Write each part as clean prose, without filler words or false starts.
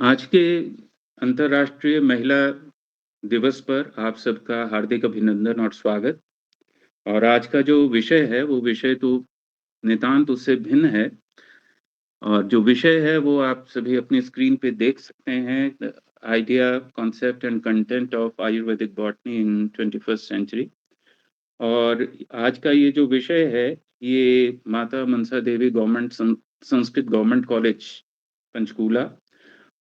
आज के अंतर्राष्ट्रीय महिला दिवस पर आप सबका हार्दिक अभिनंदन और स्वागत। और आज का जो विषय है वो विषय तो नितांत उससे भिन्न है। और जो विषय है वो आप सभी अपनी स्क्रीन पे देख सकते हैं। Idea, concept and content of Ayurvedic botany in 21st century. और आज का ये जो विषय है ये माता मनसा देवी संस्कृत गवर्नमेंट कॉलेज पंचकूला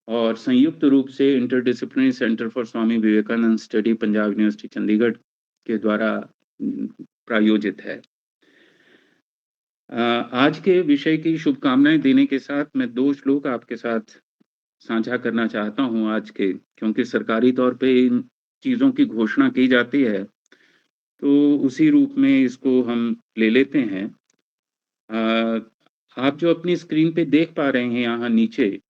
और संयुक्त रूप से interdisciplinary centre for Swami Vivekananda study Punjab university Chandigarh के द्वारा प्रायोजित है। आज के विषय की शुभकामनाएं देने के साथ मैं 2 श्लोक आपके साथ साझा करना चाहता हूं आज के, क्योंकि सरकारी तौर पे इन चीज़ों की घोषणा की जाती है, तो उसी रूप में इसको हम ले लेते हैं। आप जो अपनी स्क्रीन पे देख पा रहे हैं यहाँ नीचे,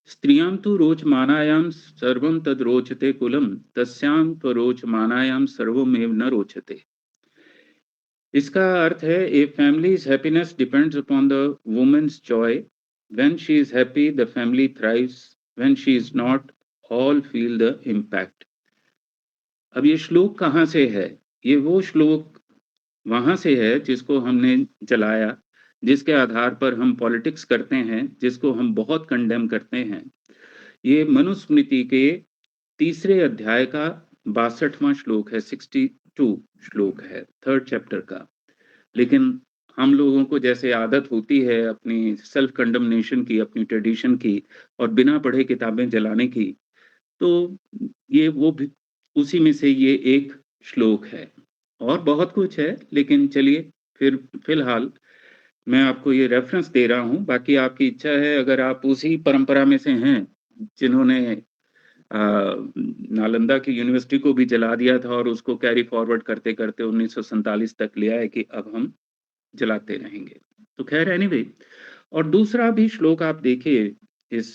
स्त्रियां तु रोचमानायां सर्वं तद रोचते कुलम तस्यां त्वरोचमानायां सर्वमेव न रोचते। इसका अर्थ है a family's happiness depends upon the women's joy. When she is happy the family thrives, when she is not all feel the impact. अब ये श्लोक कहाँ से है? ये वो श्लोक वहां से है जिसको हमने जलाया, जिसके आधार पर हम पॉलिटिक्स करते हैं, जिसको हम बहुत कंडेम करते हैं। ये मनुस्मृति के 3रे अध्याय का 62वां श्लोक है, 62 श्लोक है, 3rd चैप्टर का। लेकिन हम लोगों को जैसे आदत होती है अपनी सेल्फ कंडमनेशन की, अपनी ट्रेडिशन की और बिना पढ़े किताबें जलाने की, तो ये वो भी उसी में से ये एक श्लोक है। और बहुत कुछ है, लेकिन चलिए फिर फिलहाल मैं आपको ये रेफरेंस दे रहा हूँ। बाकी आपकी इच्छा है, अगर आप उसी परंपरा में से हैं जिन्होंने नालंदा की यूनिवर्सिटी को भी जला दिया था और उसको कैरी फॉरवर्ड करते करते 1947 तक ले आए कि अब हम जलाते रहेंगे, तो खैर एनीवे। और दूसरा भी श्लोक आप देखिए इस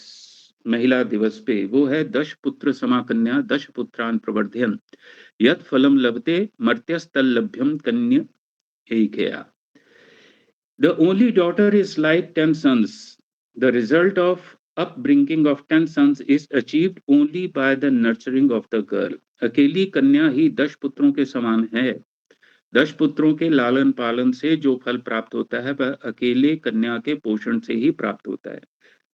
महिला दिवस पे, वो है दश पुत्र समाकन्या दश पुत्रान प्रवर्धयन् यत् फलम लभते मर्त्यस्तल्लभ्यम कन्या एकया। The only daughter is like 10 sons. The result of upbringing of 10 sons is achieved only by the nurturing of the girl. अकेली कन्या ही 10 पुत्रों के समान है। 10 पुत्रों के लालन पालन से जो फल प्राप्त होता है वह अकेले कन्या के पोषण से ही प्राप्त होता है।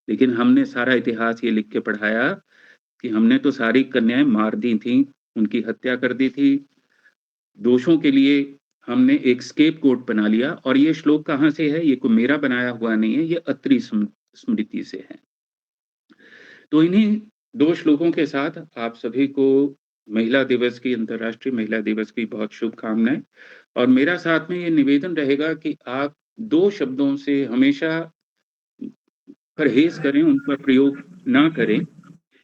लेकिन हमने सारा इतिहास ये लिख के पढ़ाया कि हमने तो सारी कन्याएं मार दी थी, उनकी हत्या कर दी थी। दोषों के लिए हमने एक स्केपगोट बना लिया। और ये श्लोक कहाँ से है? ये कोई मेरा बनाया हुआ नहीं है, ये अत्रि स्मृति से है। तो इन्हीं 2 श्लोकों के साथ आप सभी को महिला दिवस की, अंतर्राष्ट्रीय महिला दिवस की बहुत शुभकामनाएं। और मेरा साथ में ये निवेदन रहेगा कि आप 2 शब्दों से हमेशा परहेज करें, उनका प्रयोग ना करें।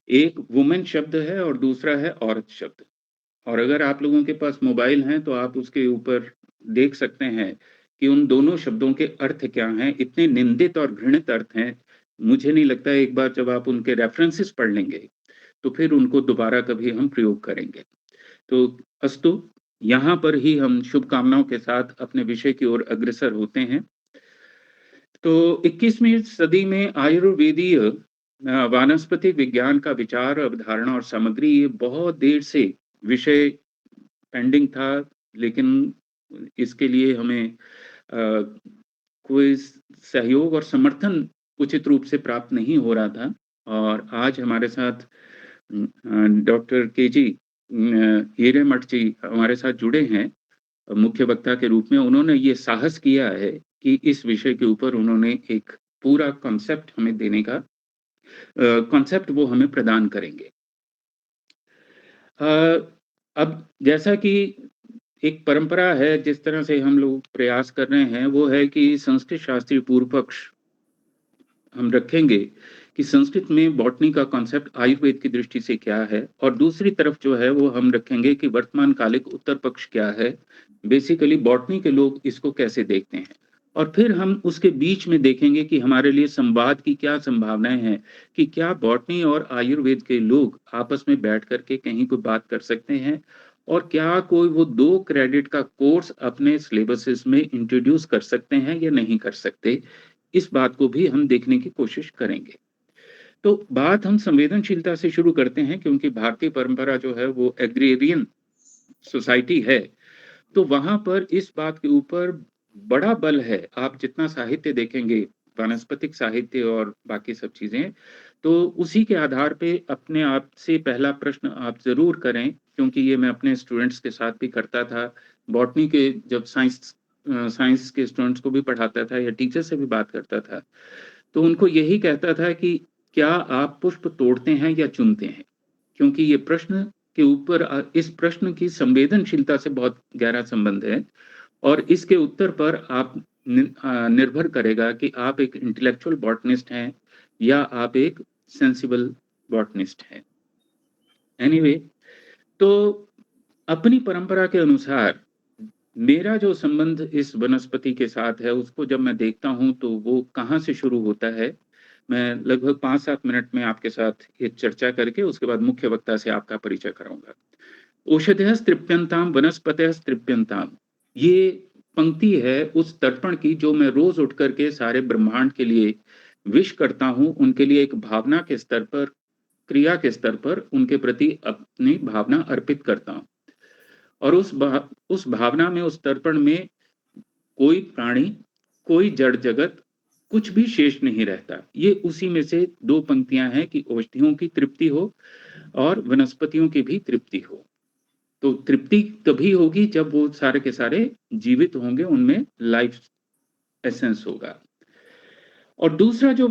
एक वुमेन शब्द है और दूसरा है औरत शब्द। और अगर आप लोगों के पास मोबाइल हैं तो आप उसके ऊपर देख सकते हैं कि उन दोनों शब्दों के अर्थ क्या हैं। इतने निंदित और घृणित अर्थ हैं, मुझे नहीं लगता एक बार जब आप उनके रेफरेंसेस पढ़ लेंगे तो फिर उनको दोबारा कभी हम प्रयोग करेंगे। तो अस्तु, यहाँ पर ही हम शुभकामनाओं के साथ अपने विषय की ओर अग्रसर होते हैं। तो 21वीं सदी में आयुर्वेदीय वानस्पतिक विज्ञान का विचार, अवधारणा और सामग्री, ये बहुत देर से विषय पेंडिंग था, लेकिन इसके लिए हमें कोई सहयोग और समर्थन उचित रूप से प्राप्त नहीं हो रहा था। और आज हमारे साथ डॉक्टर केजी हिरेमठ जी हमारे साथ जुड़े हैं मुख्य वक्ता के रूप में। उन्होंने ये साहस किया है कि इस विषय के ऊपर उन्होंने एक पूरा कॉन्सेप्ट हमें देने का कॉन्सेप्ट वो हमें प्रदान करेंगे। अब जैसा कि एक परंपरा है, जिस तरह से हम लोग प्रयास कर रहे हैं, वो है कि संस्कृत शास्त्रीय पूर्व पक्ष हम रखेंगे कि संस्कृत में बॉटनी का कॉन्सेप्ट आयुर्वेद की दृष्टि से क्या है, और दूसरी तरफ जो है वो हम रखेंगे कि वर्तमान कालिक उत्तर पक्ष क्या है, बेसिकली बॉटनी के लोग इसको कैसे देखते हैं। और फिर हम उसके बीच में देखेंगे कि हमारे लिए संवाद की क्या संभावनाएं हैं, कि क्या बॉटनी और आयुर्वेद के लोग आपस में बैठ करके कहीं कोई बात कर सकते हैं, और क्या कोई वो 2 क्रेडिट का कोर्स अपने सिलेबसेस में इंट्रोड्यूस कर सकते हैं या नहीं कर सकते। इस बात को भी हम देखने की कोशिश करेंगे। तो बात हम संवेदनशीलता से शुरू करते हैं, क्योंकि भारतीय परंपरा जो है वो एग्रेरियन सोसाइटी है, तो वहाँ पर इस बात के ऊपर बड़ा बल है। आप जितना साहित्य देखेंगे, वानस्पतिक साहित्य और बाकी सब चीज़ें, तो उसी के आधार पे अपने आप से पहला प्रश्न आप ज़रूर करें, क्योंकि ये मैं अपने स्टूडेंट्स के साथ भी करता था। बॉटनी के जब साइंस के स्टूडेंट्स को भी पढ़ाता था या टीचर से भी बात करता था, तो उनको यही कहता था कि क्या आप पुष्प तोड़ते हैं या चुनते हैं? क्योंकि ये प्रश्न के ऊपर इस प्रश्न की संवेदनशीलता से बहुत गहरा संबंध है, और इसके उत्तर पर आप निर्भर करेगा कि आप एक इंटेलेक्चुअल बॉटनिस्ट हैं या आप एक सेंसिबल बॉटनिस्ट हैं। एनीवे, तो अपनी परंपरा के अनुसार मेरा जो संबंध इस वनस्पति के साथ है, उसको जब मैं देखता हूँ तो वो कहाँ से शुरू होता है, मैं लगभग 5-7 मिनट में आपके साथ एक चर्चा करके उसके बाद मुख्य वक्ता से आपका परिचय कराऊँगा। औषधयः तृप्यन्ताम वनस्पतयः तृप्यन्ताम, ये पंक्ति है उस तर्पण की जो मैं रोज उठ करके सारे ब्रह्मांड के लिए विश करता हूँ, उनके लिए एक भावना के स्तर पर, क्रिया के स्तर पर उनके प्रति अपनी भावना अर्पित करता हूँ। और उस भावना में, उस तर्पण में कोई प्राणी, कोई जड़ जगत, कुछ भी शेष नहीं रहता। ये उसी में से 2 पंक्तियाँ हैं कि औषधियों की तृप्ति हो और वनस्पतियों की भी तृप्ति हो। तो तृप्ति तभी होगी जब वो सारे के सारे जीवित होंगे, उनमें लाइफ एसेंस होगा। और दूसरा जो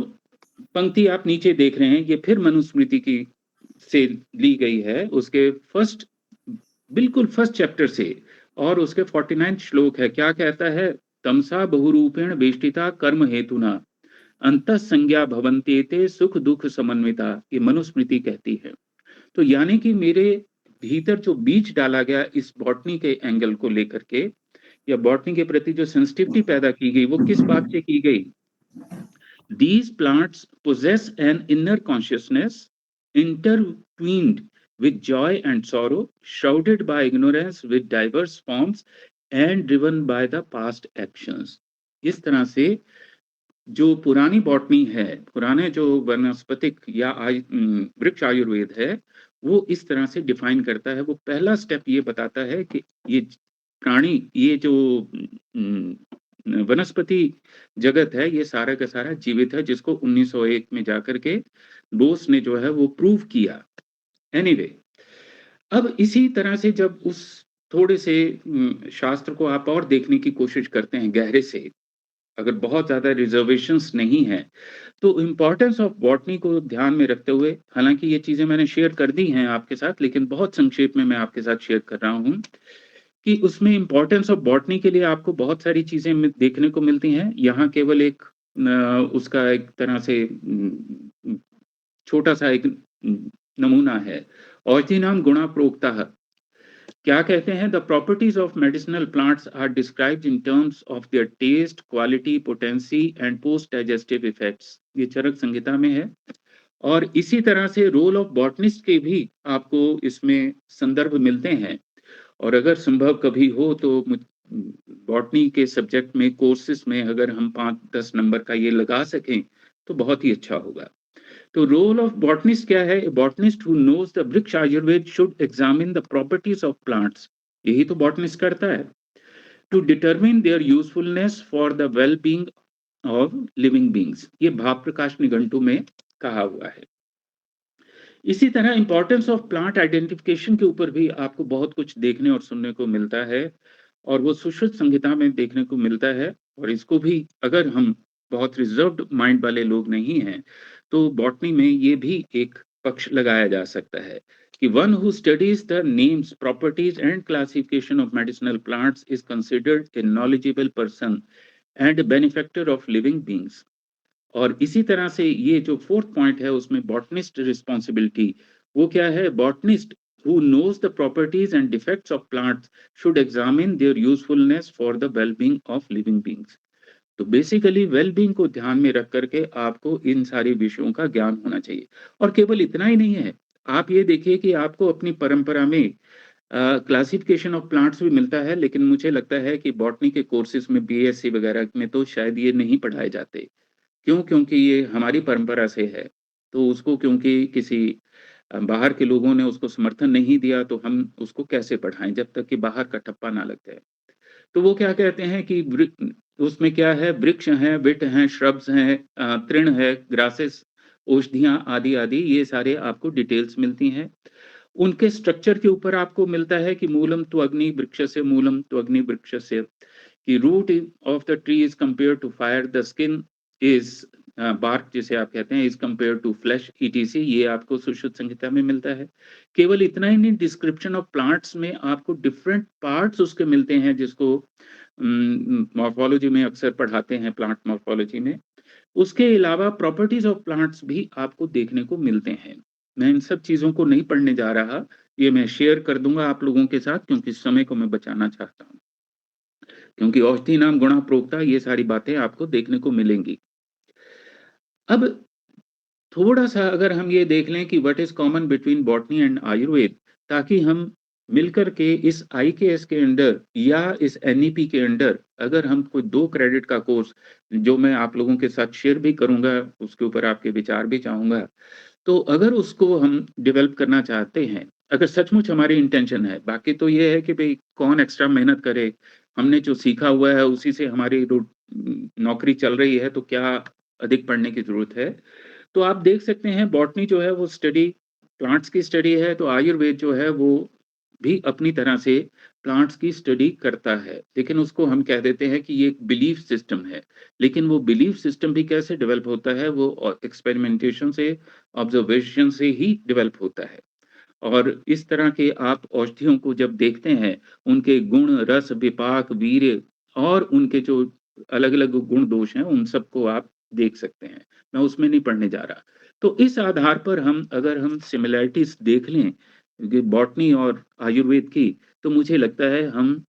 पंक्ति आप नीचे देख रहे हैं, ये फिर मनुस्मृति की से ली गई है, उसके बिल्कुल फर्स्ट चैप्टर से, और उसके 49 श्लोक है। क्या कहता है? तमसा बहुरूपेण वेष्टिता कर्म हेतुना अंतः संज्ञा भवन्त्येते सुख दुख समन्विता, ये मनुस्मृति कहती है। तो यानी कि मेरे भीतर जो बीज डाला गया इस बॉटनी के एंगल को लेकर के, या बॉटनी के प्रति जो सेंसिटिविटी पैदा की गई, वो किस बात से की गई? These plants possess an inner consciousness, intertwined with joy and sorrow, shrouded by ignorance with diverse forms, and driven by the past actions. इस तरह से जो पुरानी बॉटनी है, पुराने जो वनस्पतिक या वृक्ष आयुर्वेद है, वो इस तरह से डिफाइन करता है। वो पहला स्टेप ये बताता है कि ये प्राणी, ये जो वनस्पति जगत है, ये सारा का सारा जीवित है, जिसको 1901 में जाकर के बोस ने जो है वो प्रूव किया। एनीवे, अब इसी तरह से जब उस थोड़े से शास्त्र को आप और देखने की कोशिश करते हैं गहरे से, अगर बहुत ज़्यादा रिजर्वेशंस नहीं है, तो इम्पोर्टेंस ऑफ बॉटनी को ध्यान में रखते हुए, हालाँकि ये चीज़ें मैंने शेयर कर दी हैं आपके साथ, लेकिन बहुत संक्षेप में मैं आपके साथ शेयर कर रहा हूँ कि उसमें इम्पोर्टेंस ऑफ बॉटनी के लिए आपको बहुत सारी चीज़ें देखने को मिलती हैं। यहाँ केवल एक उसका एक तरह से छोटा-सा एक नमूना है। औषधीनां गुणा प्रोक्ताः, क्या कहते हैं? The properties of medicinal plants are described in terms of their taste, quality, potency and post digestive effects. ये चरक संहिता में है। और इसी तरह से रोल ऑफ बॉटनिस्ट के भी आपको इसमें संदर्भ मिलते हैं। और अगर संभव कभी हो तो बॉटनी के सब्जेक्ट में, कोर्सेज में अगर हम 5-10 नंबर का ये लगा सकें तो बहुत ही अच्छा होगा। तो रोल ऑफ बॉटनिस्ट क्या है? बॉटनिस्ट हु नोज द वृक्ष Ayurveda should examine the properties of plants, यही तो बॉटनिस्ट करता है, to determine their usefulness for the well being of living beings. ये भाव प्रकाश निघंटु में कहा हुआ है। इसी तरह इंपॉर्टेंस ऑफ प्लांट आइडेंटिफिकेशन के ऊपर भी आपको बहुत कुछ देखने और सुनने को मिलता है, और वो सुश्रुत संहिता में देखने को मिलता है। और इसको भी, अगर हम बहुत रिजर्व्ड माइंड वाले लोग नहीं हैं, तो बॉटनी में ये भी एक पक्ष लगाया जा सकता है कि one who studies the names, properties and classification of medicinal plants is considered a knowledgeable person and benefactor of living beings. और इसी तरह से ये जो 4th पॉइंट है, उसमें बॉटनिस्ट रिस्पॉन्सिबिलिटी, वो क्या है? Botanist who knows the properties and defects of plants should examine their usefulness for the well-being of living beings. तो बेसिकली वेल-बीइंग को ध्यान में रख करके आपको इन सारे विषयों का ज्ञान होना चाहिए। और केवल इतना ही नहीं है, आप ये देखिए कि आपको अपनी परंपरा में क्लासिफिकेशन ऑफ प्लांट्स भी मिलता है, लेकिन मुझे लगता है कि बॉटनी के कोर्सेज में, बीएससी वगैरह में तो शायद ये नहीं पढ़ाए जाते। क्यों? क्योंकि ये हमारी परंपरा से है। तो उसको क्योंकि किसी बाहर के लोगों ने उसको समर्थन नहीं दिया, तो हम उसको कैसे पढ़ाएँ जब तक कि बाहर का ठप्पा ना लग जाए। तो वो क्या कहते हैं कि उसमें क्या है, वृक्ष हैं, विट हैं, श्रब्स हैं, तृण है, ग्रासेस, औषधियाँ आदि-आदि, ये सारे आपको डिटेल्स मिलती हैं। उनके स्ट्रक्चर के ऊपर आपको मिलता है कि मूलम त्वग्नि वृक्षस्य मूलम त्वग्नि वृक्षस्य, कि root of the tree is compare to fire, the skin is bark जिसे आप कहते हैं is compare to flesh etc, ये आपको सुश्रुत संहिता में मिलता है। केवल इतना ही नहीं, डिस्क्रिप्शन ऑफ प्लांट्स में आपको डिफरेंट पार्ट्स उसके मिलते हैं, जिसको मॉर्फोलॉजी में अक्सर पढ़ाते हैं, प्लांट मॉर्फोलॉजी में। उसके अलावा प्रॉपर्टीज ऑफ प्लांट्स भी आपको देखने को मिलते हैं। मैं इन सब चीजों को नहीं पढ़ने जा रहा, ये मैं शेयर कर दूंगा आप लोगों के साथ, क्योंकि समय को मैं बचाना चाहता हूँ। क्योंकि औषधि नाम गुणा प्रोक्ता, ये सारी बातें आपको देखने को मिलेंगी। अब थोड़ा-सा अगर हम ये देख लें कि what is common between botany and Ayurveda, ताकि हम मिलकर के इस आईकेएस के अंडर या इस एनईपी के अंडर अगर हम कोई 2 क्रेडिट का कोर्स, जो मैं आप लोगों के साथ शेयर भी करूँगा, उसके ऊपर आपके विचार भी चाहूँगा। तो अगर उसको हम डेवलप करना चाहते हैं, अगर सचमुच हमारी इंटेंशन है, बाकी तो ये है कि भई कौन एक्स्ट्रा मेहनत करे, हमने जो सीखा हुआ है उसी से हमारी नौकरी चल रही है, तो क्या अधिक पढ़ने की ज़रूरत है। तो आप देख सकते हैं बॉटनी जो है वो स्टडी प्लांट्स की स्टडी है, तो आयुर्वेद जो है वो भी अपनी तरह से प्लांट्स की स्टडी करता है। लेकिन उसको हम कह देते हैं कि ये एक बिलीफ सिस्टम है। लेकिन वो बिलीफ सिस्टम भी कैसे डेवलप होता है, वो एक्सपेरिमेंटेशन से, ऑब्जर्वेशन से ही डेवलप होता है। और इस तरह के आप औषधियों को जब देखते हैं, उनके गुण, रस, विपाक, वीर्य और उनके जो अलग-अलग गुण दोष हैं, उन सबको आप देख सकते हैं। मैं उसमें नहीं पढ़ने जा रहा। तो इस आधार पर अगर हम सिमिलैरिटीज़ देख लें, ये बॉटनी और आयुर्वेद की, तो मुझे लगता है हम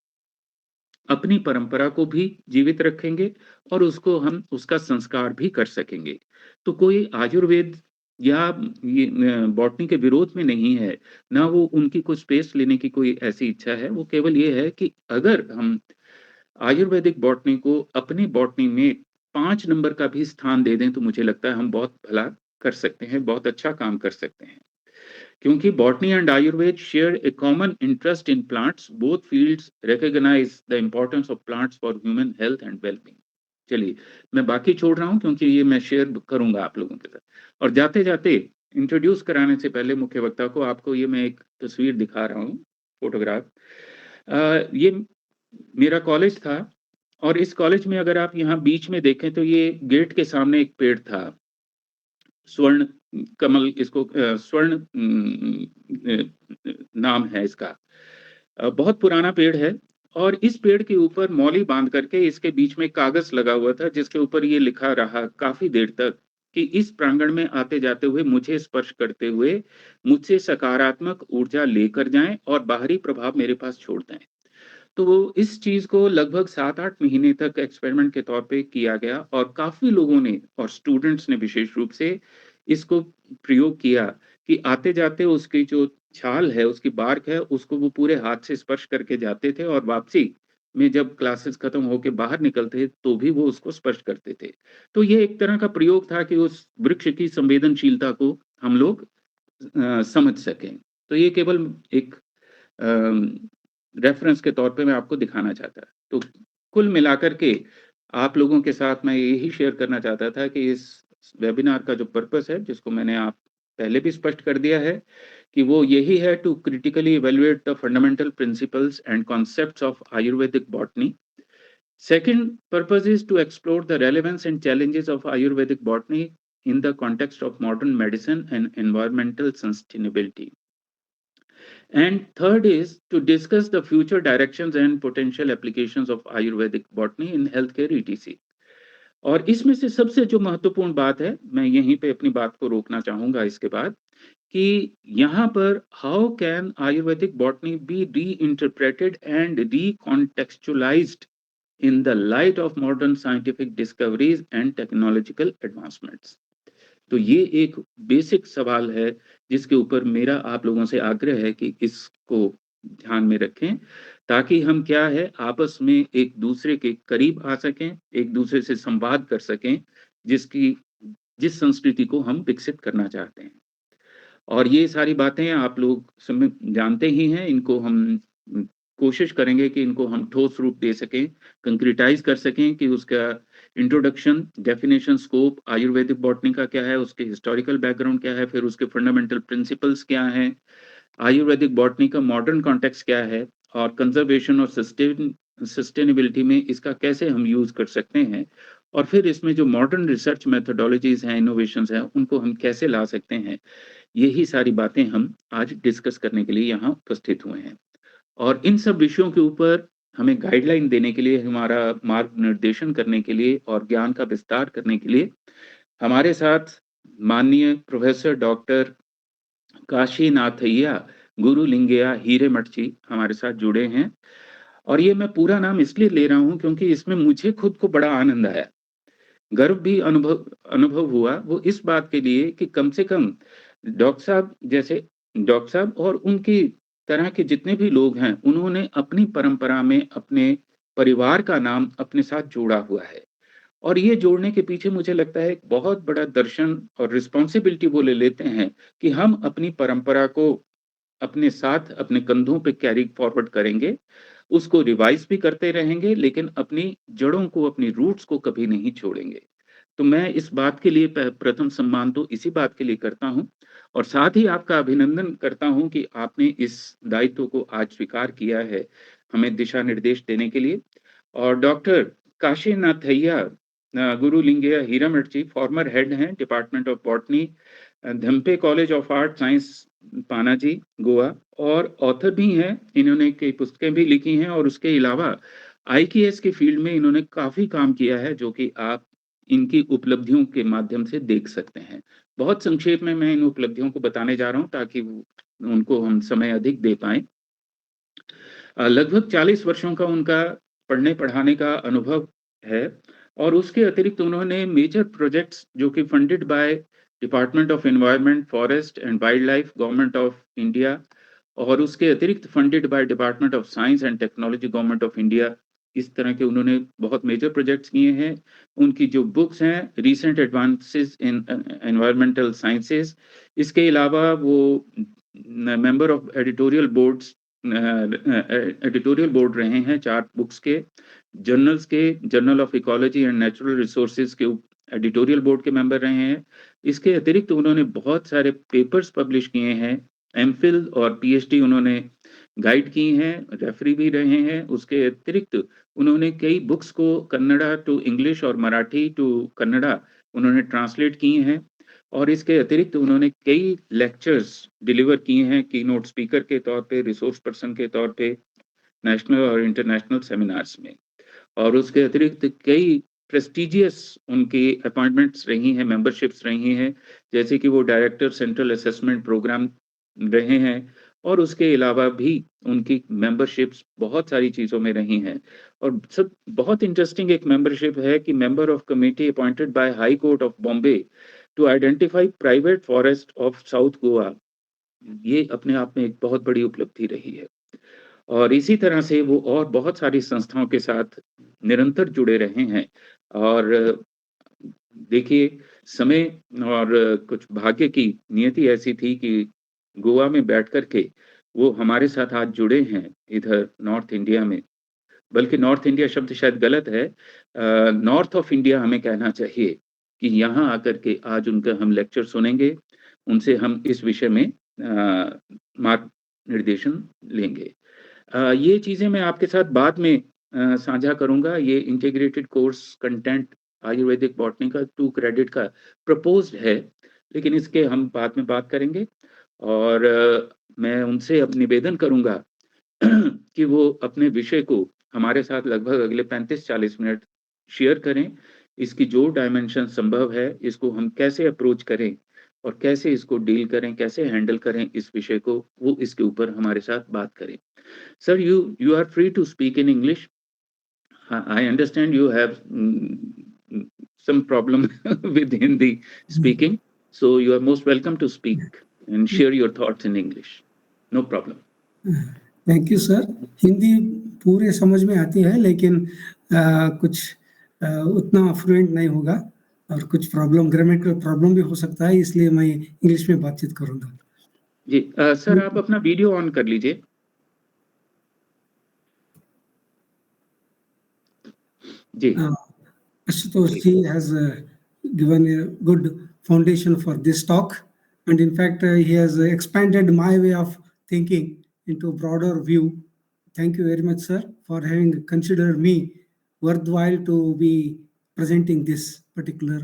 अपनी परंपरा को भी जीवित रखेंगे और उसको हम उसका संस्कार भी कर सकेंगे। तो कोई आयुर्वेद या ये बॉटनी के विरोध में नहीं है, ना वो उनकी कोई स्पेस लेने की कोई ऐसी इच्छा है, वो केवल ये है कि अगर हम आयुर्वेदिक बॉटनी को अपनी बॉटनी में 5 नंबर का भी स्थान दे दें, तो मुझे लगता है हम बहुत भला कर सकते हैं, बहुत अच्छा काम कर सकते हैं। क्योंकि botany and Ayurveda share a common interest in plants, both fields recognize the importance of plants for human health and wellbeing. चलिए, मैं बाकी छोड़ रहा हूँ क्योंकि ये मैं शेयर करूंगा आप लोगों के साथ। और जाते जाते इंट्रोड्यूस कराने से पहले मुख्य वक्ता को, आपको ये मैं एक तस्वीर दिखा रहा हूँ, फोटोग्राफ। ये मेरा कॉलेज था, और इस कॉलेज में अगर आप यहाँ बीच में देखें तो ये गेट के सामने एक पेड़ था, स्वर्ण कमल, इसको स्वर्ण नाम है इसका। बहुत पुराना पेड़ है, और इस पेड़ के ऊपर मौली बांध करके इसके बीच में कागज लगा हुआ था, जिसके ऊपर ये लिखा रहा काफी देर तक कि इस प्रांगण में आते जाते हुए मुझे स्पर्श करते हुए मुझसे सकारात्मक ऊर्जा लेकर जाएं और बाहरी प्रभाव मेरे पास छोड़ दें। तो इस चीज़ को लगभग 7-8 महीने तक एक्सपेरिमेंट के तौर पे किया गया, और काफ़ी लोगों ने और स्टूडेंट्स ने विशेष रूप से इसको प्रयोग किया कि आते-जाते उसकी जो छाल है, उसकी बार्क है, उसको वो पूरे हाथ से स्पर्श करके जाते थे, और वापसी में जब क्लासेस खत्म होके बाहर निकलते, तो भी वो उसको स्पर्श करते थे। तो ये एक तरह का प्रयोग था कि उस वृक्ष की संवेदनशीलता को हम लोग समझ सकें। तो ये केवल एक रेफरेंस के तौर पे मैं आपको दिखाना चाहता। तो कुल मिलाकर के आप लोगों के साथ मैं यही शेयर करना चाहता था कि इस वेबिनार का जो पर्पस है, जिसको मैंने आप पहले भी स्पष्ट कर दिया है, कि वो यही है, to critically evaluate the fundamental principles and concepts of Ayurvedic botany. Second purpose is to explore the relevance and challenges of Ayurvedic botany in the context of modern medicine and environmental sustainability. And third is to discuss the future directions and potential applications of Ayurvedic botany in healthcare etc. और इसमें से सबसे जो महत्वपूर्ण बात है, मैं यहीं पे अपनी बात को रोकना चाहूंगा इसके बाद, कि यहाँ पर how can Ayurvedic botany be reinterpreted and recontextualised in the light of modern scientific discoveries and technological advancements. तो ये एक बेसिक सवाल है, जिसके ऊपर मेरा आप लोगों से आग्रह है कि इसको ध्यान में रखें, ताकि हम क्या है, आपस में एक दूसरे के करीब आ सकें, एक दूसरे से संवाद कर सकें, जिसकी जिस संस्कृति को हम विकसित करना चाहते हैं। और ये सारी बातें आप लोग सब जानते ही हैं, इनको हम कोशिश करेंगे कि इनको हम ठोस रूप दे सकें, कंक्रीटाइज़ कर सकें कि उसका introduction, definition, scope, Ayurvedic botany का क्या है, उसके हिस्टोरिकल बैकग्राउंड क्या है, फिर उसके फंडामेंटल प्रिंसिपल्स क्या हैं, आयुर्वेदिक बॉटनी का मॉडर्न कॉन्टेक्स्ट क्या है और कंजर्वेशन और सस्टेनेबिलिटी में इसका कैसे हम यूज़ कर सकते हैं, और फिर इसमें जो मॉडर्न रिसर्च मेथोडोलॉजीज़ हैं, इनोवेशंस हैं, उनको हम कैसे ला सकते हैं। यही सारी बातें हम आज डिस्कस करने के लिए यहाँ उपस्थित हुए हैं। और इन सब विषयों के ऊपर हमें गाइडलाइन देने के लिए, हमारा मार्गनिर्देशन करने के लिए और ज्ञान का विस्तार करने के लिए हमारे साथ माननीय प्रोफेसर डॉक्टर काशीनाथैया गुरुलिंगैया हीरेमठ जी हमारे साथ जुड़े हैं। और ये मैं पूरा नाम इसलिए ले रहा हूँ क्योंकि इसमें मुझे खुद को बड़ा आनंद आया, गर्व भी अनुभव अनुभव हुआ, वो इस बात के लिए कि कम से कम डॉक्टर साहब जैसे डॉक्टर साहब और उनकी तरह के जितने भी लोग हैं, उन्होंने अपनी परंपरा में अपने परिवार का नाम अपने साथ जोड़ा हुआ है। और ये जोड़ने के पीछे मुझे लगता है एक बहुत बड़ा दर्शन और रिस्पॉन्सिबिलिटी वो ले लेते हैं कि हम अपनी परंपरा को अपने साथ अपने कंधों पे कैरी फॉरवर्ड करेंगे, उसको रिवाइज भी करते रहेंगे, लेकिन अपनी जड़ों को, अपनी रूट्स को कभी नहीं छोड़ेंगे। तो मैं इस बात के लिए प्रथम सम्मान तो इसी बात के लिए करता हूँ, और साथ ही आपका अभिनंदन करता हूँ कि आपने इस दायित्व को आज स्वीकार किया है, हमें दिशा निर्देश देने के लिए। और doctor Kashinathaiah Gurulingaiah Hiremath ji former head हैं department of botany, Dhempe college of art science, Panaji, Goa, और ऑथर भी हैं। इन्होंने कई पुस्तकें भी लिखी हैं और उसके अलावा आईकेएस की फील्ड में इन्होंने काफ़ी काम किया है, जो कि आप इनकी उपलब्धियों के माध्यम से देख सकते हैं। बहुत संक्षेप में मैं इन उपलब्धियों को बताने जा रहा हूँ ताकि उनको हम समय अधिक दे पाएँ। लगभग 40 वर्षों का उनका पढ़ने-पढ़ाने का अनुभव है, और उसके अतिरिक्त उन्होंने मेजर प्रोजेक्ट्स जो कि funded by department of environment, forest and wild life, government of India, और उसके अतिरिक्त funded by department of science and technology, government of India. इस तरह के उन्होंने बहुत मेजर प्रोजेक्ट्स किए हैं। उनकी जो बुक्स हैं, recent advances in environmental sciences, इसके अलावा वो मेंबर ऑफ एडिटोरियल बोर्ड रहे हैं 4 बुक्स के, जर्नल्स के, journal of ecology and natural resources के एडिटोरियल बोर्ड के मेंबर रहे हैं। इसके अतिरिक्त उन्होंने बहुत सारे पेपर्स पब्लिश किए हैं, एमफिल और पीएचडी उन्होंने गाइड की हैं, रेफरी भी रहे हैं। उसके अतिरिक्त उन्होंने कई बुक्स को कन्नड़ा टू इंग्लिश और मराठी टू कन्नड़ा उन्होंने ट्रांसलेट किए हैं, और इसके अतिरिक्त उन्होंने कई लेक्चर्स डिलीवर किए हैं कीनोट स्पीकर के तौर पे, रिसोर्स पर्सन के तौर पे, नेशनल और इंटरनेशनल सेमिनार्स में। और उसके अतिरिक्त कई प्रेस्टिजियस उनकी अपॉइंटमेंट्स रही हैं, मेंबरशिप्स रही हैं, जैसे कि वो डायरेक्टर सेंट्रल असेसमेंट प्रोग्राम रहे हैं, और उसके अलावा भी उनकी मेंबरशिप्स बहुत सारी चीज़ों में रही हैं। और सब बहुत इंटरेस्टिंग एक मेंबरशिप है कि member of committee appointed by high court of Bombay to identify private forest of South Goa. ये अपने आप में एक बहुत बड़ी उपलब्धि रही है। और इसी तरह से वो और बहुत सारी संस्थाओं के साथ निरंतर जुड़े रहे हैं। और देखिए, समय और कुछ भाग्य की नियति ऐसी थी कि गोवा में बैठ कर के वो हमारे साथ आज जुड़े हैं इधर नॉर्थ इंडिया में। बल्कि नॉर्थ इंडिया शब्द शायद गलत है, नॉर्थ ऑफ इंडिया हमें कहना चाहिए, कि यहाँ आकर के आज उनका हम लेक्चर सुनेंगे, उनसे हम इस विषय में मार्ग निर्देशन लेंगे। ये चीज़ें मैं आपके साथ बाद में साझा करूँगा। ये integrated course content Ayurvedic botany का 2 क्रेडिट का प्रपोज़्ड है, लेकिन इसके हम बाद में बात करेंगे। और मैं उनसे अब निवेदन करूँगा कि वो अपने विषय को हमारे साथ लगभग अगले 35-40 मिनट शेयर करें। इसकी जो डायमेंशन संभव है, इसको हम कैसे अप्रोच करें और कैसे इसको डील करें, कैसे हैंडल करें इस विषय को, वो इसके ऊपर हमारे साथ बात करें। Sir, you are free to speak in English. I understand you have some problem with Hindi speaking, so you are most welcome to speak and share your thoughts in English. No problem. Thank you sir. Hindi पूरे समझ में आती है, लेकिन कुछ उतना fluent नहीं होगा, और कुछ प्रॉब्लम ग्रामेटिकल प्रॉब्लम भी हो सकता है, इसलिए मैं इंग्लिश में बातचीत करूंगा। जी सर आप अपना वीडियो ऑन कर लीजिए। जी Ashutosh ji has given a good foundation for this talk, and in fact, he has expanded my way of thinking into a broader view. Thank you very much, sir, for having considered me worthwhile to be presenting this particular.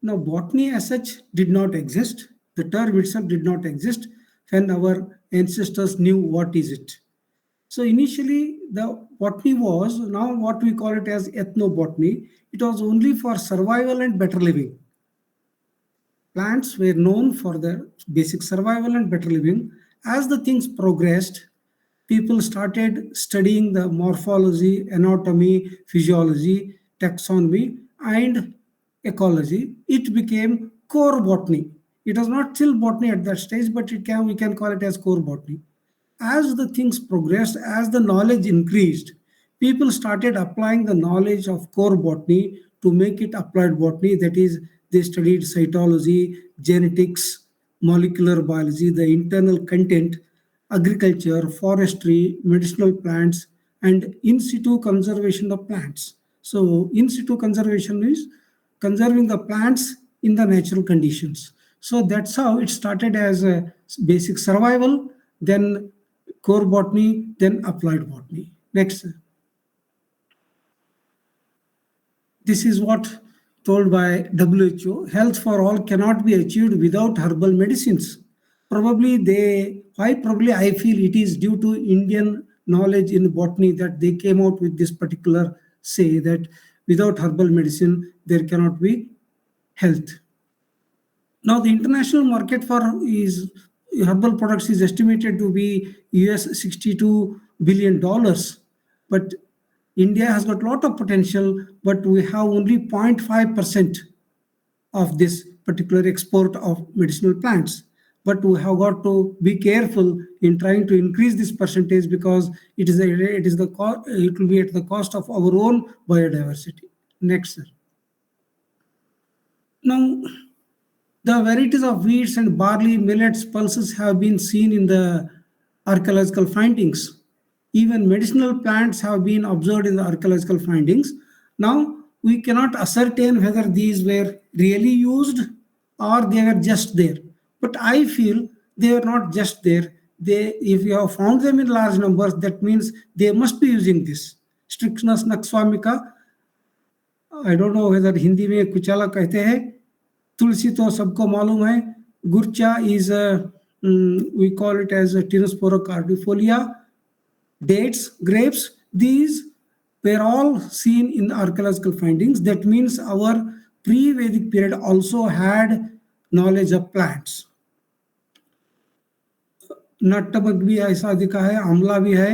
Now, botany as such did not exist. The term itself did not exist when our ancestors knew what is it. So initially, the botany was now what we call it as ethnobotany. It was only for survival and better living. Plants were known for their basic survival and better living. As the things progressed, people started studying the morphology, anatomy, physiology, taxonomy, and ecology. It became core botany. It was not still botany at that stage, but we can call it as core botany. As the things progressed, as the knowledge increased, people started applying the knowledge of core botany to make it applied botany. That is, they studied cytology, genetics, molecular biology, the internal content, agriculture, forestry, medicinal plants, and in situ conservation of plants. So, in situ conservation is conserving the plants in the natural conditions. So that's how it started as a basic survival, then core botany, then applied botany. Next. This is what told by WHO. Health for all cannot be achieved without herbal medicines. Probably I feel it is due to Indian knowledge in botany that they came out with this particular say that without herbal medicine there cannot be health. Now, the international market for is herbal products is estimated to be US $62 billion, but India has got a lot of potential, but we have only 0.5% of this particular export of medicinal plants. But we have got to be careful in trying to increase this percentage because it will be at the cost of our own biodiversity. Next, sir. Now, the varieties of wheats and barley, millets, pulses have been seen in the archaeological findings. Even medicinal plants have been observed in the archaeological findings. Now, we cannot ascertain whether these were really used or they were just there. But I feel they are not just there. If you have found them in large numbers, that means they must be using this. Strychnus naxwamica, I don't know whether Hindi में कुचाला कहते हैं, तुलसी तो सबको मालूम है, gurcha is we call it as Tinospora cordifolia, dates, grapes, these were all seen in archaeological findings. That means our pre-Vedic period also had knowledge of plants. नट्टमक भी ऐसा दिखा है, आमला भी है,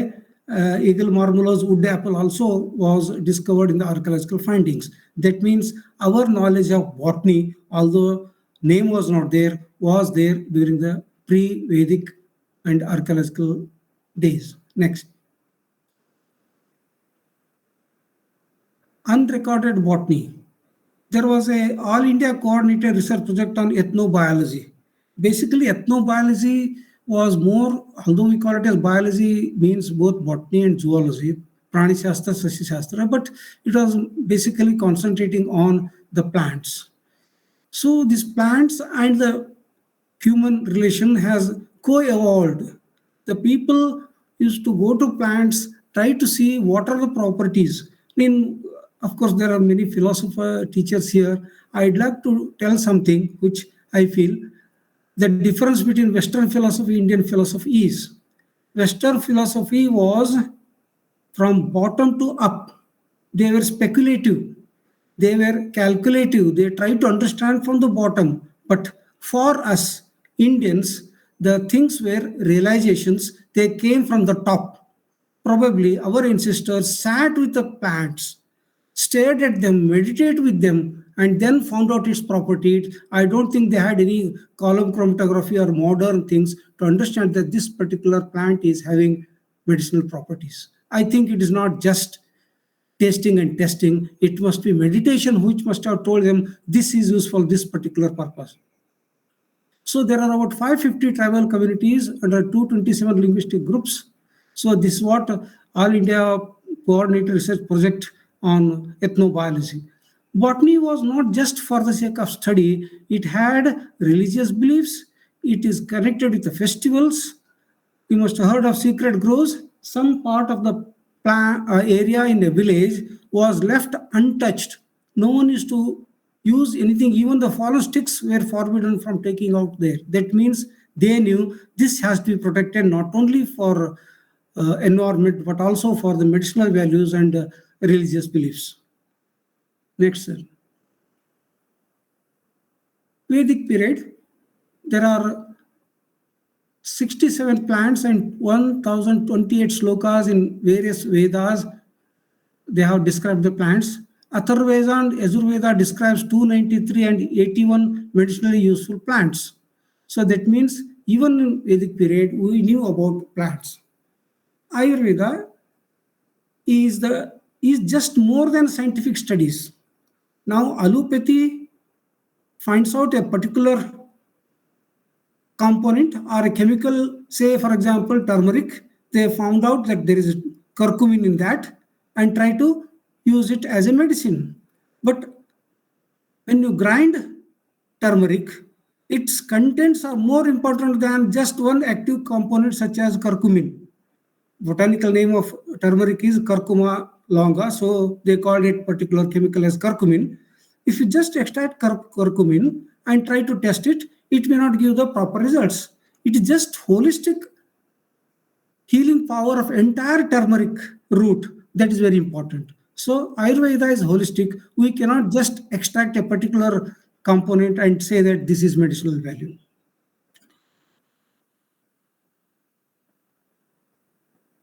eagle marmalose wood apple also was discovered in the archaeological findings. That means our knowledge of botany, although name was not there, was there during the pre-Vedic and archaeological days. Next. Unrecorded botany. There was a All India coordinated research project on ethnobiology. Basically, ethnobiology was more, although we call it as biology, means both botany and zoology, Prani Shastra, Sashi Shastra, but it was basically concentrating on the plants. So these plants and the human relation has co-evolved. The people used to go to plants, try to see what are the properties. I mean, of course, there are many philosopher teachers here. I'd like to tell something which I feel the difference between Western philosophy, Indian philosophy is Western philosophy was from bottom to up. They were speculative. They were calculative. They tried to understand from the bottom. But for us, Indians, the things were realizations. They came from the top. Probably our ancestors sat with the plants, stared at them, meditated with them, and then found out its properties. I don't think they had any column chromatography or modern things to understand that this particular plant is having medicinal properties. I think it is not just tasting and testing. It must be meditation which must have told them this is useful, this particular purpose. So there are about 550 tribal communities under 227 linguistic groups. So this is what All India Coordinated Research Project on Ethnobiology. Botany was not just for the sake of study. It had religious beliefs. It is connected with the festivals. You must have heard of secret groves. Some part of the area in a village was left untouched. No one used to use anything. Even the fallen sticks were forbidden from taking out there. That means they knew this has to be protected not only for environment but also for the medicinal values and religious beliefs. Next, sir. Vedic period. There are 67 plants and 1028 slokas in various Vedas. They have described the plants. Atharvaveda and Yajurveda describes 293 and 81 medicinally useful plants. So that means even in Vedic period, we knew about plants. Ayurveda is just more than scientific studies. Now, allopathy finds out a particular component or a chemical, say for example turmeric. They found out that there is curcumin in that and try to use it as a medicine. But when you grind turmeric, its contents are more important than just one active component such as curcumin. Botanical name of turmeric is Curcuma longa, so they called it particular chemical as curcumin. If you just extract curcumin and try to test it, it may not give the proper results. It is just holistic healing power of entire turmeric root that is very important. So Ayurveda is holistic. We cannot just extract a particular component and say that this is medicinal value.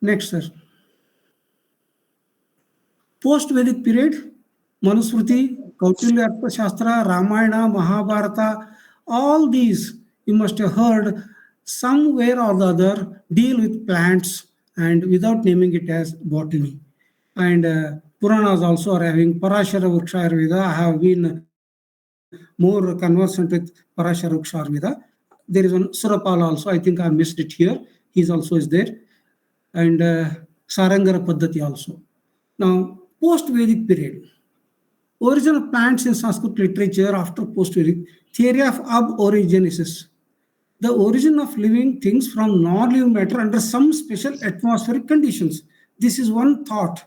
Next, sir. Post-Vedic period, Manusmriti, Kautilya Arthashastra, Ramayana, Mahabharata, all these you must have heard somewhere or the other deal with plants and without naming it as botany. And Puranas also are having Parashara Vriksha Ayurveda. I have been more conversant with Parashara Vriksha Ayurveda. There is one Surapala also. I think I missed it here. He also is there. And Sarangara Paddhati also. Now, post-Vedic period. Origin of plants in Sanskrit literature after post-Vedic. Theory of aborigenesis. The origin of living things from non-living matter under some special atmospheric conditions. This is one thought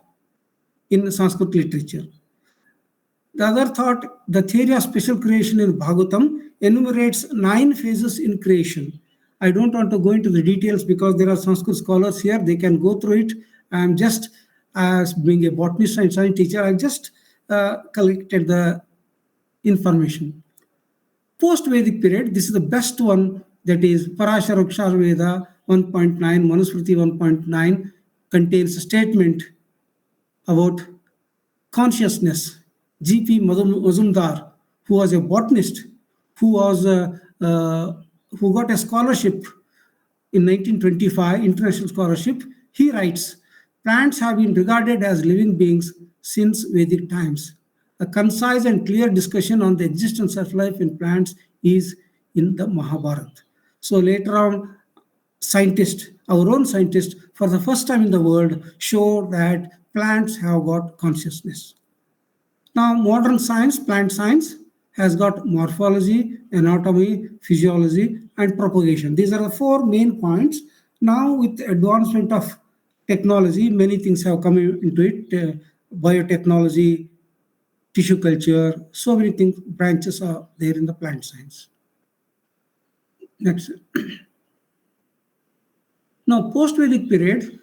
in Sanskrit literature. The other thought, the theory of special creation in Bhagavatam enumerates 9 phases in creation. I don't want to go into the details because there are Sanskrit scholars here. They can go through it. I am just, as being a botanist and science teacher, I just collected the information. Post-Vedic period, this is the best one, that is Parashara Vriksha Ayurveda 1.9, Manusmriti 1.9 contains a statement about consciousness. G.P. Mazumdar, who was a botanist, who got a scholarship in 1925, international scholarship, he writes, plants have been regarded as living beings since Vedic times. A concise and clear discussion on the existence of life in plants is in the Mahabharata. So later on, scientists, our own scientists, for the first time in the world, show that plants have got consciousness. Now, modern science, plant science, has got morphology, anatomy, physiology, and propagation. These are the 4 main points. Now, with the advancement of technology, many things have come into it. Biotechnology, tissue culture, so many things, branches are there in the plant science. Next. Now, post-Vedic period,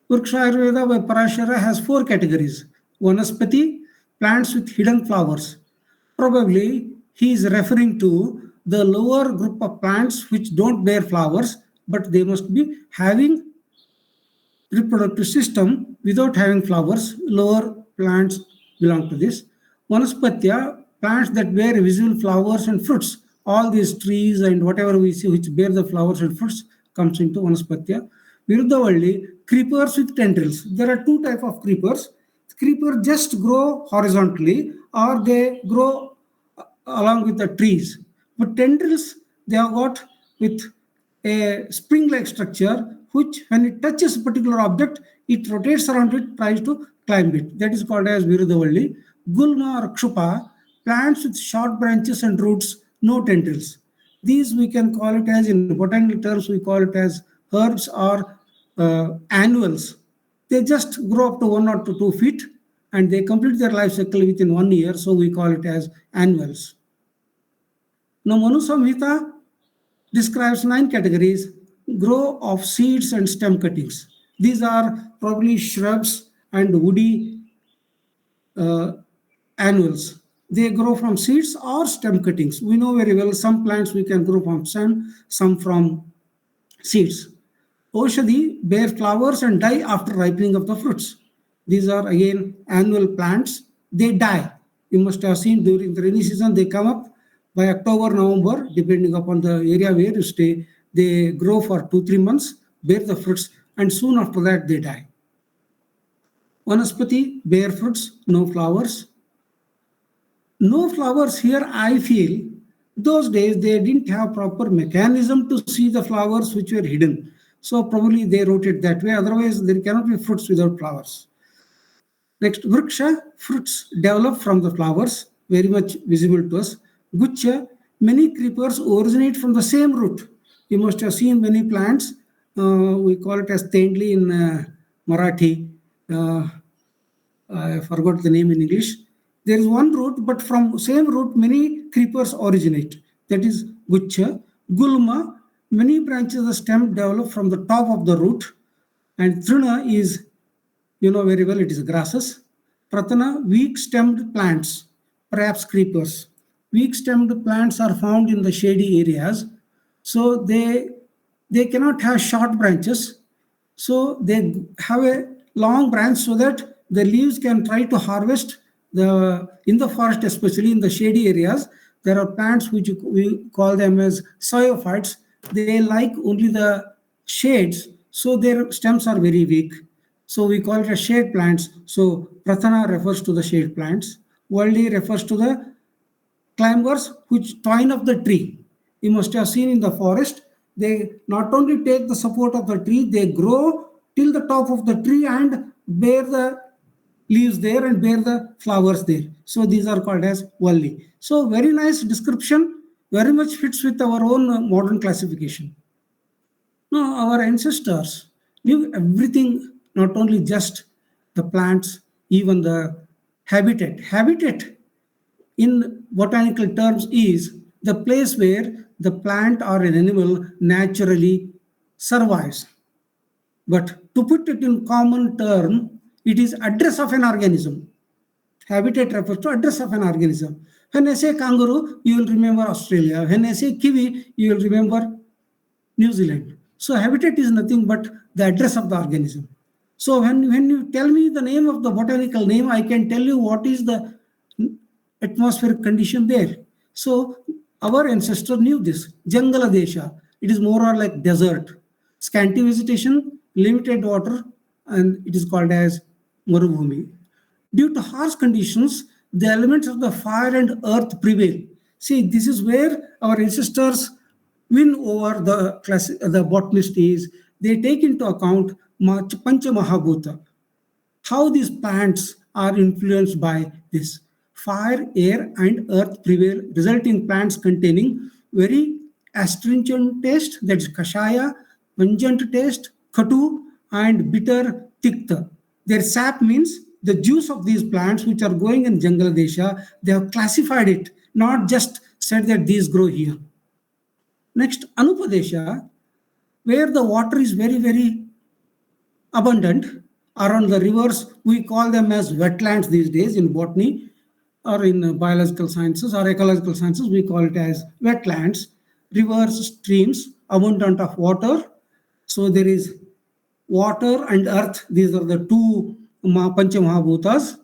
Vriksha Ayurveda by Parashara has 4 categories. Vanaspati, plants with hidden flowers. Probably he is referring to the lower group of plants which don't bear flowers, but they must be having reproductive system without having flowers. Lower plants belong to this. Vanaspatya, plants that bear visible flowers and fruits. All these trees and whatever we see which bear the flowers and fruits comes into Vanaspatya. Viruddhavalli, creepers with tendrils. There are 2 types of creepers. creeper just grow horizontally or they grow along with the trees. But tendrils, they have got with a spring-like structure, which when it touches a particular object, it rotates around it, tries to climb it. That is called as Virudavalli. Gulma or Kshupa, plants with short branches and roots, no tendrils. These we can call it as, in botanical terms, we call it as herbs or annuals. They just grow up to 1 or 2 feet and they complete their life cycle within 1 year, so we call it as annuals. Now, Manu Samhita describes 9 categories: grow of seeds and stem cuttings. These are probably shrubs and woody annuals. They grow from seeds or stem cuttings. We know very well some plants we can grow from stem, some from seeds. Oshadi bear flowers and die after ripening of the fruits. These are again annual plants. They die. You must have seen during the rainy season, they come up by October, November, depending upon the area where you stay. They grow for 2-3 months, bear the fruits, and soon after that they die. Vanaspati, bear fruits, no flowers. No flowers here, I feel, those days they didn't have proper mechanism to see the flowers which were hidden. So probably they wrote it that way. Otherwise, there cannot be fruits without flowers. Next, Vriksha, fruits develop from the flowers, very much visible to us. Gucha, many creepers originate from the same root. You must have seen many plants. We call it as tendli in Marathi. I forgot the name in English. There is one root, but from same root, many creepers originate. That is Gucha. Gulma, many branches of the stem develop from the top of the root. And Trina is, you know very well, it is grasses. Pratana, weak-stemmed plants, perhaps creepers. Weak-stemmed plants are found in the shady areas. So they cannot have short branches. So they have a long branch so that the leaves can try to harvest in the forest, especially in the shady areas. There are plants which we call them as zoophytes. They like only the shades, so their stems are very weak. So we call it as shade plants. So Prathana refers to the shade plants. Valdi refers to the climbers which twine up the tree. You must have seen in the forest, they not only take the support of the tree, they grow till the top of the tree and bear the leaves there and bear the flowers there. So these are called as Valli. So very nice description, very much fits with our own modern classification. Now, our ancestors knew everything, not only just the plants, even the habitat. Habitat in botanical terms is the place where the plant or an animal naturally survives. But to put it in common term, it is address of an organism. Habitat refers to address of an organism. When I say kangaroo, you will remember Australia. When I say kiwi, you will remember New Zealand. So habitat is nothing but the address of the organism. So when you tell me the name of the botanical name, I can tell you what is the atmospheric condition there. So our ancestor knew this. Jangala Desha, it is more or like desert. Scanty vegetation, limited water, and it is called as Marubhumi. Due to harsh conditions, the elements of the fire and earth prevail. See, this is where our ancestors win over the botanist is. They take into account Pancha Mahabhuta, how these plants are influenced by this. Fire, air, and earth prevail, resulting plants containing very astringent taste, that is kashaya, pungent taste, khatu, and bitter tikta. Their sap means the juice of these plants which are growing in Jangala Desha. They have classified it, not just said that these grow here. Next, Anupadesha, where the water is very, very abundant around the rivers. We call them as wetlands these days in botany or in biological sciences or ecological sciences. We call it as wetlands. Rivers, streams, abundant of water. So there is water and earth. These are the two Pancha Mahabhutas.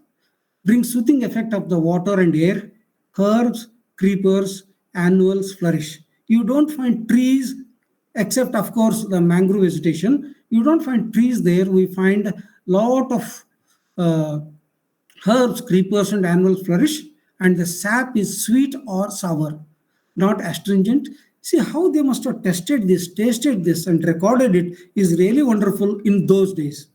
Bring soothing effect of the water and air. Herbs, creepers, annuals flourish. You don't find trees, except of course the mangrove vegetation. You don't find trees there. We find lot of Herbs, creepers, and annuals flourish, and the sap is sweet or sour, not astringent. See how they must have tested this, tasted this, and recorded it is really wonderful in those days.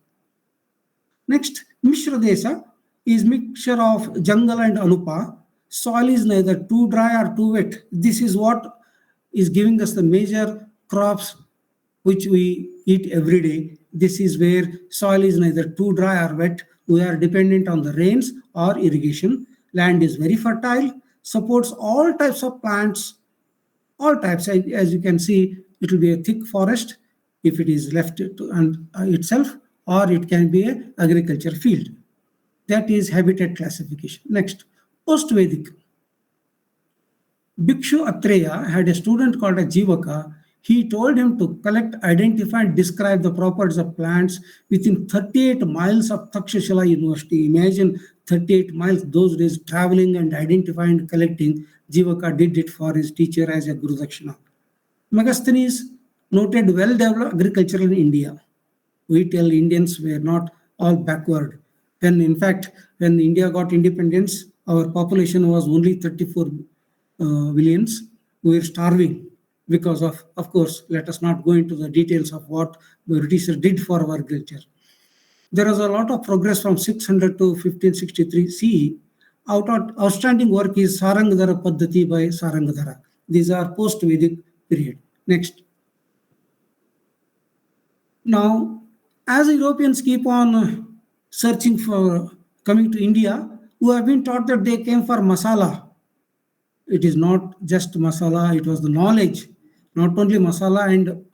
Next, Mishra Desha is mixture of jungle and anupa. Soil is neither too dry or too wet. This is what is giving us the major crops which we eat every day. This is where soil is neither too dry or wet. We are dependent on the rains or irrigation. Land is very fertile, supports all types of plants, all types. As you can see, it will be a thick forest if it is left to itself, or it can be a agriculture field. That is habitat classification. Next, post-Vedic. Bhikshu Atreya had a student called a Jivaka. He told him to collect, identify, and describe the properties of plants within 38 miles of Takshashila University. Imagine 38 miles those days traveling and identifying and collecting. Jivaka did it for his teacher as a Guru Dakshina. Megasthenes noted well-developed agriculture in India. We tell Indians were not all backward. In fact, when India got independence, our population was only 34 millions. We were starving because of course, let us not go into the details of what the Britishers did for our agriculture. There was a lot of progress from 600 to 1563 CE. Outstanding work is Sarangadhara Paddhati by Sarangadhara. These are post-Vedic period. Next. Now, as Europeans keep on searching for coming to India, we have been taught that they came for masala. It is not just masala, it was the knowledge, not only masala and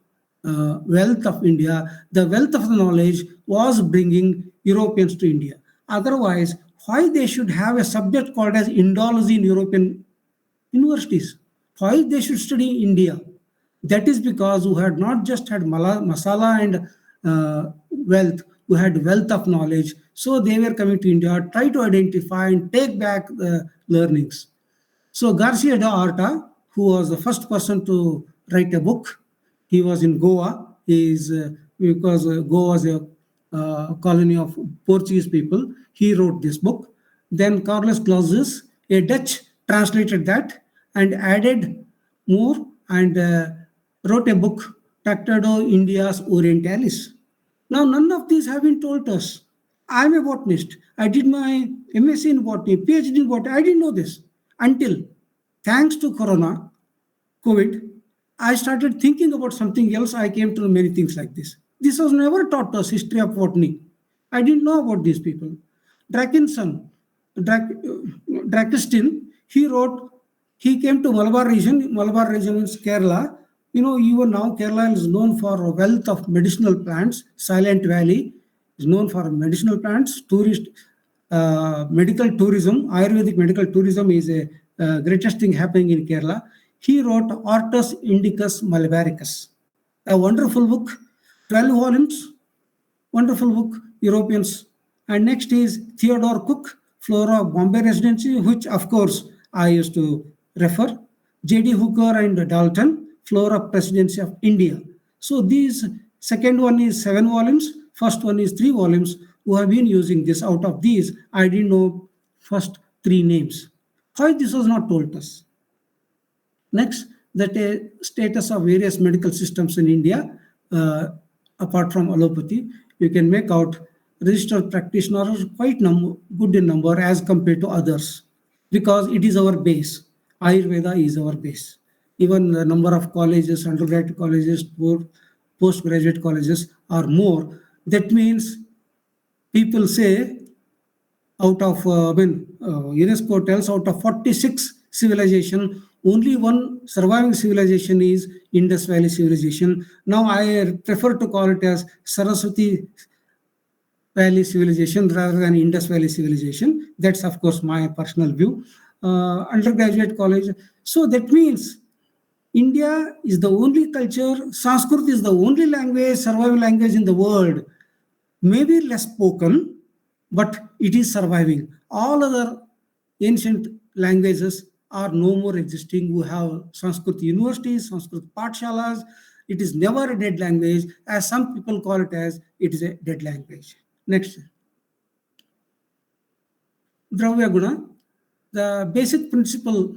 wealth of India, the wealth of the knowledge was bringing Europeans to India. Otherwise, why they should have a subject called as Indology in European universities? Why they should study India? That is because we had not just had masala and wealth, we had wealth of knowledge. So they were coming to India, try to identify and take back the learnings. So Garcia de Orta, who was the first person to write a book, he was in Goa. Because Goa was a colony of Portuguese people, he wrote this book. Then Carlos Clausius, a Dutch, translated that and added more and wrote a book, Tractado Indias Orientalis. Now, none of these have been told to us. I'm a botanist. I did my MSc in botany, PhD in botany. I didn't know this until, thanks to COVID, I started thinking about something else. I came to know many things like this. This was never taught to us, history of botany. I didn't know about these people. Drakinson, Drakistin, he came to Malabar region. Malabar region is Kerala. Even now Kerala is known for a wealth of medicinal plants. Silent Valley is known for medicinal plants. Medical tourism, Ayurvedic medical tourism is a greatest thing happening in Kerala. He wrote Hortus Indicus Malabaricus, a wonderful book, 12 volumes, wonderful book, Europeans. And next is Theodore Cook, Flora of Bombay Residency, which of course I used to refer. J.D. Hooker and Dalton, Flora Presidency of India. So these, second one is 7 volumes, first one is 3 volumes. Who have been using this. Out of these, I didn't know first 3 names. Why this was not told us? Next, the status of various medical systems in India, apart from allopathy, you can make out registered practitioners quite good in number as compared to others, because it is our base. Ayurveda is our base. Even the number of colleges, undergraduate colleges, postgraduate colleges are more. That means people say out of, UNESCO tells out of 46 civilization, only one surviving civilization is Indus Valley civilization. Now I prefer to call it as Saraswati Valley civilization rather than Indus Valley civilization. That's of course my personal view. Undergraduate college. So that means India is the only culture, Sanskrit is the only language, surviving language in the world. Maybe less spoken, but it is surviving. All other ancient languages are no more existing. We have Sanskrit universities, Sanskrit pathshalas. It is never a dead language, as some people call it as it is a dead language. Next. Dravya Guna. The basic principle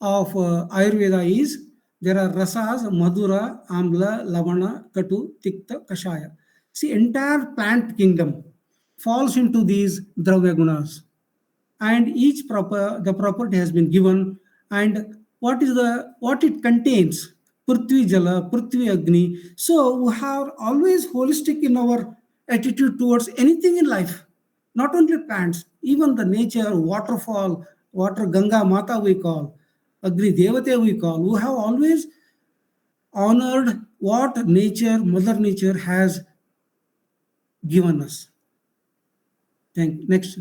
of Ayurveda is there are rasas, madura, amla, lavana, katu, tikta, kashaya. See, entire plant kingdom falls into these Dravya Gunas, and each the property has been given, and what it contains: prithvi jala, prithvi agni. So we have always holistic in our attitude towards anything in life, not only plants, even the nature, waterfall, water, Ganga Mata we call, Agni Devate we call. We have always honored what nature, Mother Nature has given us. Next.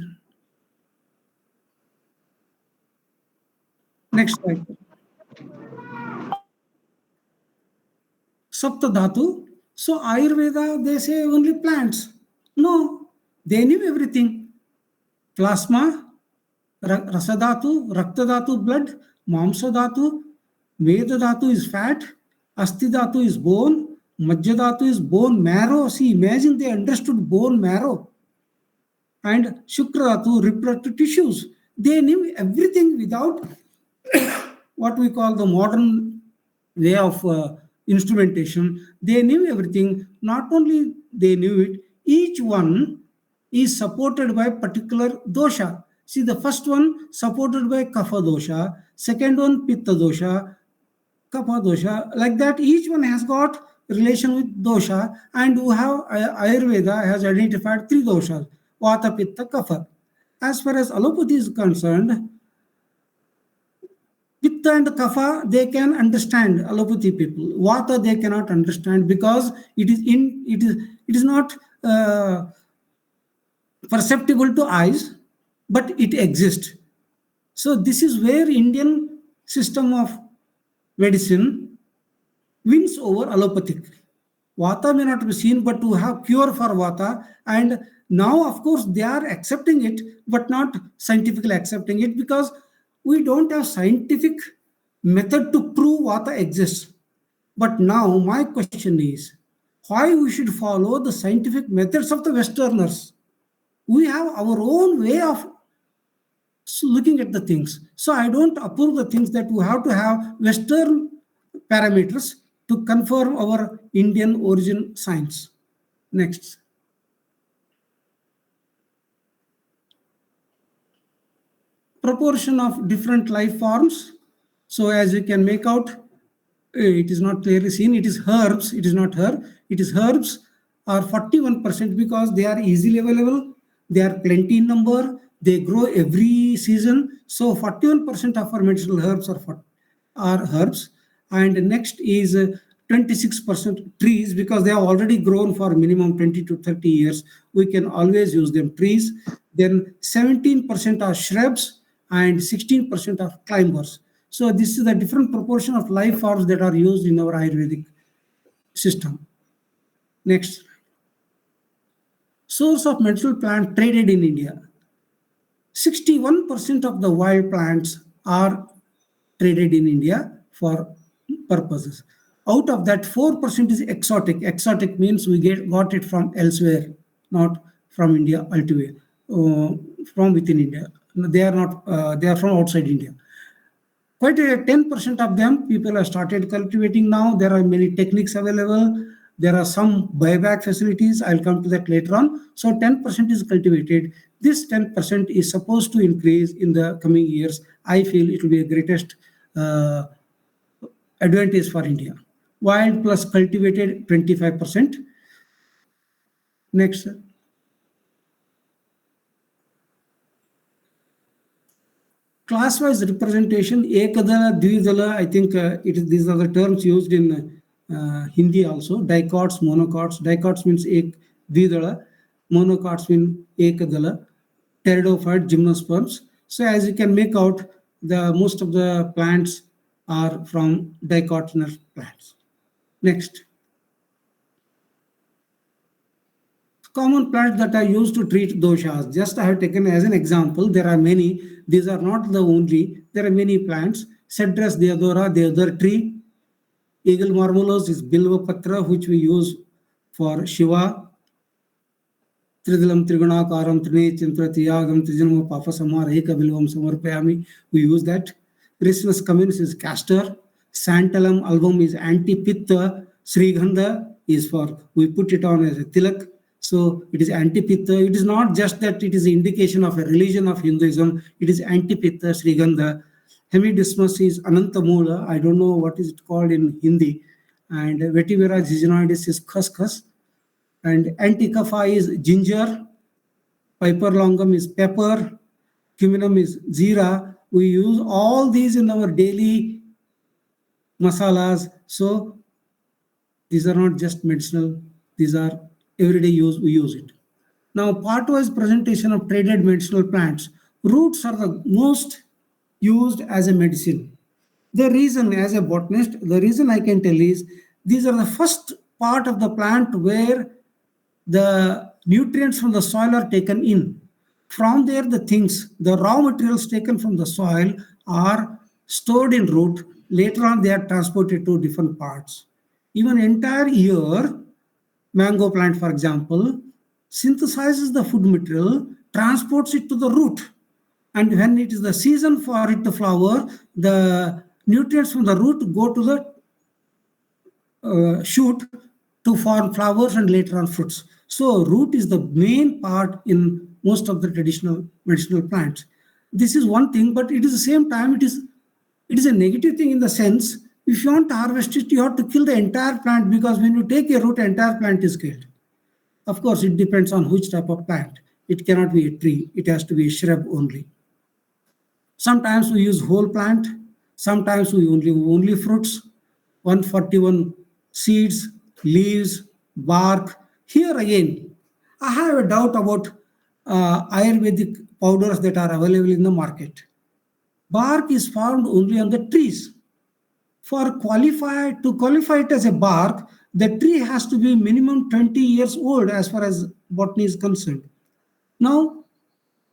Next slide. Sapta Dhatu. So Ayurveda, they say only plants. No, they knew everything. Plasma, Rasadhatu, Raktadhatu, blood, Mamsadhatu, Vedadhatu is fat, Astidhatu is bone, Majjadhatu is bone marrow. See, imagine they understood bone marrow. And Shukradhatu, reproductive tissues. They knew everything without what we call the modern way of instrumentation. They knew everything. Not only they knew it, each one is supported by particular dosha. See, the first one supported by kapha dosha, second one pitta dosha, kapha dosha. Like that, each one has got relation with dosha, and we have Ayurveda has identified three doshas: vata, pitta, kapha. As far as allopathy is concerned, Pitta and Kapha, they can understand allopathy people. Vata, they cannot understand because it is not perceptible to eyes, but it exists. So this is where Indian system of medicine wins over allopathic. Vata may not be seen, but to have cure for Vata, and now of course they are accepting it, but not scientifically accepting it because we don't have scientific method to prove Vata exists. But now my question is, why we should follow the scientific methods of the Westerners? We have our own way of looking at the things. So I don't approve the things that we have to have Western parameters to confirm our Indian origin science. Next. Proportion of different life forms. So as you can make out, it is not clearly seen. It is herbs. It is not herb. It is herbs are 41% because they are easily available. They are plenty in number. They grow every season. So 41% of our medicinal herbs are herbs. And next is 26% trees because they have already grown for minimum 20 to 30 years. We can always use them, trees. Then 17% are shrubs and 16% are climbers. So this is the different proportion of life forms that are used in our Ayurvedic system. Next. Source of medicinal plant traded in India. 61% of the wild plants are traded in India for purposes. Out of that, 4% is exotic. Exotic means we got it from elsewhere, not from India altogether, from within India. They are not. They are from outside India. Quite a 10% of them people have started cultivating now. There are many techniques available. There are some buyback facilities. I'll come to that later on. So 10% is cultivated. This 10% is supposed to increase in the coming years. I feel it will be the greatest advantage for India. Wild plus cultivated 25%. Next. Class-wise representation, ekadala, dvidala, I think these are the terms used in Hindi also. Dicots, monocots. Dicots means ek, dvidala. Monocots mean ekadala. Pteridophyte, gymnosperms. So as you can make out, most of the plants are from dicotyledonous plants. Next. Common plants that are used to treat doshas. Just I have taken as an example. There are many. These are not the only. There are many plants. Cedrus deodora, the other tree. Eagle marvelous is Bilva Patra, which we use for Shiva. Tridilam Trigunakaram Trine Chintratyagam Trijanama Papa Samar Eka Bilvam Samarpayami. We use that. Resinous communis is castor. Santalam album is anti-pitta. Srigandha is for, we put it on as a tilak. So it is anti-pitta. It is not just that it is an indication of a religion of Hinduism. It is anti-pitta, Srigandha. Hemidismus is Anantamula. I don't know what is it called in Hindi. And Vetiver zizinoides is khaskhas. And anti-kapha is ginger. Piper longum is pepper. Cuminum is jeera. We use all these in our daily masalas. So these are not just medicinal. These are everyday use. We use it. Now, part-wise presentation of traded medicinal plants. Roots are the most used as a medicine. The reason, as a botanist, the reason I can tell is these are the first part of the plant where the nutrients from the soil are taken in. From there, the raw materials taken from the soil are stored in root. Later on, they are transported to different parts. Even entire year, mango plant, for example, synthesizes the food material, transports it to the root. And when it is the season for it to flower, the nutrients from the root go to the shoot to form flowers and later on fruits. So root is the main part in most of the traditional medicinal plants. This is one thing, but it is the same time, it is a negative thing in the sense, if you want to harvest it, you have to kill the entire plant, because when you take a root, entire plant is killed. Of course, it depends on which type of plant. It cannot be a tree. It has to be a shrub only. Sometimes we use whole plant. Sometimes we only fruits. 141 seeds, leaves, bark. Here again, I have a doubt about Ayurvedic powders that are available in the market. Bark is found only on the trees. To qualify it as a bark, the tree has to be minimum 20 years old as far as botany is concerned. Now,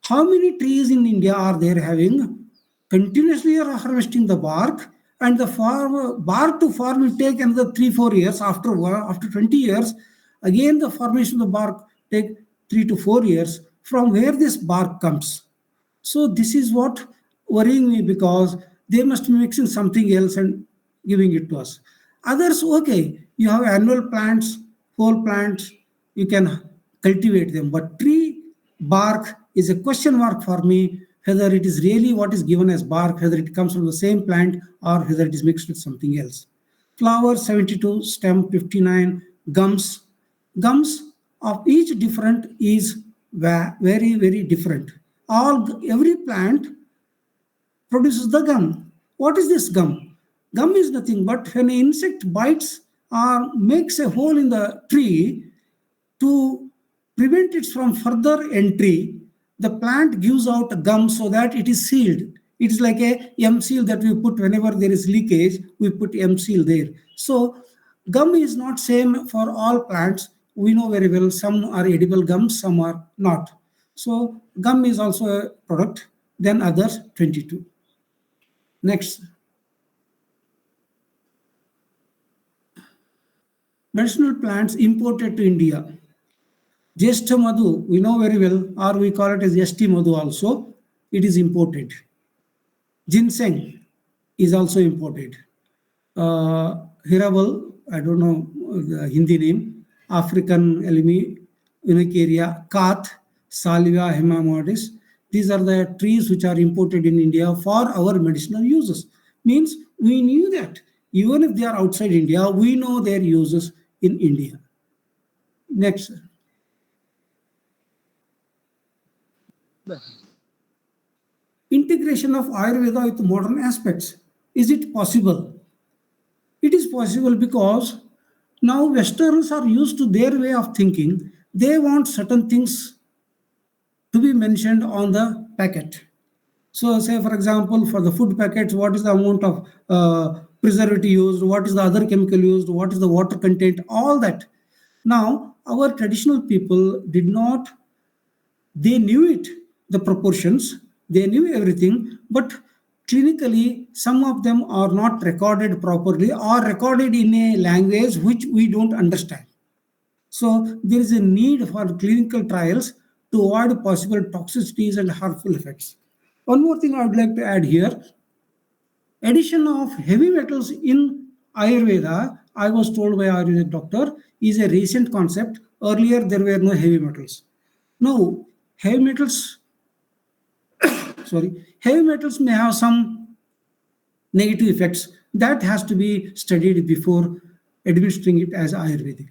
how many trees in India are there having continuously are harvesting the bark, and the bark to form will take another 3-4 years. After 20 years, again the formation of the bark take 3 to 4 years. From where this bark comes? So this is what worrying me, because they must be mixing something else and giving it to us. Others, okay, you have annual plants, whole plants, you can cultivate them. But tree bark is a question mark for me, whether it is really what is given as bark, whether it comes from the same plant or whether it is mixed with something else. Flowers 72, stem 59, gums. Gums of each different is very, very different. Every plant produces the gum. What is this gum? Gum is nothing but when an insect bites or makes a hole in the tree to prevent it from further entry, the plant gives out a gum so that it is sealed. It is like a M seal that we put whenever there is leakage, we put M seal there. So gum is not same for all plants. We know very well some are edible gums, some are not. So gum is also a product. Then others 22. Next. Medicinal plants imported to India. Jeshta Madhu, we know very well, or we call it as Yashti Madhu also. It is imported. Ginseng is also imported. Hirabal, I don't know the Hindi name, African Elmi, Unicaria, Kath, Salvia hemamodis. These are the trees which are imported in India for our medicinal uses. Means we knew that even if they are outside India, we know their uses in India. Next. Integration of Ayurveda with modern aspects. Is it possible? It is possible because now Westerners are used to their way of thinking. They want certain things to be mentioned on the packet. So say for example, for the food packets, what is the amount of preservative used, what is the other chemical used, what is the water content, all that. Now, our traditional people did not, they knew it, the proportions, they knew everything, but clinically, some of them are not recorded properly or recorded in a language which we don't understand. So there is a need for clinical trials to avoid possible toxicities and harmful effects. One more thing I would like to add here, addition of heavy metals in Ayurveda, I was told by Ayurvedic doctor, is a recent concept. Earlier, there were no heavy metals. Now, heavy metals, heavy metals may have some negative effects that has to be studied before administering it as Ayurvedic.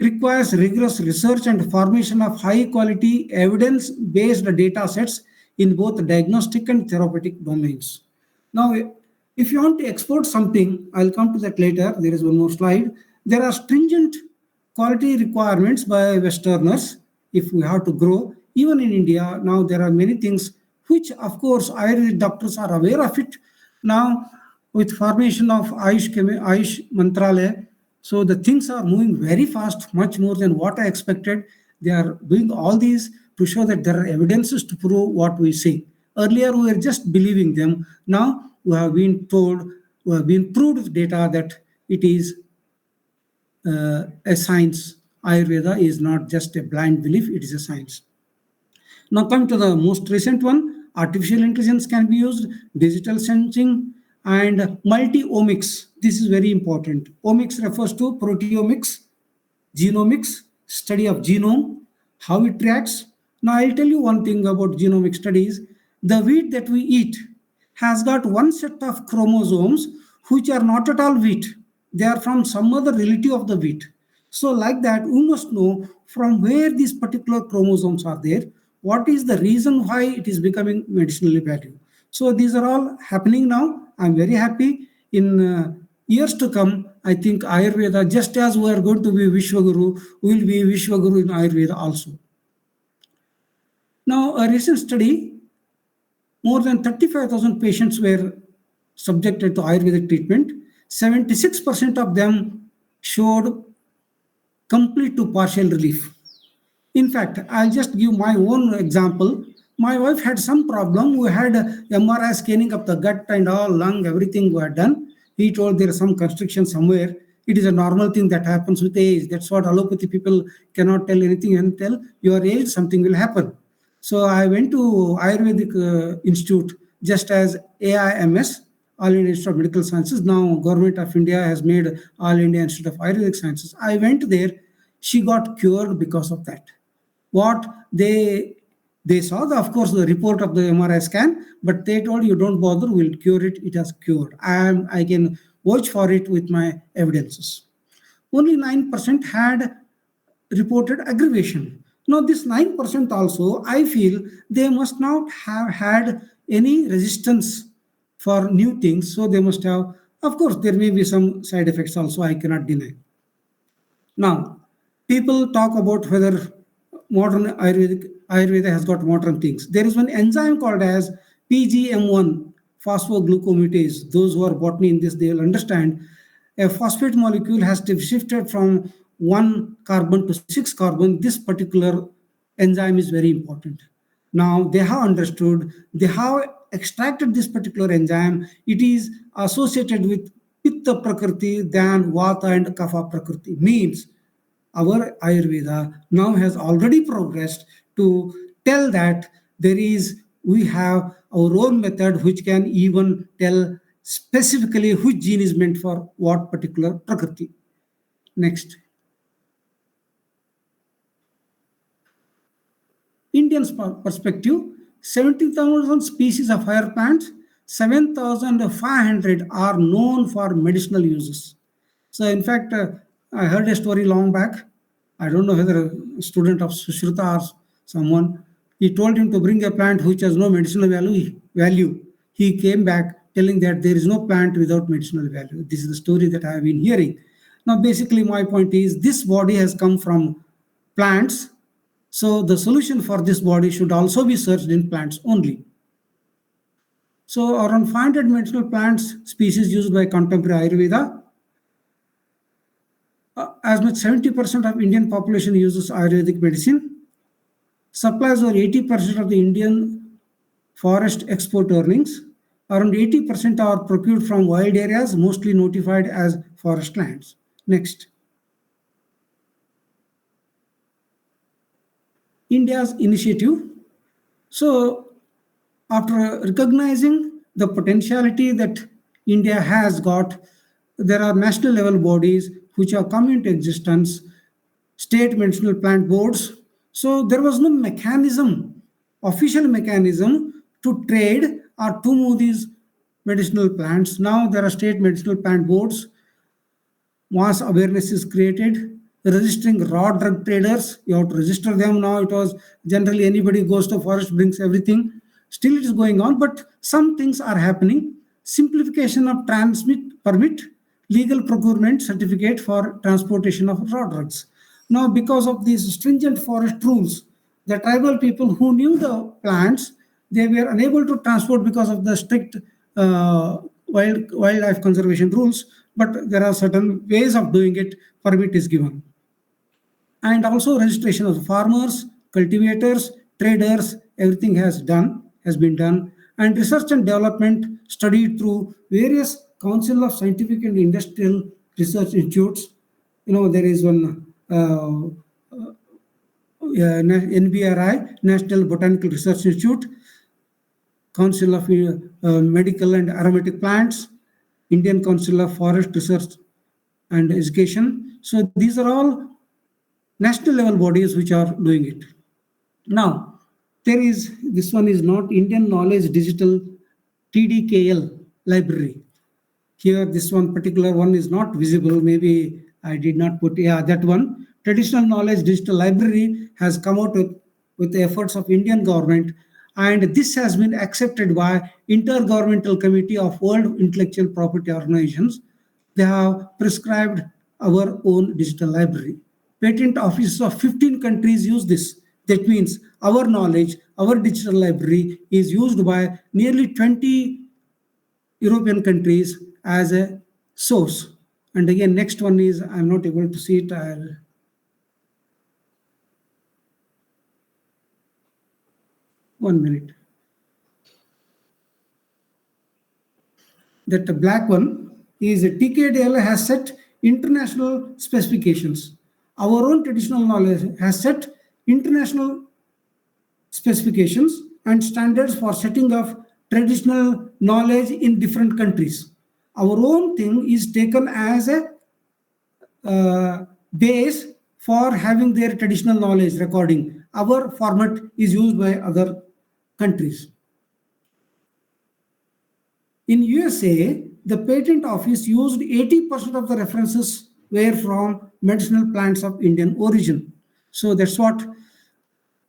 Requires rigorous research and formation of high quality evidence based data sets in both diagnostic and therapeutic domains. Now, if you want to export something, I'll come to that later. There is one more slide. There are stringent quality requirements by Westerners if we have to grow. Even in India, now there are many things which, of course, Ayurvedic doctors are aware of it. Now, with formation of Ayush Mantralaya, so the things are moving very fast, much more than what I expected. They are doing all these to show that there are evidences to prove what we say. Earlier, we were just believing them. Now, we have been told, we have been proved with data that it is a science. Ayurveda is not just a blind belief, it is a science. Now, come to the most recent one. Artificial intelligence can be used, digital sensing, and multi-omics. This is very important. Omics refers to proteomics, genomics, study of genome, how it reacts. Now, I'll tell you one thing about genomic studies. The wheat that we eat has got one set of chromosomes which are not at all wheat. They are from some other relative of the wheat. So, like that, we must know from where these particular chromosomes are there, what is the reason why it is becoming medicinally valuable. So, these are all happening now. I'm very happy. In years to come, I think Ayurveda, just as we are going to be Vishwaguru, we will be Vishwaguru in Ayurveda also. Now, a recent study, more than 35,000 patients were subjected to Ayurvedic treatment. 76% of them showed complete to partial relief. In fact, I'll just give my own example. My wife had some problem. We had MRI scanning of the gut and all, lung, everything we had done. He told there is some constriction somewhere. It is a normal thing that happens with age. That's what allopathy people cannot tell anything and tell your age, something will happen. So I went to Ayurvedic Institute just as AIMS, All India Institute of Medical Sciences. Now Government of India has made All India Institute of Ayurvedic Sciences. I went there. She got cured because of that. What they saw, of course, the report of the MRI scan, but they told you don't bother, we'll cure it. It has cured. I can watch for it with my evidences. Only 9% had reported aggravation. Now, this 9% also, I feel they must not have had any resistance for new things. So they must have, of course, there may be some side effects also, I cannot deny. Now, people talk about whether modern Ayurveda has got modern things. There is one enzyme called as PGM1, phosphoglucomatase. Those who are botany in this, they will understand. A phosphate molecule has shifted from 1 carbon to 6 carbon. This particular enzyme is very important. Now they have understood, they have extracted this particular enzyme. It is associated with Pitta Prakriti than Vata and Kapha Prakriti. Means our Ayurveda now has already progressed to tell that we have our own method which can even tell specifically which gene is meant for what particular Prakriti. Next. Indian perspective, 70,000 species of higher plants, 7,500 are known for medicinal uses. So in fact, I heard a story long back. I don't know whether a student of Sushruta or someone, he told him to bring a plant which has no medicinal value. He came back telling that there is no plant without medicinal value. This is the story that I have been hearing. Now, basically, my point is this body has come from plants. So the solution for this body should also be searched in plants only. So around 500 medicinal plants species used by contemporary Ayurveda. As much 70% of Indian population uses Ayurvedic medicine. Supplies over 80% of the Indian forest export earnings. Around 80% are procured from wild areas, mostly notified as forest lands. Next. India's initiative. So after recognizing the potentiality that India has got, there are national level bodies which have come into existence, state medicinal plant boards. So there was no mechanism, official mechanism to trade or to move these medicinal plants. Now there are state medicinal plant boards. Mass awareness is created. Registering raw drug traders, you have to register them now. It was generally anybody goes to forest, brings everything. Still it is going on, but some things are happening. Simplification of transmit permit, legal procurement certificate for transportation of raw drugs. Now, because of these stringent forest rules, the tribal people who knew the plants, they were unable to transport because of the strict wildlife conservation rules. But there are certain ways of doing it. Permit is given, and also registration of farmers, cultivators, traders. Everything has been done, and research and development studied through various Council of Scientific and Industrial Research Institutes. There is one NBRI, National Botanical Research Institute, Council of Medical and Aromatic Plants, Indian Council of Forest Research and Education. So these are all national level bodies which are doing it. Now, this one is not Indian Knowledge Digital TDKL library. Here, this one particular one is not visible. Maybe I did not put, that one. Traditional Knowledge Digital Library has come out with the efforts of Indian government, and this has been accepted by Intergovernmental Committee of World Intellectual Property Organizations. They have prescribed our own digital library. Patent offices of 15 countries use this. That means our knowledge, our digital library is used by nearly 20 European countries as a source. And again, next one is, I'm not able to see it. One minute. That black one is TKDL has set international specifications. Our own traditional knowledge has set international specifications and standards for setting of traditional knowledge in different countries. Our own thing is taken as a base for having their traditional knowledge recording. Our format is used by other countries. In USA, the patent office used 80% of the references were from medicinal plants of Indian origin. So that's what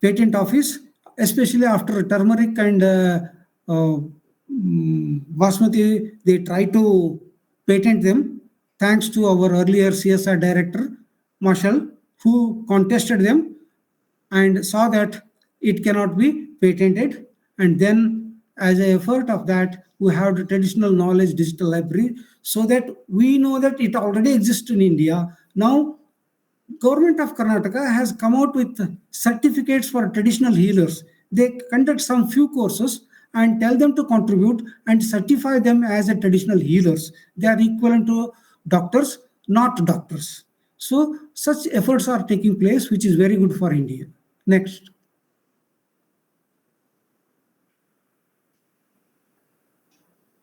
patent office, especially after turmeric and basmati, they try to patent them, thanks to our earlier CSR director, Marshall, who contested them and saw that it cannot be patented. And then as an effort of that, we have the traditional knowledge digital library, so that we know that it already exists in India. Now, Government of Karnataka has come out with certificates for traditional healers. They conduct some few courses and tell them to contribute and certify them as a traditional healers. They are equivalent to doctors, not doctors. So such efforts are taking place, which is very good for India. Next.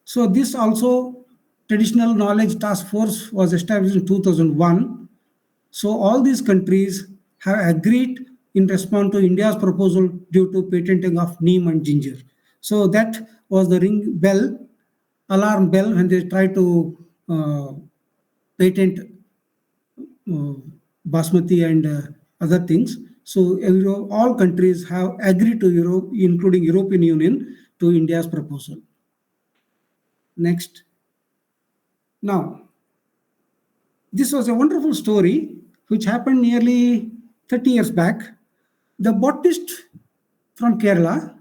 So this also, Traditional Knowledge Task Force was established in 2001. So all these countries have agreed in response to India's proposal due to patenting of neem and ginger. So that was the alarm bell when they tried to patent basmati and other things. So all countries have agreed to Europe, including European Union, to India's proposal. Next. Now, this was a wonderful story which happened nearly 30 years back. The botanist from Kerala,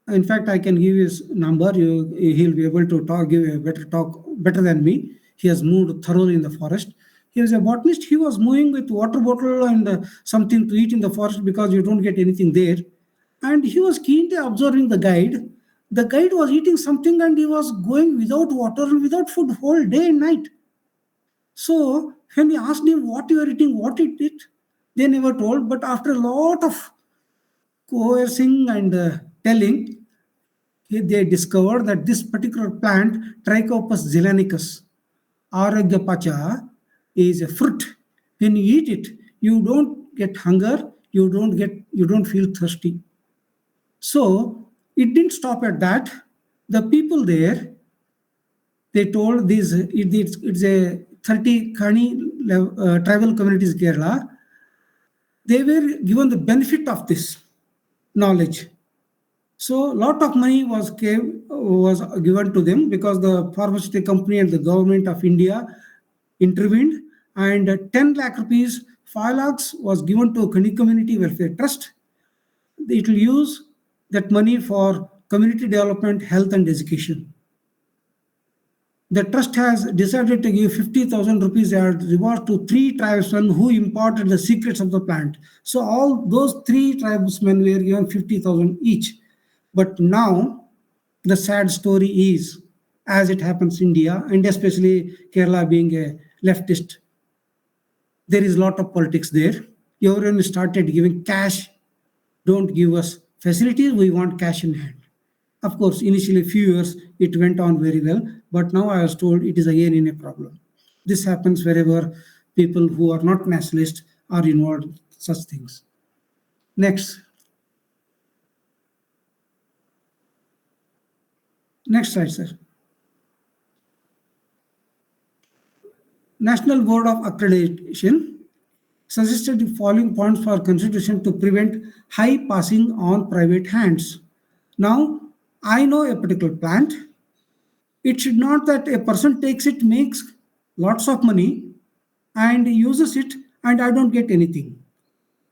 in fact, I can give his number. He'll be able to give a better talk, better than me. He has moved thoroughly in the forest. He was a botanist. He was moving with water bottle and something to eat in the forest because you don't get anything there. And he was keenly observing the guide. The guide was eating something and he was going without water and without food whole day and night. So when he asked him what you are eating, what it, they never told. But after a lot of coercing and telling, they discovered that this particular plant, Trichopas zelanicus, Aragyapacha, is a fruit. When you eat it, you don't get hunger, you don't feel thirsty. So it didn't stop at that. The people there, they told these, it's a 30 Kani tribal communities Kerala, they were given the benefit of this knowledge. So lot of money was given to them because the pharmaceutical company and the government of India intervened, and 10 lakh rupees, 5 lakhs was given to Kani Community Welfare Trust. It will use that money for community development, health and education. The trust has decided to give 50,000 rupees as reward to 3 tribesmen who imparted the secrets of the plant. So all those 3 tribesmen were given 50,000 each. But now the sad story is, as it happens in India, and especially Kerala being a leftist, there is a lot of politics there. Everyone started giving cash. Don't give us facilities, we want cash in hand. Of course, initially few years it went on very well, but now I was told it is again in a problem. This happens wherever people who are not nationalists are involved in such things. Next. Next slide, sir. National Board of Accreditation suggested the following points for consideration to prevent high passing on private hands. Now, I know a particular plant. It should not that a person takes it, makes lots of money and uses it, and I don't get anything.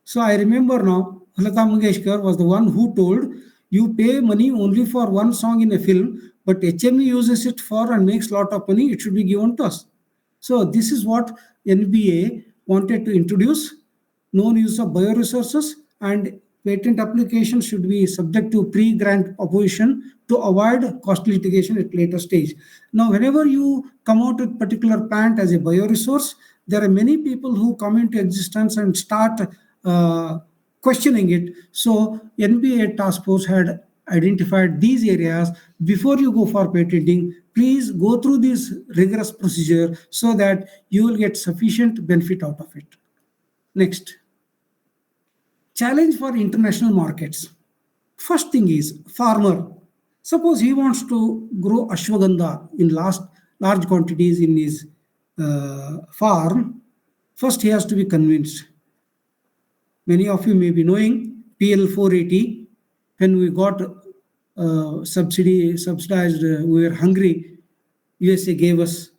So I remember now, Lata Mangeshkar was the one who told, you pay money only for one song in a film, but HME uses it for and makes lot of money, it should be given to us. So this is what NBA wanted to introduce, known use of bioresources, and patent application should be subject to pre-grant opposition to avoid costly litigation at later stage. Now, whenever you come out with particular plant as a bioresource, there are many people who come into existence and start questioning it. So NBA task force had identified these areas. Before you go for patenting, please go through this rigorous procedure so that you will get sufficient benefit out of it. Next. Challenge for international markets. First thing is farmer. Suppose he wants to grow ashwagandha in large quantities in his farm. First, he has to be convinced. Many of you may be knowing PL 480. When we got subsidized, we were hungry. USA gave us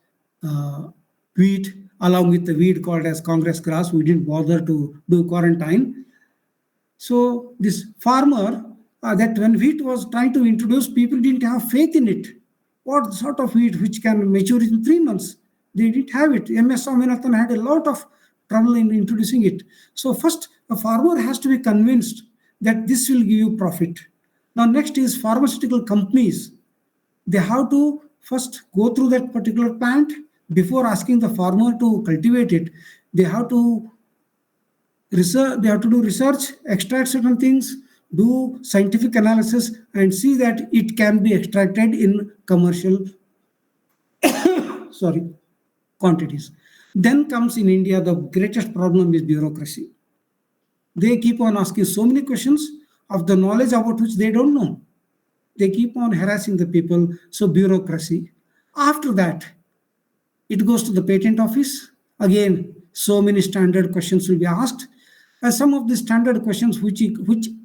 wheat along with the weed called as Congress grass. We didn't bother to do quarantine. So this farmer, that when wheat was trying to introduce, people didn't have faith in it. What sort of wheat which can mature in 3 months? They didn't have it. MS Swaminathan had a lot of trouble in introducing it. So first, a farmer has to be convinced that this will give you profit. Now next is pharmaceutical companies. They have to first go through that particular plant before asking the farmer to cultivate it. They have to do research, extract certain things, do scientific analysis, and see that it can be extracted in commercial quantities. Then comes in India, the greatest problem is bureaucracy. They keep on asking so many questions of the knowledge about which they don't know. They keep on harassing the people, so bureaucracy. After that, it goes to the patent office. Again, so many standard questions will be asked. And some of the standard questions which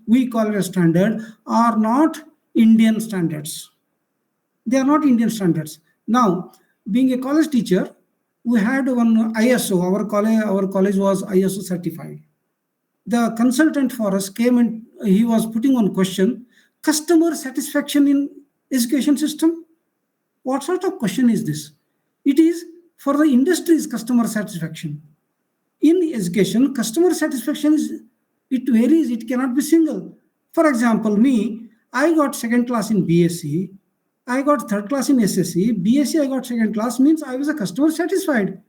we call as standard are not Indian standards. They are not Indian standards. Now, being a college teacher, we had one ISO. Our college was ISO certified. The consultant for us came and he was putting on question, customer satisfaction in education system. What sort of question is this? It is for the industry's customer satisfaction. In education, customer satisfaction it varies, it cannot be single. For example, me, I got second class in BSc, I got third class in SSC, BSc I got second class means I was a customer satisfied.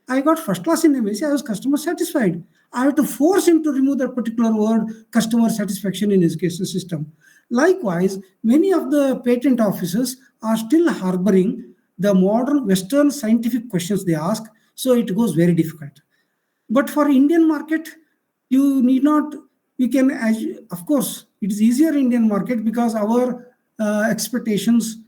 I got first class in MSc, I was customer satisfied. I have to force him to remove that particular word, customer satisfaction, in education system. Likewise, many of the patent offices are still harboring the modern Western scientific questions they ask, so it goes very difficult. But for Indian market, you need not, you can, of course, it is easier Indian market because our expectations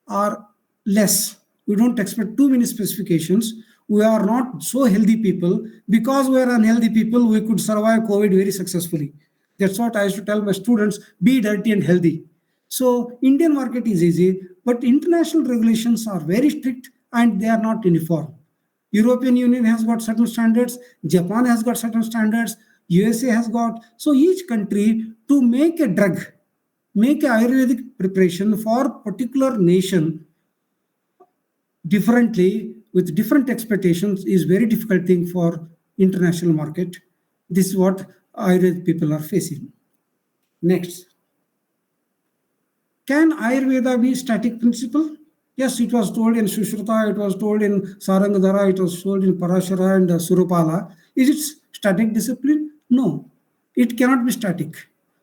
are less. We don't expect too many specifications. We are not so healthy people. Because we are unhealthy people, we could survive COVID very successfully. That's what I used to tell my students, be dirty and healthy. So Indian market is easy, but international regulations are very strict and they are not uniform. European Union has got certain standards, Japan has got certain standards, USA has got. So each country, to make a drug, make a Ayurvedic preparation for particular nation differently with different expectations is very difficult thing for international market. This is what Ayurvedic people are facing. Next. Can Ayurveda be static principle? Yes, it was told in Sushruta, it was told in Sarangadhara, it was told in Parashara and Surupala. Is it static discipline? No, it cannot be static.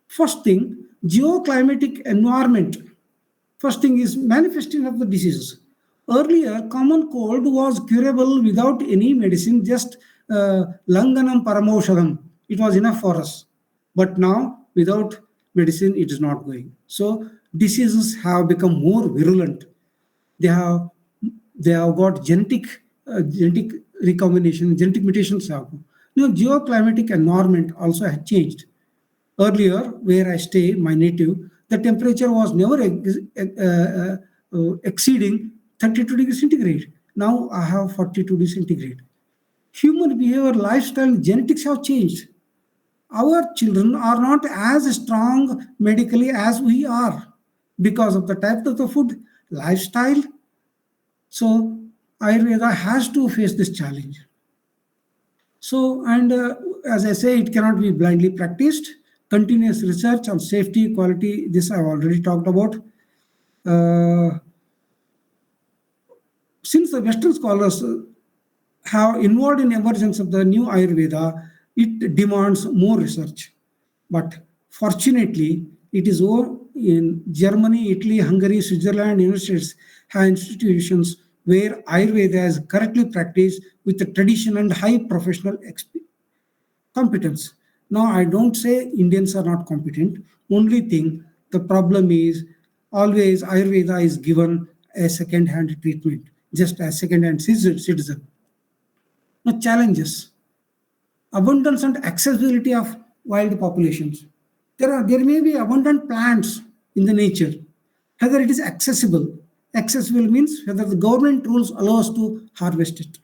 First thing, geoclimatic environment. First thing is manifesting of the diseases. Earlier, common cold was curable without any medicine, just langanam paramoshadam. It was enough for us. But now, without medicine, it is not going. So diseases have become more virulent. They have got genetic recombination, genetic mutations have. Geoclimatic environment also has changed. Earlier, where I stay, my native, the temperature was never exceeding 32 degrees centigrade. Now I have 42 degrees centigrade. Human behavior, lifestyle, genetics have changed. Our children are not as strong medically as we are because of the type of the food, lifestyle. So Ayurveda has to face this challenge. So, and as I say, it cannot be blindly practiced. Continuous research on safety, quality, this I've already talked about. Since the Western scholars have involved in emergence of the new Ayurveda, it demands more research. But fortunately, it is all in Germany, Italy, Hungary, Switzerland, United States have institutions where Ayurveda is correctly practiced with the tradition and high professional competence. Now, I don't say Indians are not competent. Only thing, the problem is always Ayurveda is given a second-hand treatment, just as second-hand citizen. Now, challenges. Abundance and accessibility of wild populations. There may be abundant plants in the nature. Whether it is accessible. Accessible means whether the government rules allow us to harvest it.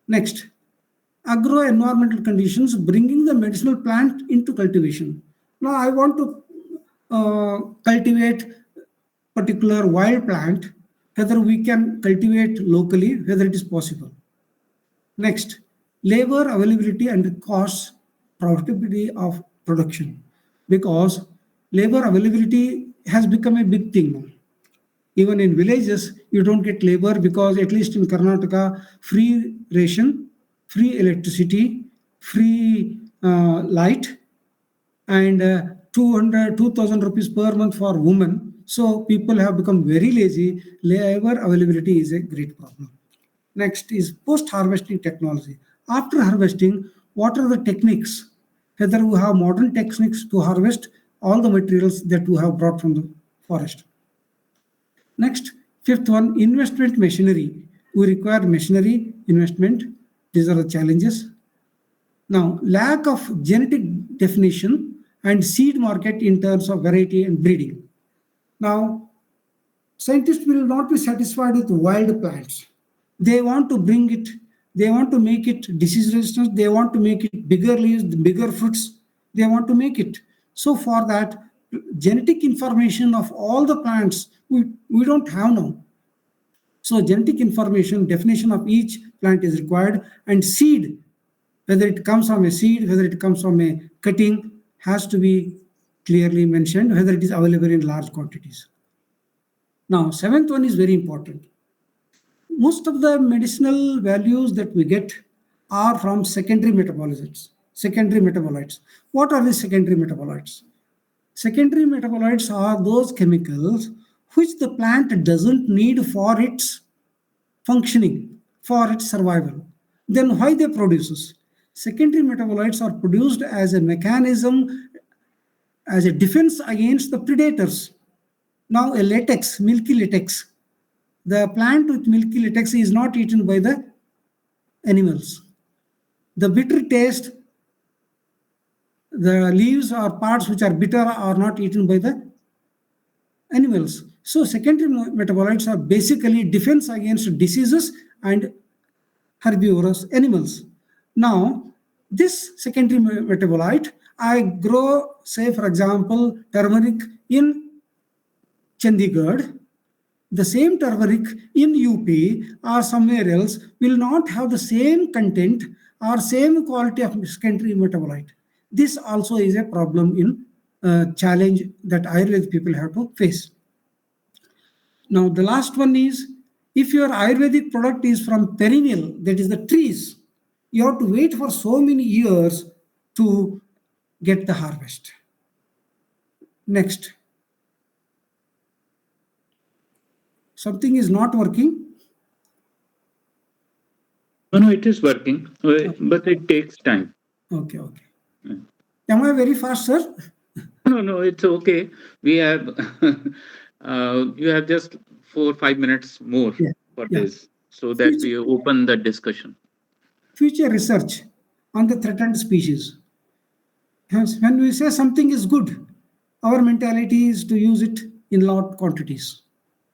Next, agro-environmental conditions bringing the medicinal plant into cultivation. Now I want to cultivate particular wild plant, whether we can cultivate locally, whether it is possible. Next, labor availability and cost profitability of production, because labor availability has become a big thing now. Even in villages, you don't get labor because at least in Karnataka, free ration, free electricity, free light, and 2,000 rupees per month for women. So people have become very lazy. Labor availability is a great problem. Next is post-harvesting technology. After harvesting, what are the techniques? Whether we have modern techniques to harvest all the materials that we have brought from the forest. Next, fifth one, investment machinery. We require machinery investment. These are the challenges. Now, lack of genetic definition and seed market in terms of variety and breeding. Now, scientists will not be satisfied with wild plants. They want to bring it, they want to make it disease resistant, they want to make it bigger leaves, bigger fruits, they want to make it. So for that, genetic information of all the plants, we don't have now. So genetic information, definition of each plant is required, and seed, whether it comes from a seed, whether it comes from a cutting, has to be clearly mentioned, whether it is available in large quantities. Now, seventh one is very important. Most of the medicinal values that we get are from secondary metabolites. secondary metabolites. What are the secondary metabolites? Secondary metabolites are those chemicals which the plant doesn't need for its functioning, for its survival. Then why they produce? Secondary metabolites are produced as a mechanism, as a defense against the predators. Now a latex, milky latex, the plant with milky latex is not eaten by the animals. The bitter taste, the leaves or parts which are bitter are not eaten by the animals. So secondary metabolites are basically defense against diseases and herbivorous animals. Now, this secondary metabolite, I grow, say for example, turmeric in Chandigarh. The same turmeric in UP or somewhere else will not have the same content or same quality of secondary metabolite. This also is a problem in challenge that Ayurvedic people have to face. Now the last one is, if your Ayurvedic product is from perennial, that is the trees, you have to wait for so many years to get the harvest. Next. Something is not working. No, it is working, but it takes time. Okay. Am I very fast, sir? No, it's okay. We have you have just 4 or 5 minutes more for this, so that we open the discussion. Future research on the threatened species. Hence, when we say something is good, our mentality is to use it in large quantities.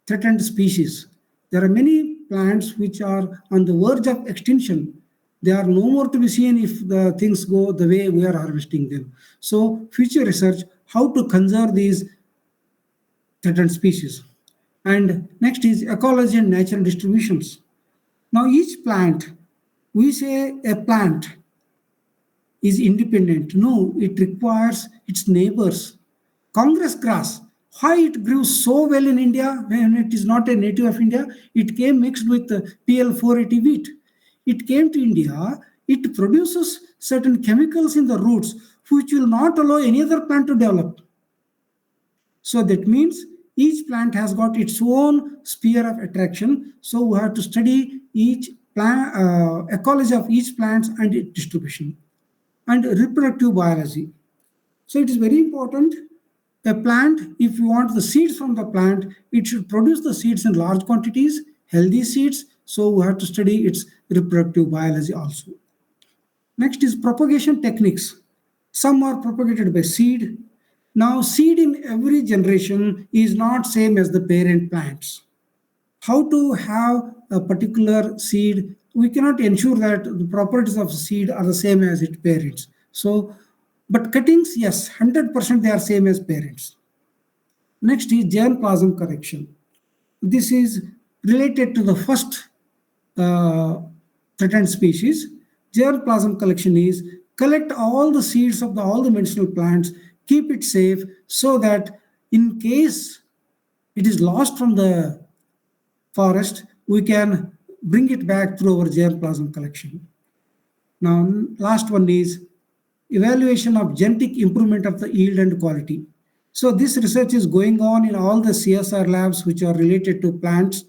Threatened species. There are many plants which are on the verge of extinction. They are no more to be seen if the things go the way we are harvesting them. So, future research, how to conserve these threatened species. And next is ecology and natural distributions. Now, each plant, we say a plant is independent. No, it requires its neighbors. Congress grass, why it grew so well in India when it is not a native of India? It came mixed with PL480 wheat. It came to India, it produces certain chemicals in the roots which will not allow any other plant to develop. So that means each plant has got its own sphere of attraction. So we have to study each plant, ecology of each plant and its distribution. And reproductive biology. So it is very important. A plant, if you want the seeds from the plant, it should produce the seeds in large quantities, healthy seeds. So we have to study its reproductive biology also. Next is propagation techniques. Some are propagated by seed. Now, seed in every generation is not same as the parent plants. How to have a particular seed, we cannot ensure that the properties of seed are the same as its parents. So, but cuttings, yes, 100% they are same as parents. Next is germplasm correction. This is related to the first threatened species. Germplasm collection is collect all the seeds of all the medicinal plants, keep it safe so that in case it is lost from the forest, we can bring it back through our germplasm collection. Now, last one is evaluation of genetic improvement of the yield and quality. So this research is going on in all the CSR labs which are related to plants.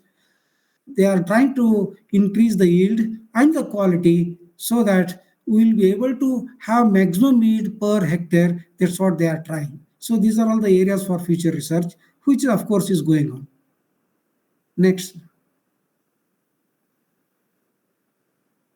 They are trying to increase the yield and the quality so that we will be able to have maximum yield per hectare. That's what they are trying. So these are all the areas for future research, which of course is going on. Next.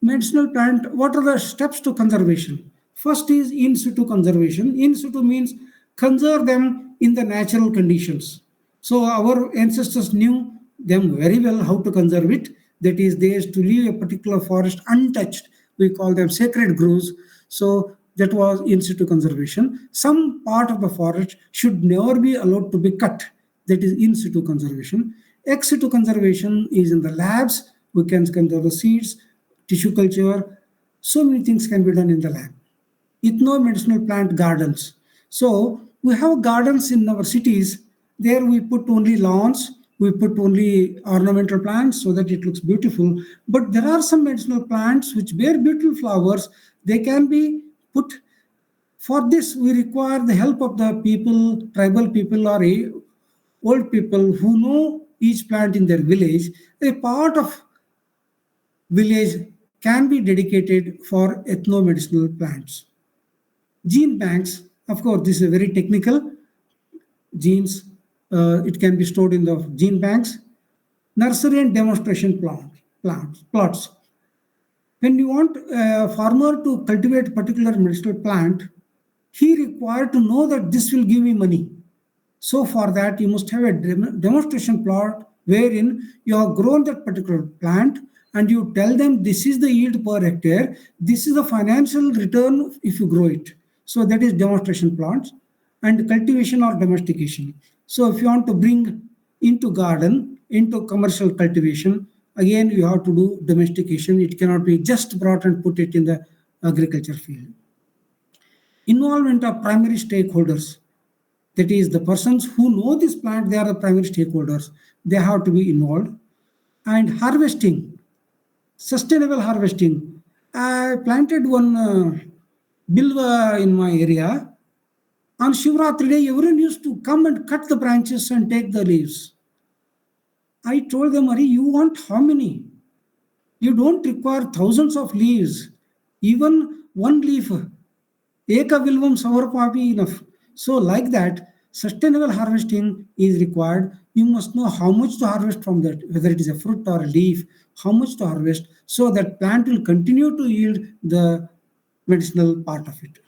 Medicinal plant, what are the steps to conservation? First is in situ conservation. In situ means conserve them in the natural conditions. So our ancestors knew them very well how to conserve it. That is, they used to leave a particular forest untouched. We call them sacred groves. So that was in situ conservation. Some part of the forest should never be allowed to be cut. That is in situ conservation. Ex situ conservation is in the labs. We can conserve the seeds, tissue culture. So many things can be done in the lab. Ethno-medicinal plant gardens. So we have gardens in our cities. There we put only lawns. We put only ornamental plants so that it looks beautiful. But there are some medicinal plants which bear beautiful flowers. They can be put. For this, we require the help of the people, tribal people or old people who know each plant in their village. A part of village can be dedicated for ethno-medicinal plants. Gene banks, of course, this is very technical. Genes, it can be stored in the gene banks. Nursery and demonstration plots. When you want a farmer to cultivate a particular medicinal plant, he required to know that this will give me money. So for that, you must have a demonstration plot wherein you have grown that particular plant and you tell them this is the yield per hectare, this is the financial return if you grow it. So that is demonstration plots and cultivation or domestication. So if you want to bring into garden, into commercial cultivation, again you have to do domestication. It cannot be just brought and put it in the agriculture field. Involvement of primary stakeholders, that is the persons who know this plant, they are the primary stakeholders, they have to be involved. And harvesting, sustainable harvesting. I planted one bilva in my area. On Shivratri day, everyone used to come and cut the branches and take the leaves. I told them, Ari, you want how many? You don't require thousands of leaves. Even one leaf, eka vilvam savarpapi enough. So like that, sustainable harvesting is required. You must know how much to harvest from that, whether it is a fruit or a leaf, how much to harvest, so that plant will continue to yield the medicinal part of it.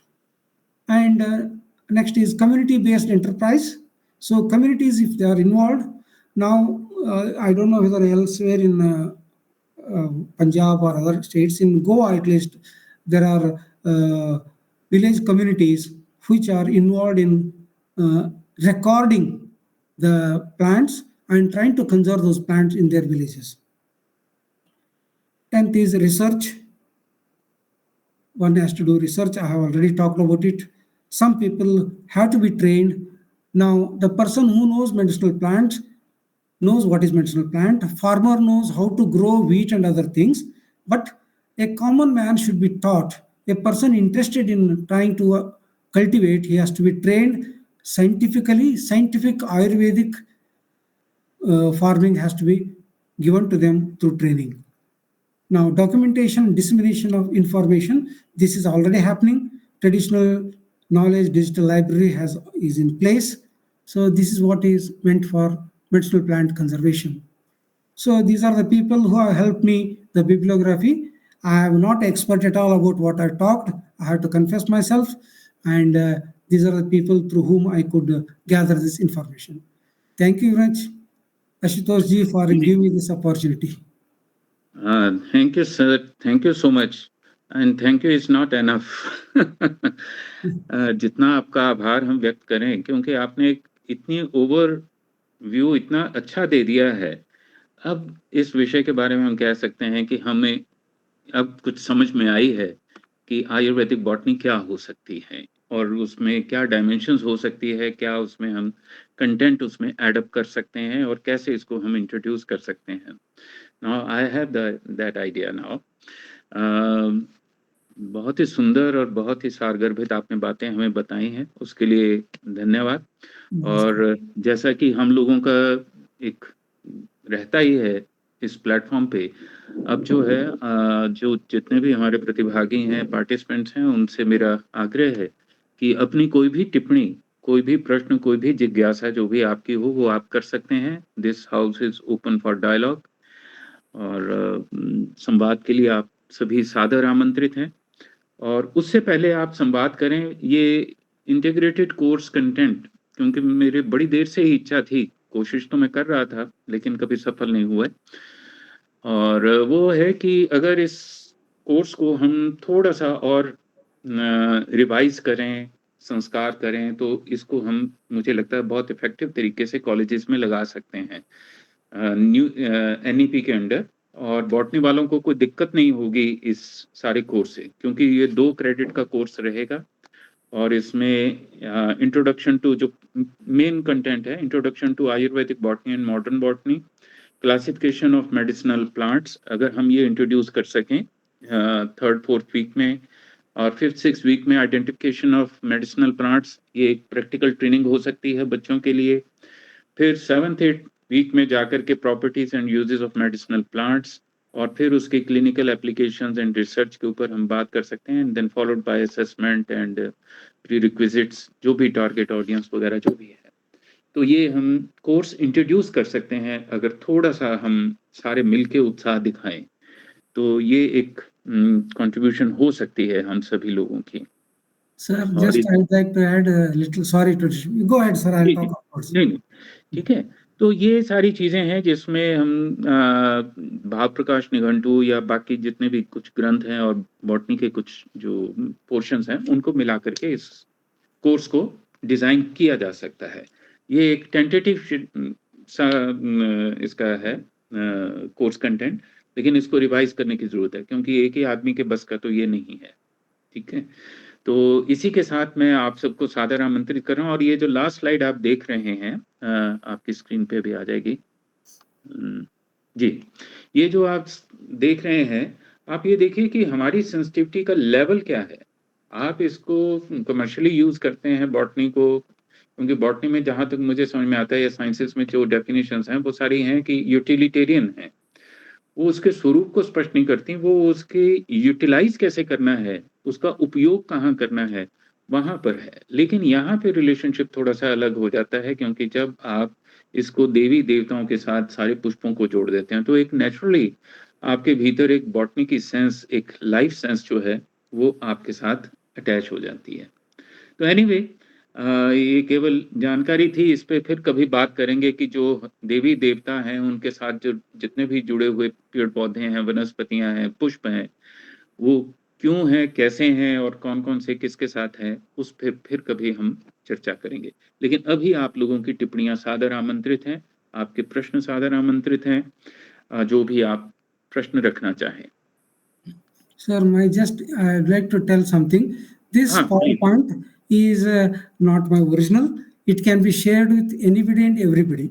And next is community-based enterprise. So communities, if they are involved, now I don't know whether elsewhere in Punjab or other states, in Goa at least, there are village communities which are involved in recording the plants and trying to conserve those plants in their villages. 10th is research. One has to do research. I have already talked about it. Some people have to be trained. Now, the person who knows medicinal plants knows what is medicinal plant. A farmer knows how to grow wheat and other things. But a common man should be taught. A person interested in trying to cultivate, he has to be trained scientifically. Scientific Ayurvedic farming has to be given to them through training. Now, documentation, dissemination of information, this is already happening. Traditional knowledge digital library is in place. So this is what is meant for medicinal plant conservation. So these are the people who have helped me, the bibliography. I am not expert at all about what I talked. I have to confess myself. And these are the people through whom I could gather this information. Thank you very much, Ashutosh ji, for giving me this opportunity. Thank you, sir. Thank you so much. And thank you is not enough. जितना आपका आभार हम व्यक्त करें, क्योंकि आपने इतनी overview इतना अच्छा दे दिया है. अब इस विषय के बारे में हम कह सकते हैं कि हमें अब कुछ समझ में आई है कि आयुर्वेदिक बॉटनी क्या हो सकती है और उसमें क्या डायमेंशंस हो सकती है, क्या उसमें हम कंटेंट उसमें एड अप कर सकते हैं और कैसे इसको हम इंट्रोड्यूस कर सकते हैं. Now I have that idea now. बहुत ही सुंदर और बहुत ही सारगर्भित आपने बातें हमें बताई हैं, उसके लिए धन्यवाद. और जैसा कि हम लोगों का एक रहता ही है इस प्लेटफॉर्म पे, अब जो है जो जितने भी हमारे प्रतिभागी हैं, पार्टिसिपेंट्स हैं, उनसे मेरा आग्रह है कि अपनी कोई भी टिप्पणी, कोई भी प्रश्न, कोई भी जिज्ञासा जो भी आपकी हो वो आप कर सकते हैं. This house is open for dialogue और संवाद के लिए आप सभी सादर आमंत्रित हैं. और उससे पहले आप संवाद करें, ये इंटीग्रेटेड कोर्स कंटेंट, क्योंकि मेरे बड़ी देर से ही इच्छा थी, कोशिश तो मैं कर रहा था लेकिन कभी सफल नहीं हुआ. और वो है कि अगर इस कोर्स को हम थोड़ा सा और रिवाइज करें, संस्कार करें, तो इसको हम, मुझे लगता है, बहुत इफेक्टिव तरीके से कॉलेजेस में लगा सकते हैं न्यू NEP के अंडर. और बॉटनी वालों को कोई दिक्कत नहीं होगी इस सारे कोर्स से, क्योंकि ये 2 क्रेडिट का कोर्स रहेगा. और इसमें इंट्रोडक्शन टू, जो मेन कंटेंट है, introduction to Ayurvedic botany and modern botany, classification of medicinal plants, अगर हम ये इंट्रोड्यूस कर सकें 3rd-4th वीक में, और 5th-6th वीक में आइडेंटिफिकेशन ऑफ मेडिसिनल प्लांट्स, ये एक प्रैक्टिकल ट्रेनिंग हो सकती है बच्चों के लिए। फिर 7th-8th वीक में जाकर के properties and uses of medicinal plants, और फिर उसके क्लिनिकल एप्लीकेशंस एंड रिसर्च के ऊपर हम बात कर सकते हैं, and then followed by assessment and prerequisites, जो भी टारगेट ऑडियंस वगैरह जो भी है। तो ये हम कोर्स इंट्रोड्यूस कर सकते हैं अगर थोड़ा-सा हम सारे मिलके उत्साह दिखाएँ, तो ये एक कंट्रीब्यूशन हो सकती है हम सभी लोगों की। Sir, और just I would like to add a little. Sorry to go ahead, sir. I'll ji, ji. talk afterwards. नहीं, नहीं, ठीक है। तो ये सारी चीज़ें हैं जिसमें हम भाव प्रकाश निघंटु या बाकी जितने भी कुछ ग्रंथ हैं और बॉटनी के कुछ जो पोर्शंस हैं, उनको मिला कर के इस कोर्स को डिज़ाइन किया जा सकता है। ये एक टेंटेटिव इसका है कोर्स कंटेंट, लेकिन इसको रिवाइज़ करने की ज़रूरत है, क्योंकि एक ही आदमी के बस का तो ये नहीं है, ठीक है? तो इसी के साथ मैं आप सबको सादर आमंत्रित कर रहा हूँ, और ये जो लास्ट स्लाइड आप देख रहे हैं आपकी स्क्रीन पे भी आ जाएगी। जी, ये जो आप देख रहे हैं, आप ये देखिए कि हमारी सेंसिटिविटी का लेवल क्या है। आप इसको कमर्शियली यूज़ करते हैं बॉटनी को, क्योंकि बॉटनी में जहाँ तक मुझे समझ में आता है या साइंसेज़ में जो डेफिनिशंस हैं, वो सारी हैं कि यूटिलिटेरियन हैं। वो उसके स्वरूप को स्पष्ट नहीं करती, वो उसके यूटिलाइज़ कैसे करना है, उसका उपयोग कहाँ करना है, वहाँ पर है। लेकिन यहाँ पे रिलेशनशिप थोड़ा-सा अलग हो जाता है, क्योंकि जब आप इसको देवी-देवताओं के साथ सारे पुष्पों को जोड़ देते हैं, तो एक नेचुरली आपके भीतर एक बॉटनी की सेंस, एक लाइफ सेंस जो है, वो आपके साथ अटैच हो जाती है। तो एनीवे ये केवल जानकारी थी, इस पे फिर कभी बात करेंगे कि जो देवी-देवता हैं, उनके साथ जो जितने भी जुड़े हुए पेड़-पौधे हैं, वनस्पतियाँ हैं, पुष्प हैं, वो क्यों हैं, कैसे हैं और कौन-कौन से किसके साथ हैं, उस पे फिर कभी हम चर्चा करेंगे। लेकिन अभी आप लोगों की टिप्पणियाँ सादर आमंत्रित हैं, आपके प्रश्न सादर आमंत्रित हैं, जो भी आप प्रश्न रखना चाहें। Sir, I'd like to tell something. This हाँ, please. PowerPoint is not my original. It can be shared with anybody and everybody.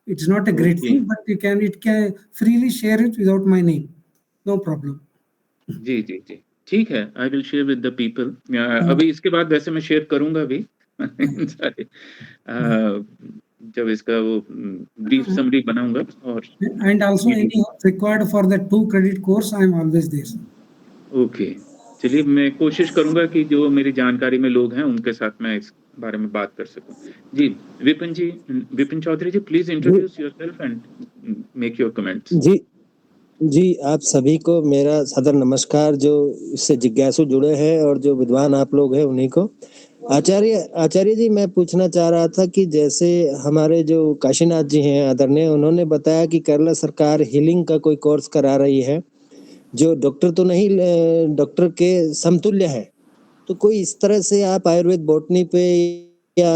It's not a great okay. thing, but it can freely share it without my name. No problem. जी, जी, जी। ठीक है, I will share with the people. Uh, अभी इसके बाद वैसे मैं share करूँगा भी सारे जब इसका वो ब्रीफ समरी बनाऊँगा और and also any video. help required for the 2 credit course, I'm always there. Sir. Okay, चलिए मैं कोशिश करूँगा कि जो मेरी जानकारी में लोग हैं, उनके साथ मैं इस बारे में बात कर सकूँ। जी, विपिन चौधरी जी, प्लीज़ जी, introduce yourself and make your comments. जी, जी, आप सभी को मेरा सादर नमस्कार, जो इससे जिज्ञासु जुड़े हैं और जो विद्वान आप लोग हैं उन्हीं को। आचार्य जी, मैं पूछना चाह रहा था कि जैसे हमारे जो काशीनाथ जी हैं आदरणीय, उन्होंने बताया कि केरला सरकार हीलिंग का कोई कोर्स करा रही है, जो डॉक्टर तो नहीं, डॉक्टर के समतुल्य है। तो कोई इस तरह से आप आयुर्वेद बॉटनी पे या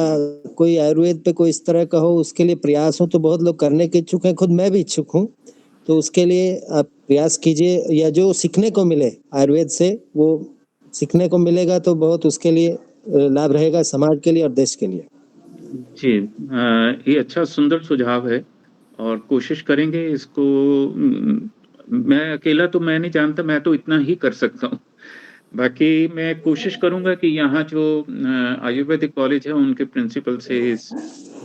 कोई आयुर्वेद पे कोई इस तरह का हो, उसके लिए प्रयास हो, तो बहुत लोग करने के इच्छुक हैं, खुद मैं भी इच्छुक हूँ। तो उसके लिए आप प्रयास कीजिए, या जो सीखने को मिले आयुर्वेद से, वो सीखने को मिलेगा तो बहुत उसके लिए लाभ रहेगा, समाज के लिए और देश के लिए। जी, ये अच्छा सुंदर सुझाव है और कोशिश करेंगे इसको। मैं अकेला तो मैं नहीं जानता, मैं तो इतना ही कर सकता हूँ। बाकी मैं कोशिश करूँगा कि यहाँ जो आयुर्वेदिक कॉलेज है, उनके प्रिंसिपल से इस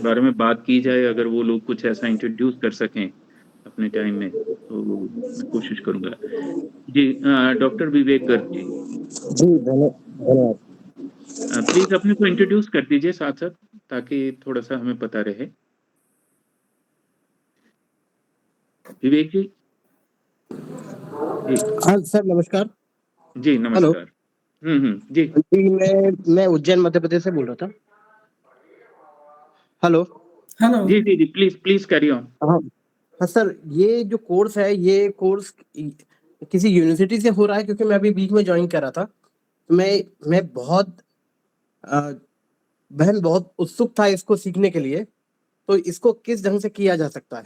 बारे में बात की जाए, अगर वो लोग कुछ ऐसा इंट्रोड्यूस कर सकें अपने टाइम में, तो मैं कोशिश करूँगा। जी, डॉक्टर विवेक गर्ग जी, जी, धन्यवाद। प्लीज़ अपने को इंट्रोड्यूस कर दीजिए साथ-साथ, ताकि थोड़ा-सा हमें पता रहे। विवेक जी? जी, हाँ सर, नमस्कार। जी, हेलो। नमस्कार। जी। जी, मैं उज्जैन मध्य प्रदेश से बोल रहा था। हेलो। Hello. जी, जी, जी, प्लीज़ कैरी ऑन। हाँ। हाँ सर, ये जो कोर्स है, ये कोर्स किसी यूनिवर्सिटी से हो रहा है, क्योंकि मैं अभी बीच में ज्वाइन कर रहा था। मैं बहुत बहुत उत्सुक था इसको सीखने के लिए। तो इसको किस ढंग से किया जा सकता है?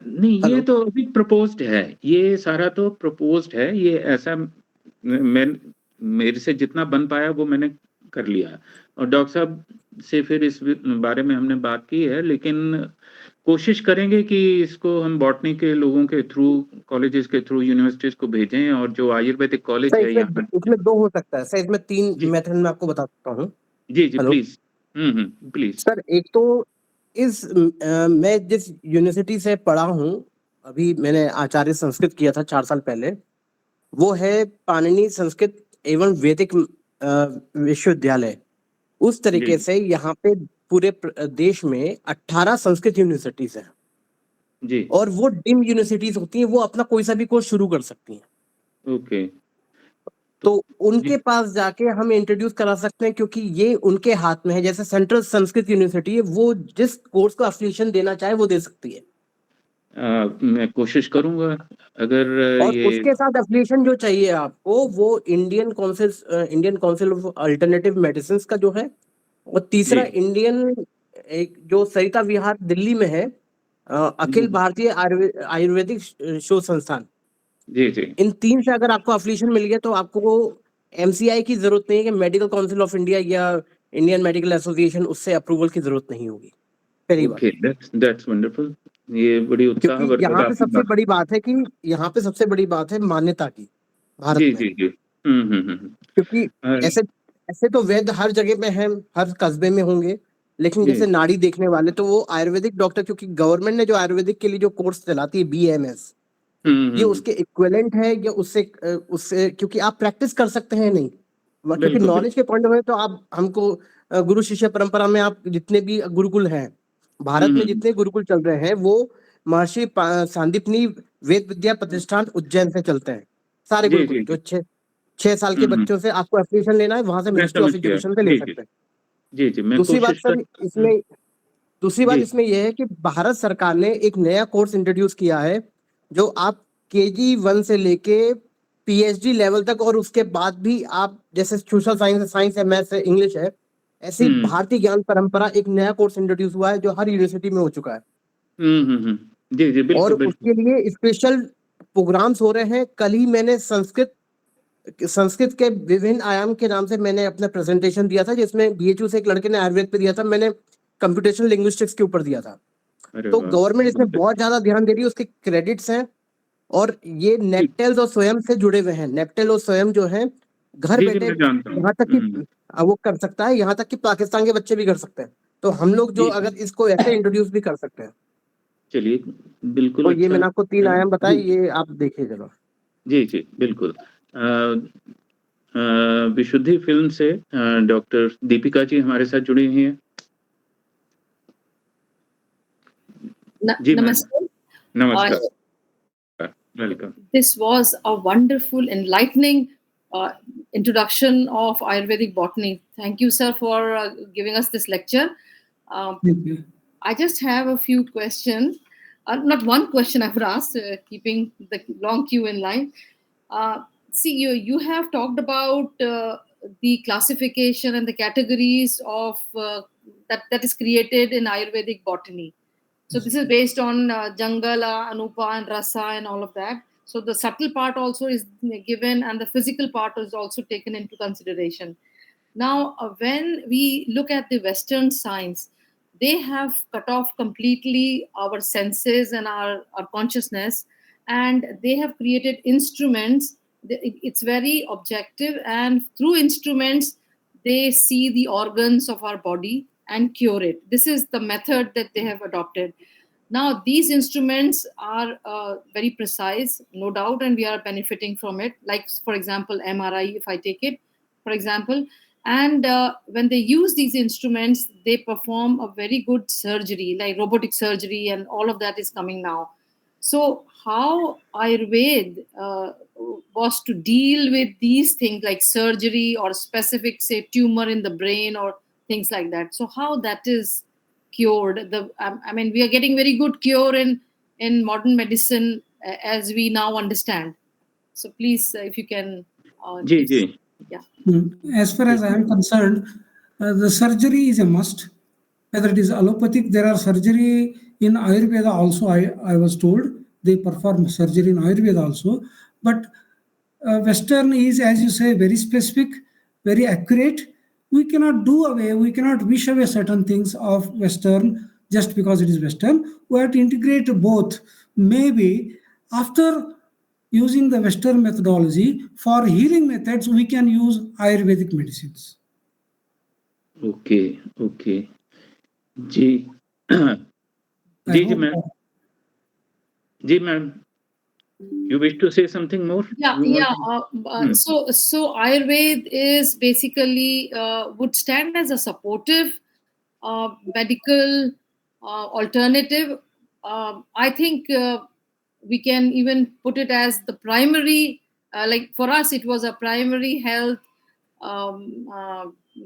नहीं, ये हेलो। तो अभी प्रपोज़्ड है। ये सारा तो प्रपोज़्ड है। ये ऐसा मैं मेरे से जितना बन पाया वो मैंने कर लिया। और डॉक्टर साहब से फिर इस बारे में हमने बात की है, लेकिन कोशिश करेंगे कि इसको हम बॉटनी के लोगों के थ्रू, कॉलेजेस के थ्रू, यूनिवर्सिटीज को भेजें, और जो आयुर्वेदिक कॉलेज सर है यहाँ। इसमें दो हो सकता है सर, इसमें 3 जी मेथड मैं आपको बता सकता हूँ। जी जी, हेलो प्लीज। प्लीज। सर, एक तो मैं जिस यूनिवर्सिटी से पढ़ा हूँ, अभी मैंने आचार्य संस्कृत किया था 4 साल पहले, वो है पाणिनि संस्कृत एवं वैदिक विश्वविद्यालय। उस तरीके जी से यहाँ पे पूरे देश में 18 संस्कृत यूनिवर्सिटीज हैं, जी। और वो डीम यूनिवर्सिटीज होती हैं, वो अपना कोई सा भी कोर्स शुरू कर सकती हैं। ओके। तो जी उनके पास जाके हम इंट्रोड्यूस करा सकते हैं, क्योंकि ये उनके हाथ में है। जैसे सेंट्रल संस्कृत यूनिवर्सिटी है, वो जिस कोर्स को एफिलिएशन देना चाहे वो दे सकती है, मैं कोशिश करूंगा, अगर और ये। उसके साथ एफिलिएशन जो चाहिए आपको, वो Indian council of alternative medicine का जो है, और तीसरा जी एक जो सरिता विहार दिल्ली में है, अखिल जी भारतीय आयुर्वेदिक शोध संस्थान। जी जी। इन 3 से अगर आपको एफिलिएशन मिल गया, तो आपको एमसीआई की जरूरत नहीं है, कि मेडिकल काउंसिल ऑफ इंडिया या इंडियन मेडिकल एसोसिएशन, उससे अप्रूवल की जरूरत नहीं होगी। पहली बात, ओके, दैट्स वंडरफुल। ये बड़ी क्योंकि उत्साहवर्धक यहाँ पे आपने सबसे बात। बड़ी बात है कि यहाँ पे सबसे बड़ी बात है मान्यता की, भारत जी में। जी जी। हम्म। क्योंकि अ, ऐसे ऐसे तो वैद्य हर जगह में है, हर कस्बे में होंगे, लेकिन जी। जैसे नाड़ी देखने वाले, तो वो आयुर्वेदिक डॉक्टर, क्योंकि गवर्नमेंट ने जो आयुर्वेदिक के लिए जो कोर्स चलाती है बीएमएस, ये हम्म। उसके इक्विवेलेंट है, या उससे क्योंकि आप प्रैक्टिस कर सकते हैं नहीं, क्योंकि बिल्कुल नॉलेज बिल्कुल। के पॉइंट ऑफ व्यू, तो आप हमको गुरु शिष्य परंपरा में आप जितने भी गुरुकुल हैं, भारत में हम्म। जितने गुरुकुल चल रहे हैं, वो महर्षि सांदीपनी वेद विद्या प्रतिष्ठान उज्जैन से चलते हैं, सारे जी गुरुकुल। जी जो जी। 6 साल के हम्म। बच्चों से आपको एफिलिएशन लेना है, वहां से मैं मिनिस्ट्री समझ ऑफ गया। एजुकेशन से ले जी जी सकते हैं। जी जी, मैं दूसरी बात कोशिश कर। सर इसमें दूसरी बात जी इसमें यह है कि भारत सरकार ने एक नया कोर्स इंट्रोड्यूस किया है, जो आप KG 1 से लेके PhD लेवल तक, और उसके बाद भी आप, जैसे सोशल साइंस है, मैथ्स है, इंग्लिश है, ऐसी हम्म भारतीय ज्ञान परंपरा एक नया कोर्स इंट्रोड्यूस हुआ है, जो हर यूनिवर्सिटी में हो चुका है। जी जी, और बिल्कुल बिल्कुल। उसके लिए स्पेशल प्रोग्राम्स हो रहे हैं। कल ही मैंने संस्कृत के विभिन्न आयाम के नाम से मैंने अपना प्रेजेंटेशन दिया था, जिसमें BHU से एक लड़के ने आयुर्वेद पे दिया था, मैंने कंप्यूटेशनल लिंग्विस्टिक्स के ऊपर दिया था। अरे तो वाह, गवर्नमेंट इसमें बहुत बहुत अच्छा। ज्यादा ध्यान दे रही है, उसके क्रेडिट्स हैं। और ये जी नेप्टेल्स और स्वयं से जुड़े हुए हैं। नेप्टेल और स्वयं जो है, घर जी जी, बैठे, मैं जानता हूँ। यहाँ तक कि वो कर सकता है, यहाँ तक कि पाकिस्तान के बच्चे भी कर सकते हैं। तो हम लोग जो जी जी, अगर इसको ऐसे इंट्रोड्यूस भी कर सकते हैं, चलिए, बिल्कुल तो ये अच्छा मैंने आपको 3 है। आयाम बताए, जी ये आप देखिए जरा। जी जी, बिल्कुल। विशुद्धि फिल्म से डॉक्टर दीपिका जी हमारे साथ जुड़ी हुई हैं। जी मैम, Namaste. Uh, नमस्कार, welcome. this was a wonderful, enlightening introduction of Ayurvedic botany. Thank you, sir, for giving us this lecture. Um, Thank you. I just have a few questions. Not one question I would ask, keeping the long queue in line. See, you have talked about the classification and the categories of that is created in Ayurvedic botany. So this is based on Jangala, Anupa, and Rasa, and all of that. So the subtle part also is given, and the physical part is also taken into consideration. Now, when we look at the Western science, they have cut off completely our senses and our consciousness, and they have created instruments. It's very objective, and through instruments, they see the organs of our body and cure it. This is the method that they have adopted. Now, these instruments are very precise, no doubt, and we are benefiting from it. Like, for example, MRI, if I take it, for example, and when they use these instruments, they perform a very good surgery, like robotic surgery, and all of that is coming now. So, how Ayurveda was to deal with these things like surgery or specific, say, tumor in the brain or things like that. So, how that is cured? I mean, we are getting very good cure in modern medicine as we now understand. So, please, if you can जी give, जी yeah. As far as I am concerned, the surgery is a must. Whether it is allopathic, there are surgery in Ayurveda also. I was told they perform surgery in Ayurveda also. But Western is, as you say, very specific, very accurate, we cannot we cannot wish away certain things of Western just because it is Western. We have to integrate both. Maybe after using the Western methodology for healing methods, we can use Ayurvedic medicines. Okay, okay. जी जी ma'am जी ma'am you wish to say something more? So Ayurveda is basically would stand as a supportive medical alternative. I think we can even put it as the primary, like for us it was a primary health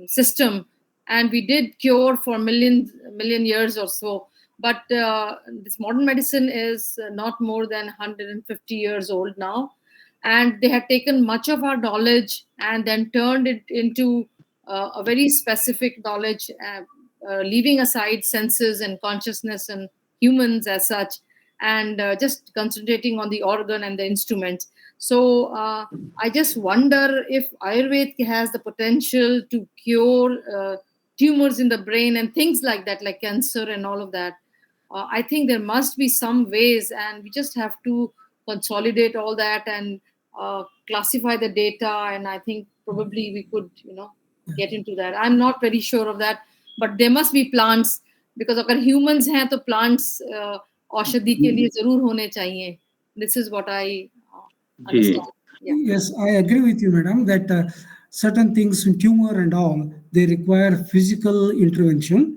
system, and we did cure for million years or so. But this modern medicine is not more than 150 years old now, and they had taken much of our knowledge and then turned it into a very specific knowledge, leaving aside senses and consciousness and humans as such, and just concentrating on the organ and the instruments. So I just wonder if Ayurveda has the potential to cure tumors in the brain and things like that, like cancer and all of that. I think there must be some ways, and we just have to consolidate all that and classify the data. And I think probably we could, get into that. I'm not very sure of that, but there must be plants, because अगर humans हैं तो plants औषधि के लिए जरूर होने चाहिए. This is what I understand. Yeah. Yes, I agree with you, madam, that certain things in tumor and all, they require physical intervention.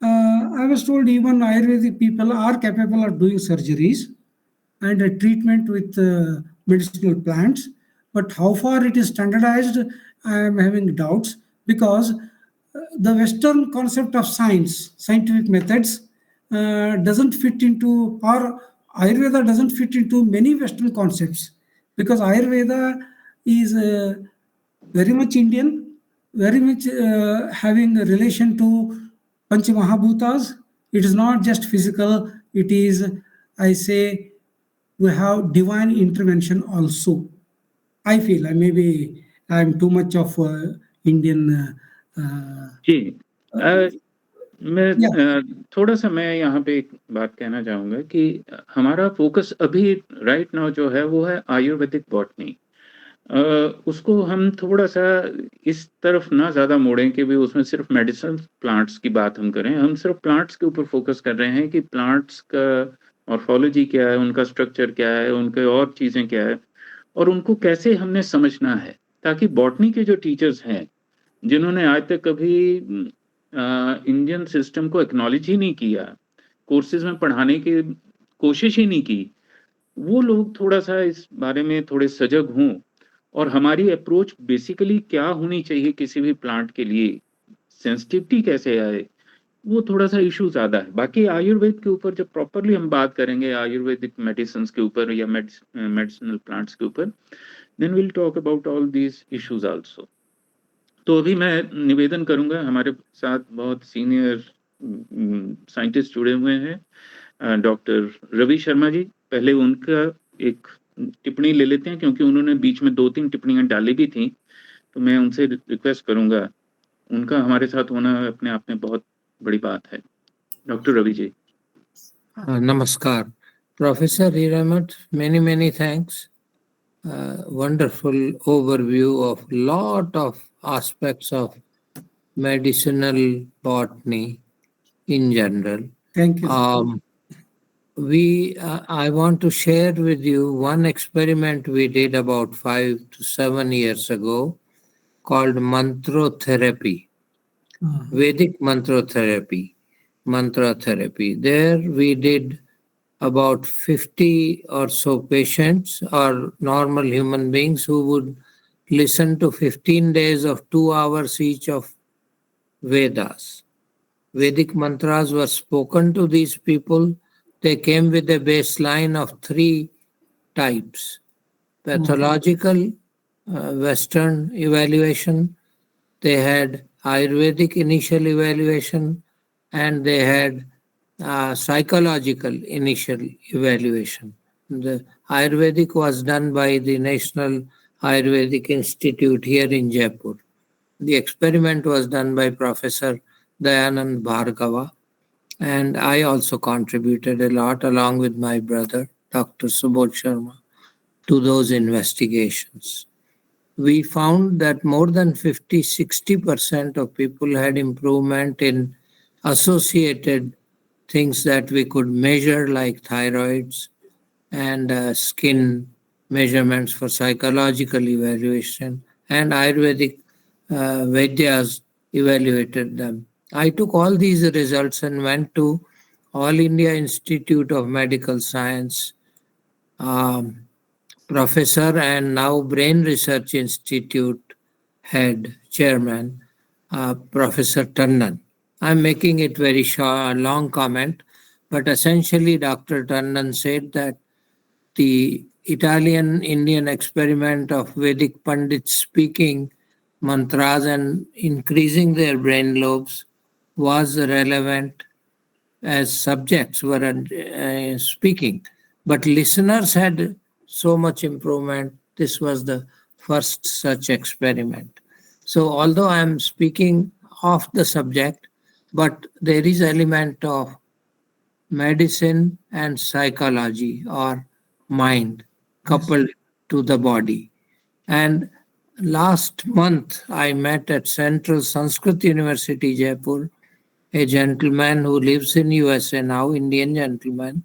I was told even Ayurvedic people are capable of doing surgeries and a treatment with medicinal plants. But how far it is standardized, I am having doubts, because the Western concept of science, scientific methods, doesn't fit into, or Ayurveda doesn't fit into many Western concepts, because Ayurveda is very much Indian, very much having a relation to Panch Mahabhutas. It is not just physical, it is, I say, we have divine intervention also. I feel maybe I'm too much of Indian. जी थोड़ा सा मैं यहाँ पे एक बात कहना चाहूँगा कि हमारा फोकस अभी राइट नाउ जो है वो है आयुर्वेदिक बॉटनी. उसको हम थोड़ा सा इस तरफ ना ज़्यादा मोड़ें कि भी उसमें सिर्फ मेडिसिन प्लांट्स की बात हम करें. हम सिर्फ प्लांट्स के ऊपर फोकस कर रहे हैं कि प्लांट्स का मॉर्फोलॉजी क्या है, उनका स्ट्रक्चर क्या है, उनके और चीज़ें क्या है, और उनको कैसे हमने समझना है, ताकि बॉटनी के जो टीचर्स हैं जिन्होंने आज तक कभी इंडियन सिस्टम को एक्नॉलेज ही नहीं किया, कोर्सेज में पढ़ाने की कोशिश ही नहीं की, वो लोग थोड़ा सा इस बारे में थोड़े सजग हों. और हमारी अप्रोच बेसिकली क्या होनी चाहिए किसी भी प्लांट के लिए, सेंसिटिविटी कैसे आए, वो थोड़ा सा इशू ज़्यादा है. बाकी आयुर्वेद के ऊपर जब प्रॉपरली हम बात करेंगे आयुर्वेदिक मेडिसिन के ऊपर या मेडिसिनल प्लांट्स के ऊपर, then will talk about all these issues also. तो अभी मैं निवेदन करूंगा, हमारे साथ बहुत सीनियर साइंटिस्ट जुड़े हुए हैं, डॉक्टर रवि शर्मा जी. पहले उनका एक टिप्पणी ले लेते हैं, क्योंकि उन्होंने बीच में 2-3 टिप्पणियां डाली भी थी, तो मैं उनसे रिक्वेस्ट करूंगा. उनका हमारे साथ होना अपने आप में बहुत बड़ी बात है. डॉक्टर रवि जी. नमस्कार professor हिरेमथ, many thanks. Wonderful overview of lot of aspects of medicinal botany in general. Thank you. I want to share with you one experiment we did about 5 to 7 years ago called mantrotherapy, Vedic mantrotherapy. There we did about 50 or so patients or normal human beings who would listen to 15 days of 2 hours each of Vedas. Vedic mantras were spoken to these people. They came with a baseline of 3 types: pathological, Western evaluation, they had Ayurvedic initial evaluation, and they had psychological initial evaluation. The Ayurvedic was done by the National Ayurvedic Institute here in Jaipur. The experiment was done by Professor Dayanand Bhargava, and I also contributed a lot along with my brother, Dr. Subodh Sharma, to those investigations. We found that more than 50-60% of people had improvement in associated things that we could measure, like thyroids and skin measurements for psychological evaluation, and Ayurvedic Vaidyas evaluated them. I took all these results and went to All India Institute of Medical Science professor and now Brain Research Institute head chairman, Professor Tandon. I'm making it very short, long comment, but essentially Dr. Tandon said that the Italian-Indian experiment of Vedic Pandits speaking mantras and increasing their brain lobes was relevant as subjects were speaking. But listeners had so much improvement. This was the first such experiment. So although I am speaking off the subject, but there is element of medicine and psychology or mind coupled to the body. And last month I met at Central Sanskrit University, Jaipur, a gentleman who lives in USA now, Indian gentleman,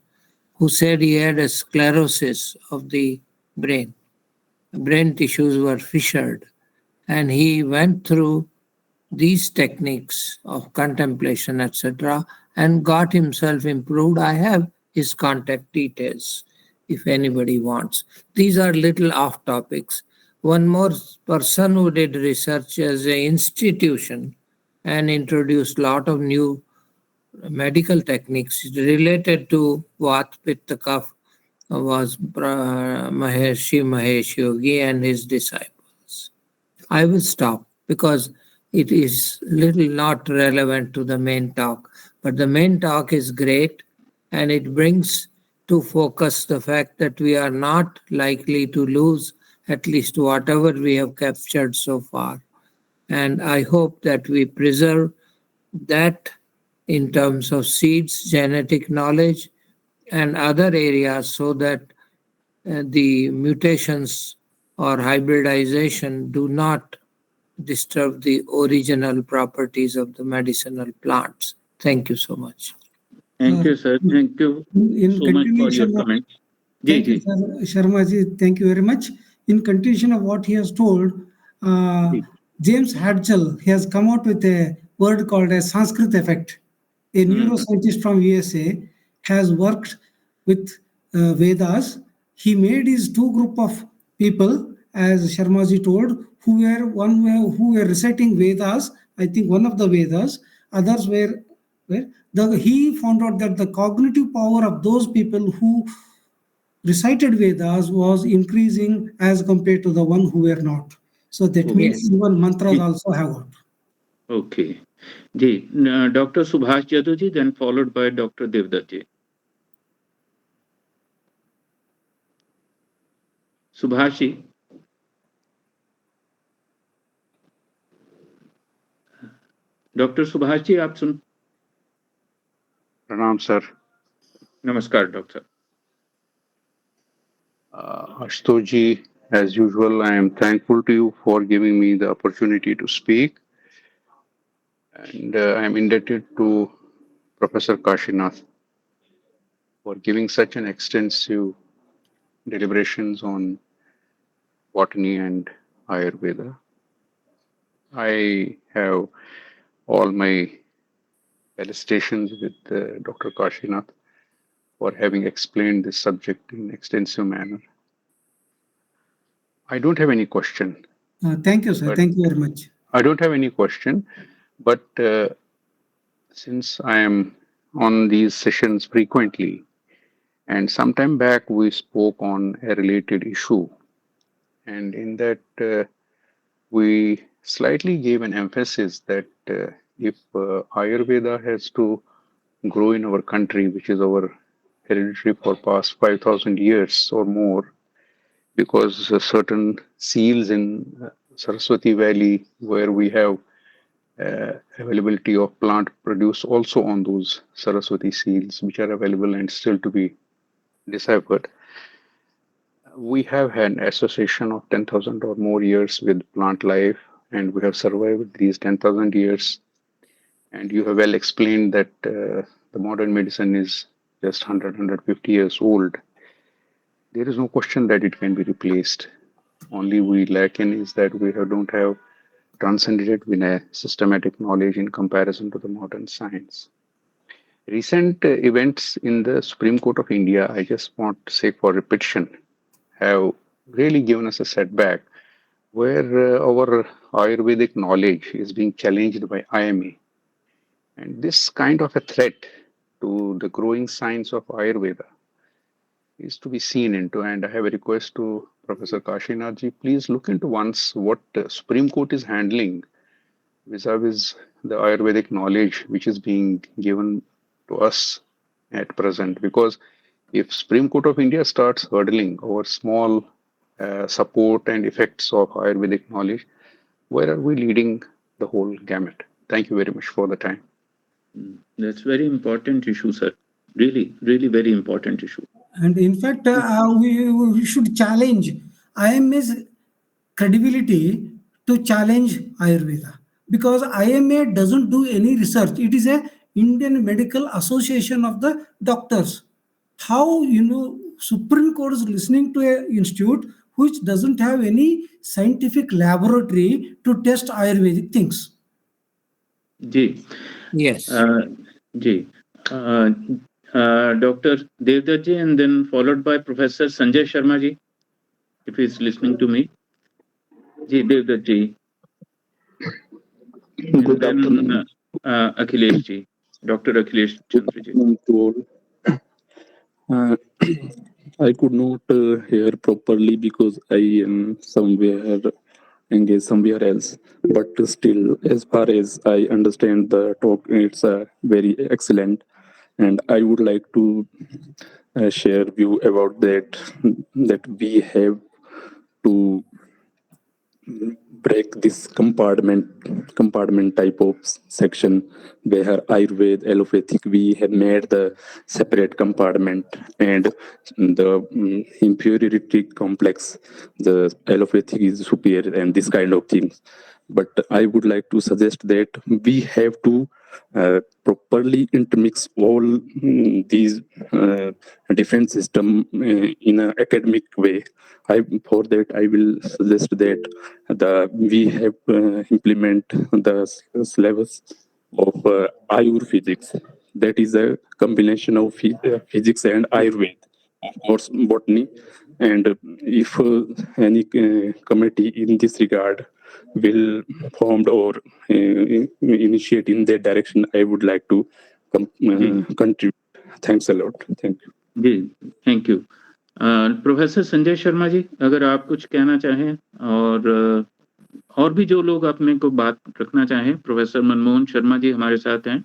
who said he had a sclerosis of the brain. Brain tissues were fissured. And he went through these techniques of contemplation, etc., and got himself improved. I have his contact details if anybody wants. These are little off topics. One more person who did research as an institution and introduced a lot of new medical techniques related to Vat, Pitta, Kapha was Maharshi Mahesh Yogi and his disciples. I will stop because it is little not relevant to the main talk, but the main talk is great and it brings to focus the fact that we are not likely to lose at least whatever we have captured so far. And I hope that we preserve that in terms of seeds, genetic knowledge, and other areas so that the mutations or hybridization do not disturb the original properties of the medicinal plants. Thank you so much. Thank you, sir. Thank you so much for your comment. Thank you, Sharmaji. Thank you very much. In continuation of what he has told, James Hadgell has come out with a word called a Sanskrit effect. A neuroscientist from USA has worked with Vedas. He made his two group of people, as Sharmaji told, who were reciting Vedas. I think one of the Vedas. Others were he found out that the cognitive power of those people who recited Vedas was increasing as compared to the one who were not. So that means even mantras also have worked. Okay. Ji, Dr. Subhash Jadoo ji, then followed by Dr. Devdutt ji. Subhash ji. Doctor Subhash ji आप सुन प्रणाम sir नमस्कार doctor Ashutosh ji, as usual I am thankful to you for giving me the opportunity to speak, and I am indebted to Professor Kashinath for giving such an extensive deliberations on botany and Ayurveda. I have all my felicitations with Dr. Kashinath for having explained this subject in extensive manner. I don't have any question. Thank you, sir. Thank you very much. I don't have any question, but since I am on these sessions frequently, and some time back we spoke on a related issue, and in that we slightly gave an emphasis that if Ayurveda has to grow in our country, which is our hereditary for past 5,000 years or more, because certain seals in Saraswati Valley, where we have availability of plant produce also on those Saraswati seeds, which are available and still to be deciphered. We have had an association of 10,000 or more years with plant life, and we have survived these 10,000 years. And you have well explained that the modern medicine is just 100, 150 years old. There is no question that it can be replaced. Only we lack in is that we don't have transcended with a systematic knowledge in comparison to the modern science. Recent events in the Supreme Court of India, I just want to say for repetition, have really given us a setback where our Ayurvedic knowledge is being challenged by IMA. And this kind of a threat to the growing science of Ayurveda is to be seen into. And I have a request to Professor Kashinathji, please look into once what the Supreme Court is handling vis-a-vis the Ayurvedic knowledge which is being given to us at present. Because if Supreme Court of India starts hurdling over small support and effects of Ayurvedic knowledge, where are we leading the whole gamut? Thank you very much for the time. That's very important issue, sir. Really, really very important issue. And in fact, we should challenge IMA's credibility to challenge Ayurveda, because IMA doesn't do any research. It is a Indian Medical Association of the Doctors. How Supreme Court is listening to an institute which doesn't have any scientific laboratory to test Ayurvedic things? Ji. Yes. Ji. Dr. Devdutt ji, and then followed by Professor Sanjay Sharma ji, if he is listening to me. Ji, Devdutt ji. Good afternoon. Akhilesh ji, Dr. Akhilesh Chandra ji. I could not hear properly because I am engaged somewhere else. But still, as far as I understand the talk, it's very excellent. And I would like to share view about that we have to break this compartment type of section where Ayurveda, allopathic, we have made the separate compartment, and the inferiority complex, the allopathic is superior and this kind of things. But I would like to suggest that we have to properly intermix all these different systems in an academic way. For that, I will suggest that we have implement the syllabus of Ayurvedics. That is a combination of physics and Ayurveda, of course, botany. And if any committee in this regard will formed or initiate in that direction, I would like to contribute. Thanks a lot. Thank you. जी, thank you. Professor Sanjay Sharma ji, अगर आप कुछ कहना चाहें, और भी जो लोग अपने को बात रखना चाहें, प्रोफेसर मनमोहन शर्मा जी हमारे साथ हैं,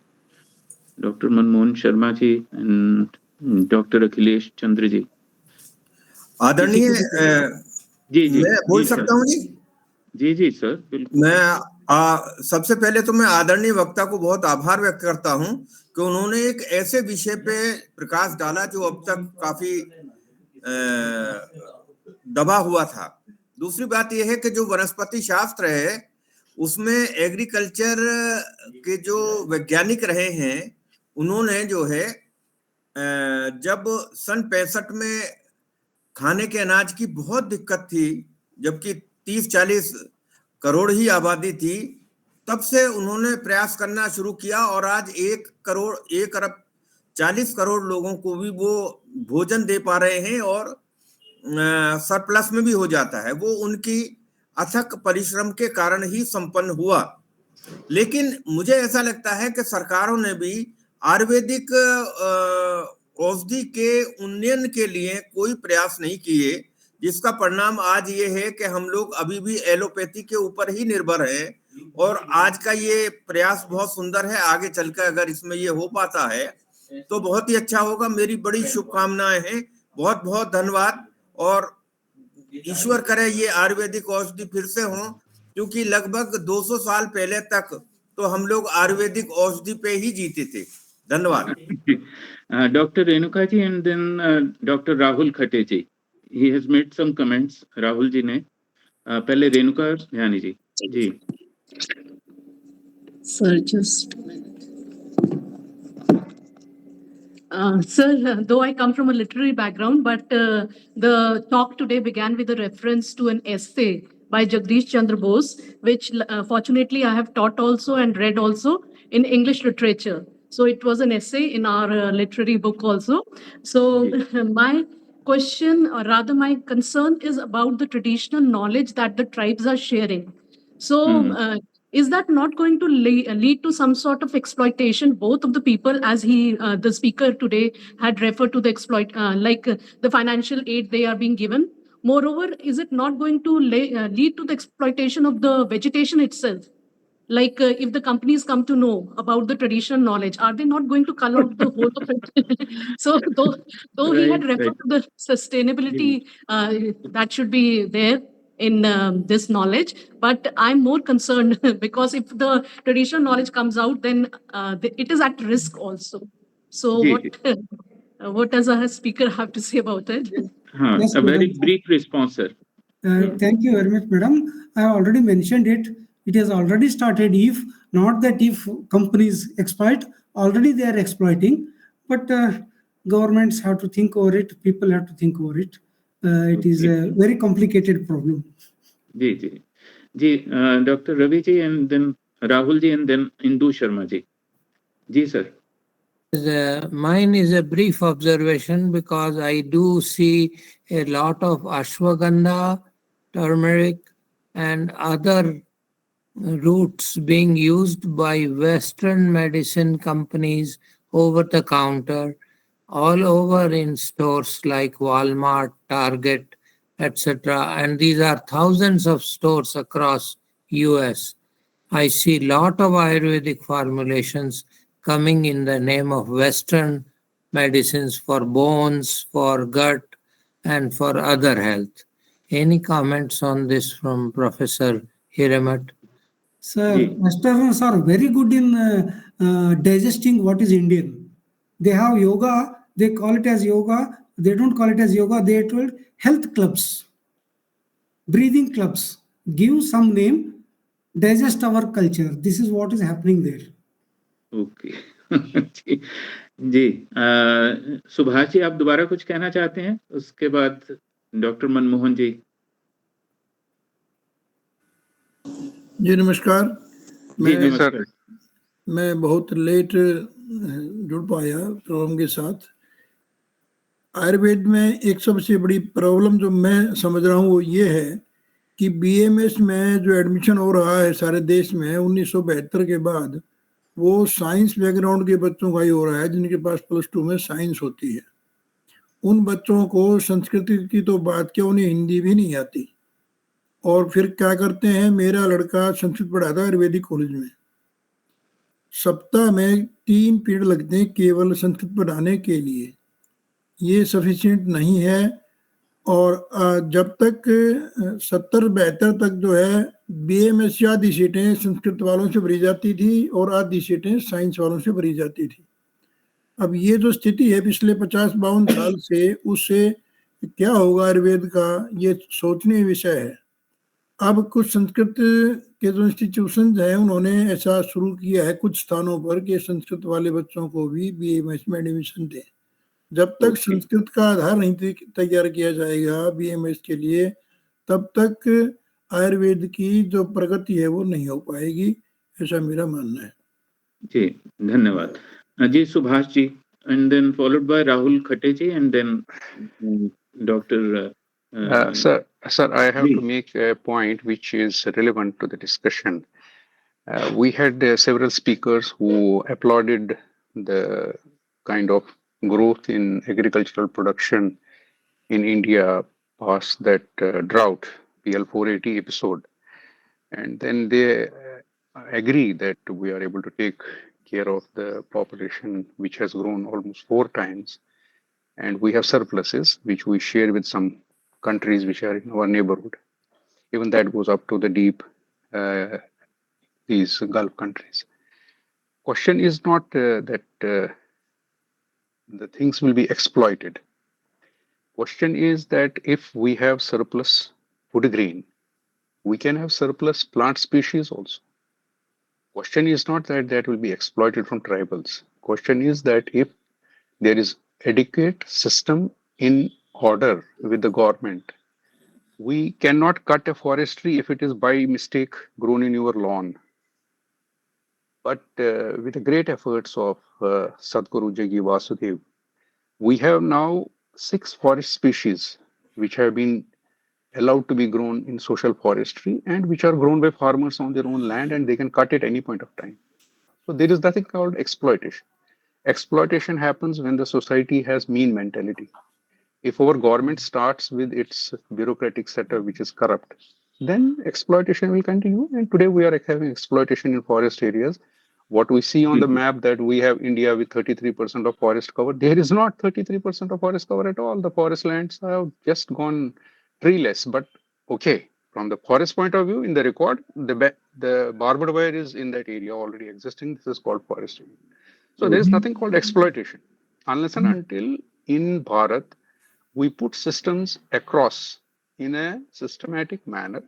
doctor Manmohan Sharma ji and doctor Akhilesh Chandra ji. आदरणीय जी जी, मैं बोल सकता हूं जी? जी जी सर, बिल्कुल. मैं सबसे पहले तो मैं आदरणीय वक्ता को बहुत आभार व्यक्त करता हूं कि उन्होंने एक ऐसे विषय पे प्रकाश डाला जो अब तक काफी दबा हुआ था. दूसरी बात यह है कि जो वनस्पति शास्त्र है उसमें एग्रीकल्चर के जो वैज्ञानिक रहे हैं उन्होंने जो है जब सन 65 में खाने के अनाज की बहुत दिक्कत थी, जबकि 30-40 करोड़ ही आबादी थी, तब से उन्होंने प्रयास करना शुरू किया और आज 1 अरब 40 करोड़ लोगों को भी वो भोजन दे पा रहे हैं और सरप्लस में भी हो जाता है. वो उनकी अथक परिश्रम के कारण ही संपन्न हुआ. लेकिन मुझे ऐसा लगता है कि सरकारों ने भी आयुर्वेदिक औषधि के उन्नयन के लिए कोई प्रयास नहीं किए, जिसका परिणाम आज ये है कि हम लोग अभी भी एलोपैथी के ऊपर ही निर्भर हैं. और आज का ये प्रयास बहुत सुंदर है. आगे चलकर अगर इसमें ये हो पाता है तो बहुत ही अच्छा होगा. मेरी बड़ी शुभकामनाएं हैं. बहुत बहुत धन्यवाद. और ईश्वर करे ये आयुर्वेदिक औषधि फिर से हो क्योंकि लगभग 200 साल पहले तक तो हम लोग आयुर्वेदिक औषधि पे ही जीते थे। धन्यवाद। Dr. Renuka ji and then Dr. Rahul Khate ji. He has made some comments. Rahul ji ने पहले रेणुका ध्यानी जी जी Sir, just a minute. Sir, though I come from a literary background, but the talk today began with a reference to an essay by Jagdish Chandra Bose, which fortunately I have taught also and read also in English literature. So it was an essay in our literary book also. So my question, or rather my concern, is about the traditional knowledge that the tribes are sharing. So, is that not going to lead to some sort of exploitation, both of the people, as the speaker today had referred to the the financial aid they are being given? Moreover, is it not going to lead to the exploitation of the vegetation itself? Like if the companies come to know about the traditional knowledge, are they not going to cull out the whole of it? So though he had referred to the sustainability that should be there in this knowledge, but I'm more concerned because if the traditional knowledge comes out, then it is at risk also. So what does our speaker have to say about it? Yes, a very madam. brief response, sir. Thank you very much, madam. I have already mentioned it. It has already started. If not that if companies exploit, already they are exploiting. But governments have to think over it. People have to think over it. It is a very complicated problem. जी जी जी doctor Ravi ji and then Rahul ji and then Indu Sharma ji जी sir Mine is a brief observation because I do see a lot of ashwagandha, turmeric, and other roots being used by Western medicine companies over the counter, all over in stores like Walmart, Target, etc. And these are thousands of stores across US. I see lot of Ayurvedic formulations coming in the name of Western medicines for bones, for gut, and for other health. Any comments on this from Professor Hiremath? Sir, Westerners are very good in digesting what is Indian. They have yoga, they call it as yoga, they don't call it as yoga, they told health clubs, breathing clubs, give some name, digest our culture. This is what is happening there. Okay जी सुभाष जी आप दोबारा कुछ कहना चाहते हैं उसके बाद doctor Manmohan जी जी नमस्कार जी नमस्कार मैं बहुत लेट जुड़ पाया प्रोग्राम के साथ आयुर्वेद में एक सबसे बड़ी प्रॉब्लम जो मैं समझ रहा हूँ वो ये है कि बीएमएस में जो एडमिशन हो रहा है सारे देश में 1972 के बाद वो साइंस बैकग्राउंड के बच्चों का ही हो रहा है जिनके पास +2 में साइंस होती है उन बच्चों को संस्कृत की तो बात क्या उन्हें हिंदी भी नहीं आती और फिर क्या करते हैं मेरा लड़का संस्कृत पढ़ाता है आयुर्वेदिक कॉलेज में सप्ताह में 3 पीरियड लगते हैं केवल संस्कृत पढ़ाने के लिए ये सफिशिएंट नहीं है और जब तक 70-72 तक जो है बीएमएस की आधी सीटें संस्कृत वालों से भरी जाती थी और आधी सीटें साइंस वालों से भरी जाती थी अब ये जो स्थिति है पिछले 50-52 साल से उससे क्या होगा आयुर्वेद का ये सोचनीय विषय है अब कुछ संस्कृत के जो इंस्टीट्यूशन हैं उन्होंने ऐसा शुरू किया है कुछ स्थानों पर कि संस्कृत वाले बच्चों को भी बीएमएस में एडमिशन दें जब तक संस्कृत का आधार नहीं तैयार किया जाएगा बीएमएस के लिए तब तक आयुर्वेद की जो प्रगति है वो नहीं हो पाएगी ऐसा मेरा मानना है जी धन्यवाद जी Subhash ji and then followed by Rahul Khate ji and then doctor Sir, I have to make a point which is relevant to the discussion. We had several speakers who applauded the kind of growth in agricultural production in India past that drought, PL 480 episode. And then they agree that we are able to take care of the population, which has grown almost 4 times. And we have surpluses, which we share with some countries which are in our neighborhood. Even that goes up to the deep these Gulf countries. Question is not that the things will be exploited. Question is that if we have surplus food grain, we can have surplus plant species also. Question is not that that will be exploited from tribals. Question is that if there is adequate system in order with the government, we cannot cut a forest tree if it is by mistake grown in your lawn. But with the great efforts of Sadhguru Jagi Vasudev, we have now 6 forest species which have been allowed to be grown in social forestry and which are grown by farmers on their own land, and they can cut at any point of time. So there is nothing called exploitation. Exploitation happens when the society has mean mentality. If our government starts with its bureaucratic setup, which is corrupt, then exploitation will continue. And today we are having exploitation in forest areas. What we see on the map that we have India with 33% of forest cover, there is not 33% of forest cover at all. The forest lands have just gone treeless. But okay, from the forest point of view, in the record, the barbed wire is in that area already existing. This is called forest area. So there is nothing called exploitation unless and until in Bharat we put systems across in a systematic manner.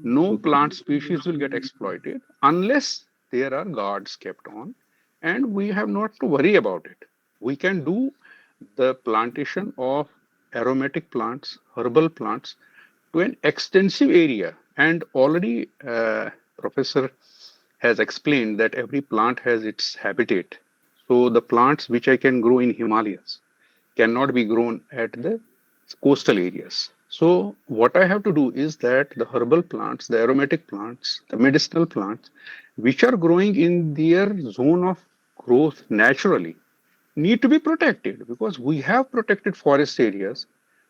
No plant species will get exploited unless there are guards kept on, and we have not to worry about it. We can do the plantation of aromatic plants, herbal plants to an extensive area, and already Professor has explained that every plant has its habitat. So the plants which I can grow in Himalayas cannot be grown at the coastal areas. So what I have to do is that the herbal plants, the aromatic plants, the medicinal plants, which are growing in their zone of growth naturally, need to be protected, because we have protected forest areas.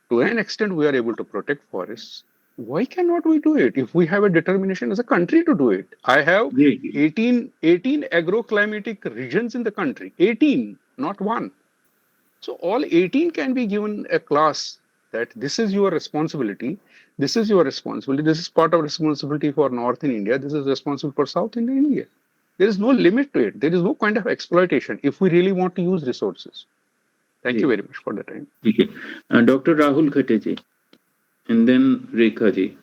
To an extent, we are able to protect forests. Why cannot we do it if we have a determination as a country to do it? I have 18 agroclimatic regions in the country, 18, not one. So all 18 can be given a class that this is your responsibility, this is your responsibility, this is part of responsibility for North in India, this is responsible for South in India. There is no limit to it. There is no kind of exploitation if we really want to use resources. Thank you very much for the time. Okay. Dr. Rahul Khate ji, and then Rekha ji.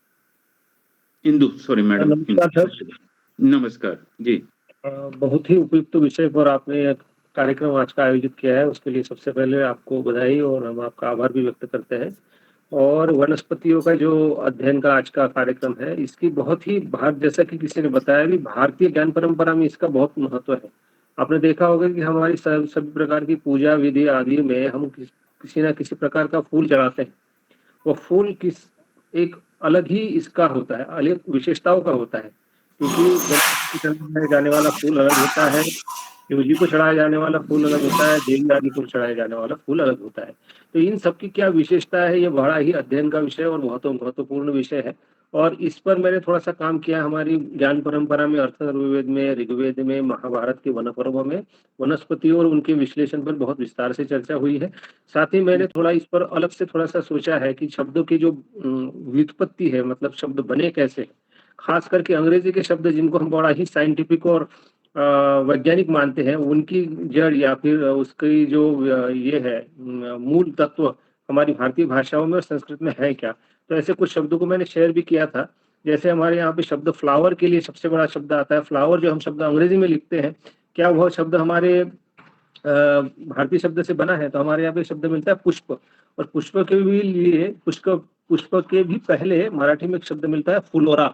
Indu, sorry madam. नमस्कार sir. नमस्कार जी। बहुत ही उपयुक्त विषय पर आपने कार्यक्रम आज का आयोजित किया है, उसके लिए सबसे पहले आपको बधाई और हम आपका आभार भी व्यक्त करते हैं। और वनस्पतियों का जो अध्ययन का आज का कार्यक्रम है, इसकी बहुत ही जैसा कि किसी ने बताया भी, भारतीय ज्ञान परंपरा में इसका बहुत महत्व है। आपने देखा होगा कि हमारी सभी प्रकार की पूजा विधि आदि में हम किसी न किसी प्रकार का फूल चढ़ाते हैं। वो फूल एक अलग ही इसका होता है, अलग विशेषताओं का होता है, क्योंकि चढ़ाया जाने वाला फूल अलग होता है, शिव जी को चढ़ाया जाने वाला फूल अलग होता है, देवी आदि को चढ़ाया जाने वाला फूल अलग होता है। तो इन सब की क्या विशेषता है, ये बड़ा ही अध्ययन का विषय और महत्वपूर्ण विषय है। और इस पर मैंने थोड़ा सा काम किया हमारी ज्ञान परंपरा में, अर्थवेद में, ऋग्वेद में, महाभारत के वन पर्व में वनस्पतियों और उनके विश्लेषण पर बहुत विस्तार से चर्चा हुई है। साथ ही मैंने थोड़ा इस पर अलग से थोड़ा सा सोचा है कि शब्दों की जो व्युत्पत्ति है, मतलब शब्द बने कैसे, खास करके अंग्रेजी के शब्द जिनको हम बड़ा ही साइंटिफिक और वैज्ञानिक मानते हैं, उनकी जड़ या फिर उसकी जो ये है मूल तत्व हमारी भारतीय भाषाओं में और संस्कृत में है क्या। तो ऐसे कुछ शब्दों को मैंने शेयर भी किया था। जैसे हमारे यहाँ पे शब्द फ्लावर के लिए सबसे बड़ा शब्द आता है, फ्लावर जो हम शब्द अंग्रेजी में लिखते हैं, क्या वह शब्द हमारे भारतीय शब्द से बना है? तो हमारे यहाँ पे शब्द मिलता है पुष्प, और पुष्प के भी लिए पुष्प के भी पहले मराठी में एक शब्द मिलता है फुलोरा।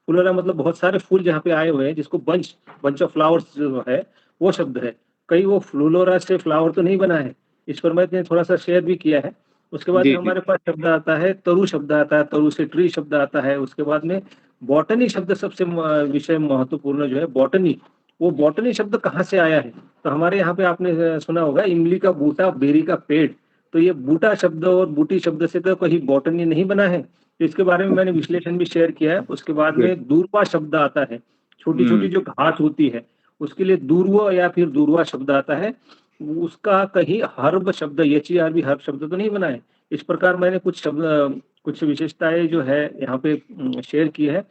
फुलोरा मतलब बहुत सारे फूल जहाँ पे आए हुए हैं, जिसको बंच ऑफ फ्लावर्स जो है वो शब्द है। कहीं वो फ्लोरा से फ्लावर तो नहीं बना है। इस पर मैंने थोड़ा सा शेयर भी किया है। उसके बाद में हमारे पास शब्द आता है तरु शब्द आता है, तरु से ट्री शब्द आता है। उसके बाद में बॉटनी शब्द सबसे विषय महत्वपूर्ण जो है बॉटनी, वो बॉटनी शब्द कहाँ से आया है? तो हमारे यहाँ पे आपने सुना होगा इमली का बूटा, बेरी का पेड़। तो ये बूटा शब्द और बूटी शब्द से तो कहीं बॉटनी नहीं बना है। तो इसके बारे में मैंने विश्लेषण भी शेयर किया है। उसके बाद में दूर्वा शब्द आता है, छोटी छोटी जो घास होती है उसके लिए दूर्वा या फिर दूर्वा शब्द आता है। उसका कहीं हर्ब शब्द, HERB हर्ब शब्द तो नहीं बना है। इस प्रकार मैंने कुछ विशेषताएं जो है यहाँ पे शेयर की है।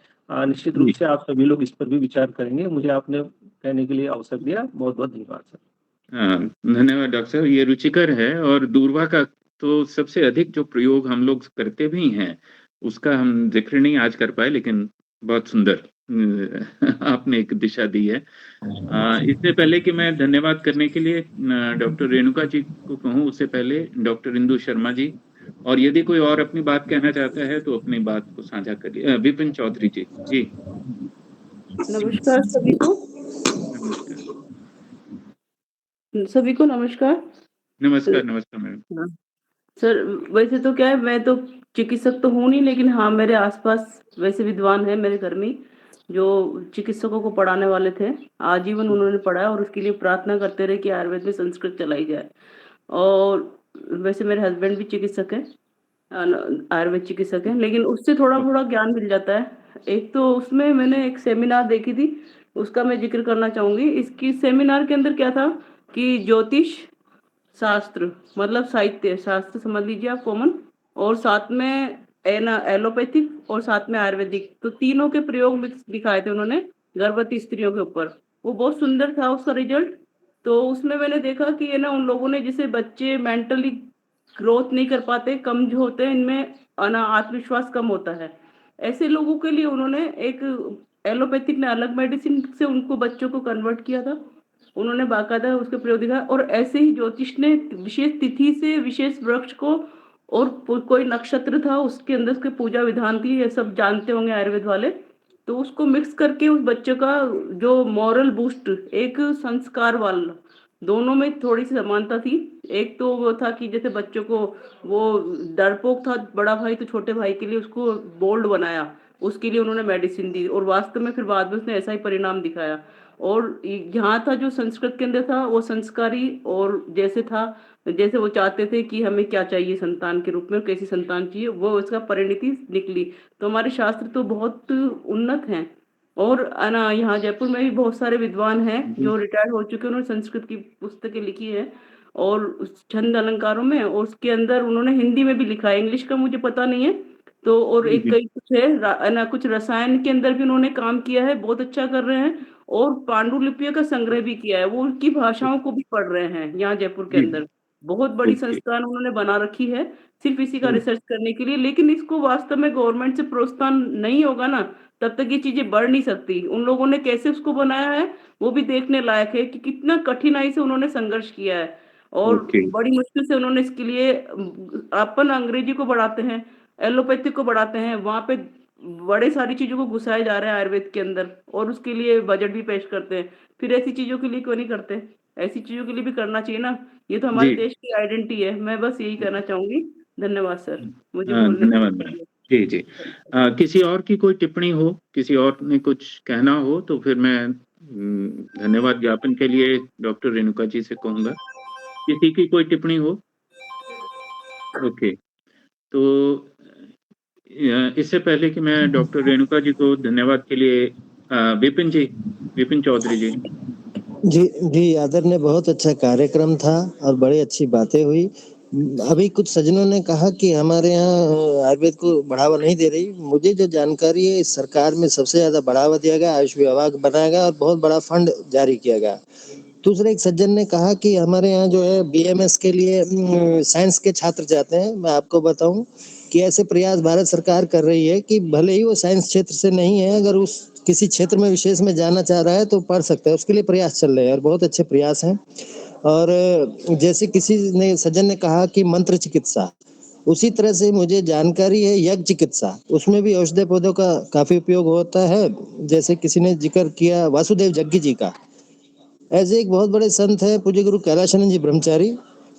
निश्चित रूप से आप सभी लोग इस पर भी विचार करेंगे। मुझे आपने कहने के लिए अवसर दिया, बहुत बहुत धन्यवाद सर। धन्यवाद डॉक्टर साहब, ये रुचिकर है और दूर्वा का तो सबसे अधिक जो प्रयोग हम लोग करते भी हैं उसका हम जिक्र नहीं आज कर पाए, लेकिन बहुत सुंदर आपने एक दिशा दी है। इससे पहले कि मैं धन्यवाद करने के लिए डॉक्टर रेणुका जी को कहूँ, उससे पहले डॉक्टर इंदु शर्मा जी, और यदि कोई और अपनी बात कहना चाहता है तो अपनी बात को साझा करिए। विपिन चौधरी जी। जी नमस्कार सभी को। नमस्कार। सभी को नमस्कार। नमस्कार मैडम। हाँ। सर वैसे तो क्या है, मैं तो चिकित्सक तो हूँ नहीं, लेकिन हाँ मेरे आसपास वैसे विद्वान हैं मेरे घर में जो चिकित्सकों को पढ़ाने वाले थे। आजीवन उन्होंने पढ़ा और उसके लिए प्रार्थना करते रहे कि आयुर्वेद में संस्कृत चलाई जाए। और वैसे मेरे हस्बैंड भी चिकित्सक है, आयुर्वेद चिकित्सक है, लेकिन उससे थोड़ा थोड़ा ज्ञान मिल जाता है। एक तो उसमें मैंने एक सेमिनार देखी थी, उसका मैं जिक्र करना चाहूंगी। इसकी सेमिनार के अंदर क्या था कि ज्योतिष शास्त्र मतलब साहित्य शास्त्र समझ लीजिए आप, कॉमन, और साथ में एलोपैथिक और साथ में आयुर्वेदिक, तो तीनों के प्रयोग मिक्स दिखाए थे उन्होंने गर्भवती स्त्रियों के ऊपर। वो बहुत सुंदर था उसका रिजल्ट। तो उसमें मैंने देखा कि ये ना उन लोगों ने, जिसे बच्चे मेंटली ग्रोथ नहीं कर पाते, कम जो होते हैं इनमें आत्मविश्वास कम होता है, ऐसे लोगों के लिए उन्होंने एक एलोपैथिक ने अलग मेडिसिन से उनको बच्चों को कन्वर्ट किया था। उन्होंने बाकायदा उसके प्रयोग दिखाया। और ऐसे ही ज्योतिष ने विशेष तिथि से विशेष वृक्ष को और कोई नक्षत्र था उसके अंदर उसके पूजा विधान थी, ये सब जानते होंगे आयुर्वेद वाले, तो उसको मिक्स करके उस बच्चे का जो मॉरल बूस्ट, एक संस्कार वाला, दोनों में थोड़ी सी समानता थी। एक तो वो था कि जैसे बच्चों को वो डरपोक था बड़ा भाई, तो छोटे भाई के लिए उसको बोल्ड बनाया, उसके लिए उन्होंने मेडिसिन दी और वास्तव में फिर बाद में उसने ऐसा ही परिणाम दिखाया। और यहाँ था जो संस्कृत के अंदर था वो संस्कारी, और जैसे था जैसे वो चाहते थे कि हमें क्या चाहिए संतान के रूप में, कैसी संतान चाहिए, वो उसका परिणति निकली। तो हमारे शास्त्र तो बहुत उन्नत हैं। और ना यहाँ जयपुर में भी बहुत सारे विद्वान हैं जो रिटायर हो चुके हैं, उन्होंने संस्कृत की पुस्तकें लिखी है और छंद अलंकारों में, और उसके अंदर उन्होंने हिंदी में भी लिखा है, इंग्लिश का मुझे पता नहीं है। तो और एक कई कुछ है ना, कुछ रसायन के अंदर भी उन्होंने काम किया है, बहुत अच्छा कर रहे हैं। और पांडुलिपियों का संग्रह भी किया है, वो उनकी भाषाओं को भी पढ़ रहे हैं यहाँ जयपुर के अंदर। बहुत बड़ी संस्थान उन्होंने बना रखी है सिर्फ इसी का रिसर्च करने के लिए। लेकिन इसको वास्तव में गवर्नमेंट से प्रोत्साहन नहीं होगा ना, तब तक ये चीजें बढ़ नहीं सकती। उन लोगों ने कैसे उसको बनाया है वो भी देखने लायक है कि कितना कठिनाई से उन्होंने संघर्ष किया है, और बड़ी मुश्किल से उन्होंने इसके लिए, अपन अंग्रेजी को बढ़ाते हैं, एलोपैथिक को बढ़ाते हैं, वहां पे बड़े सारी चीजों को घुसाए जा रहे हैं आयुर्वेद के अंदर, और उसके लिए बजट भी पेश करते हैं। फिर ऐसी चीजों के लिए क्यों नहीं करते? ऐसी चीजों के लिए भी करना चाहिए ना, ये तो हमारे देश की आइडेंटिटी है। मैं बस यही कहना चाहूंगी। धन्यवाद सर, मुझे बोलने का धन्यवाद मैडम। जी जी। किसी और की कोई टिप्पणी हो, किसी और ने कुछ कहना हो तो फिर मैं धन्यवाद ज्ञापन के लिए डॉक्टर रेणुका जी से कहूंगा। किसी की कोई टिप्पणी हो? ओके, तो इससे पहले कि मैं डॉक्टर रेणुका जी को धन्यवाद के लिए विपिन जी, विपिन चौधरी जी। जी आदरणीय, बहुत अच्छा कार्यक्रम था और बड़ी अच्छी बातें हुई। अभी कुछ सज्जनों ने कहा कि हमारे यहाँ आयुर्वेद को बढ़ावा नहीं दे रही। मुझे जो जानकारी है, इस सरकार में सबसे ज्यादा बढ़ावा दिया गया, आयुष विभाग बनाया गया और बहुत बड़ा फंड जारी किया गया। दूसरे एक सज्जन ने कहा कि हमारे यहाँ जो है बीएमएस के लिए साइंस के छात्र जाते हैं। मैं आपको बताऊं कि ऐसे प्रयास भारत सरकार कर रही है कि भले ही वो साइंस क्षेत्र से नहीं है, अगर उस किसी क्षेत्र में विशेष में जाना चाह रहा है तो पढ़ सकता है, उसके लिए प्रयास चल रहे हैं और बहुत अच्छे प्रयास हैं। और जैसे किसी ने सज्जन ने कहा कि मंत्र चिकित्सा, उसी तरह से मुझे जानकारी है यज्ञ चिकित्सा, उसमें भी औषधीय पौधों का काफी उपयोग होता है। जैसे किसी ने जिक्र किया वासुदेव जग्गी जी का, ऐसे एक बहुत बड़े संत है पूज्य गुरु कैलाशानंद जी ब्रह्मचारी,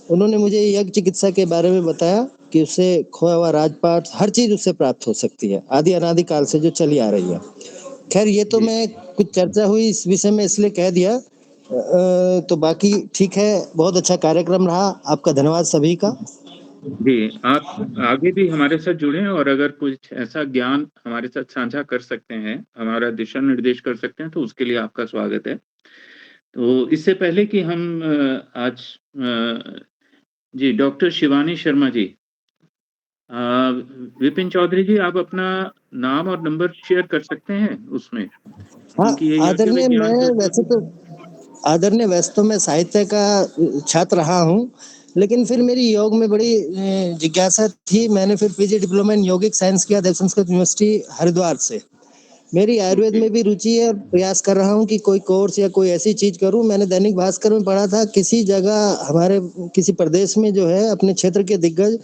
उन्होंने मुझे यज्ञ चिकित्सा के बारे में बताया कि उससे खोया हुआ राजपाट हर चीज उससे प्राप्त हो सकती है, आदि अनादि काल से जो चली आ रही है। खैर ये तो मैं कुछ चर्चा हुई इस विषय में इसलिए कह दिया, तो बाकी ठीक है। बहुत अच्छा कार्यक्रम रहा, आपका धन्यवाद सभी का। जी, आप आगे भी हमारे साथ जुड़ें और अगर कुछ ऐसा ज्ञान हमारे साथ साझा कर सकते हैं, हमारा दिशा निर्देश कर सकते हैं, तो उसके लिए आपका स्वागत है। तो इससे पहले कि हम आज जी डॉक्टर शिवानी शर्मा जी, विपिन चौधरी जी, आप अपना नाम और नंबर शेयर कर सकते हैं उसमें, हाँ क्योंकि ये आदरणीय, मैं वैसे तो मैं साहित्य का छात्र रहा हूँ, लेकिन फिर मेरी योग में बड़ी जिज्ञासा थी। मैंने फिर पीजी डिप्लोमा इन यौगिक साइंस किया देव संस्कृत यूनिवर्सिटी हरिद्वार से। मेरी आयुर्वेद में भी रुचि है और प्रयास कर रहा हूँ कि कोई कोर्स या कोई ऐसी चीज करूँ। मैंने दैनिक भास्कर में पढ़ा था किसी जगह हमारे किसी प्रदेश में जो है अपने क्षेत्र के दिग्गज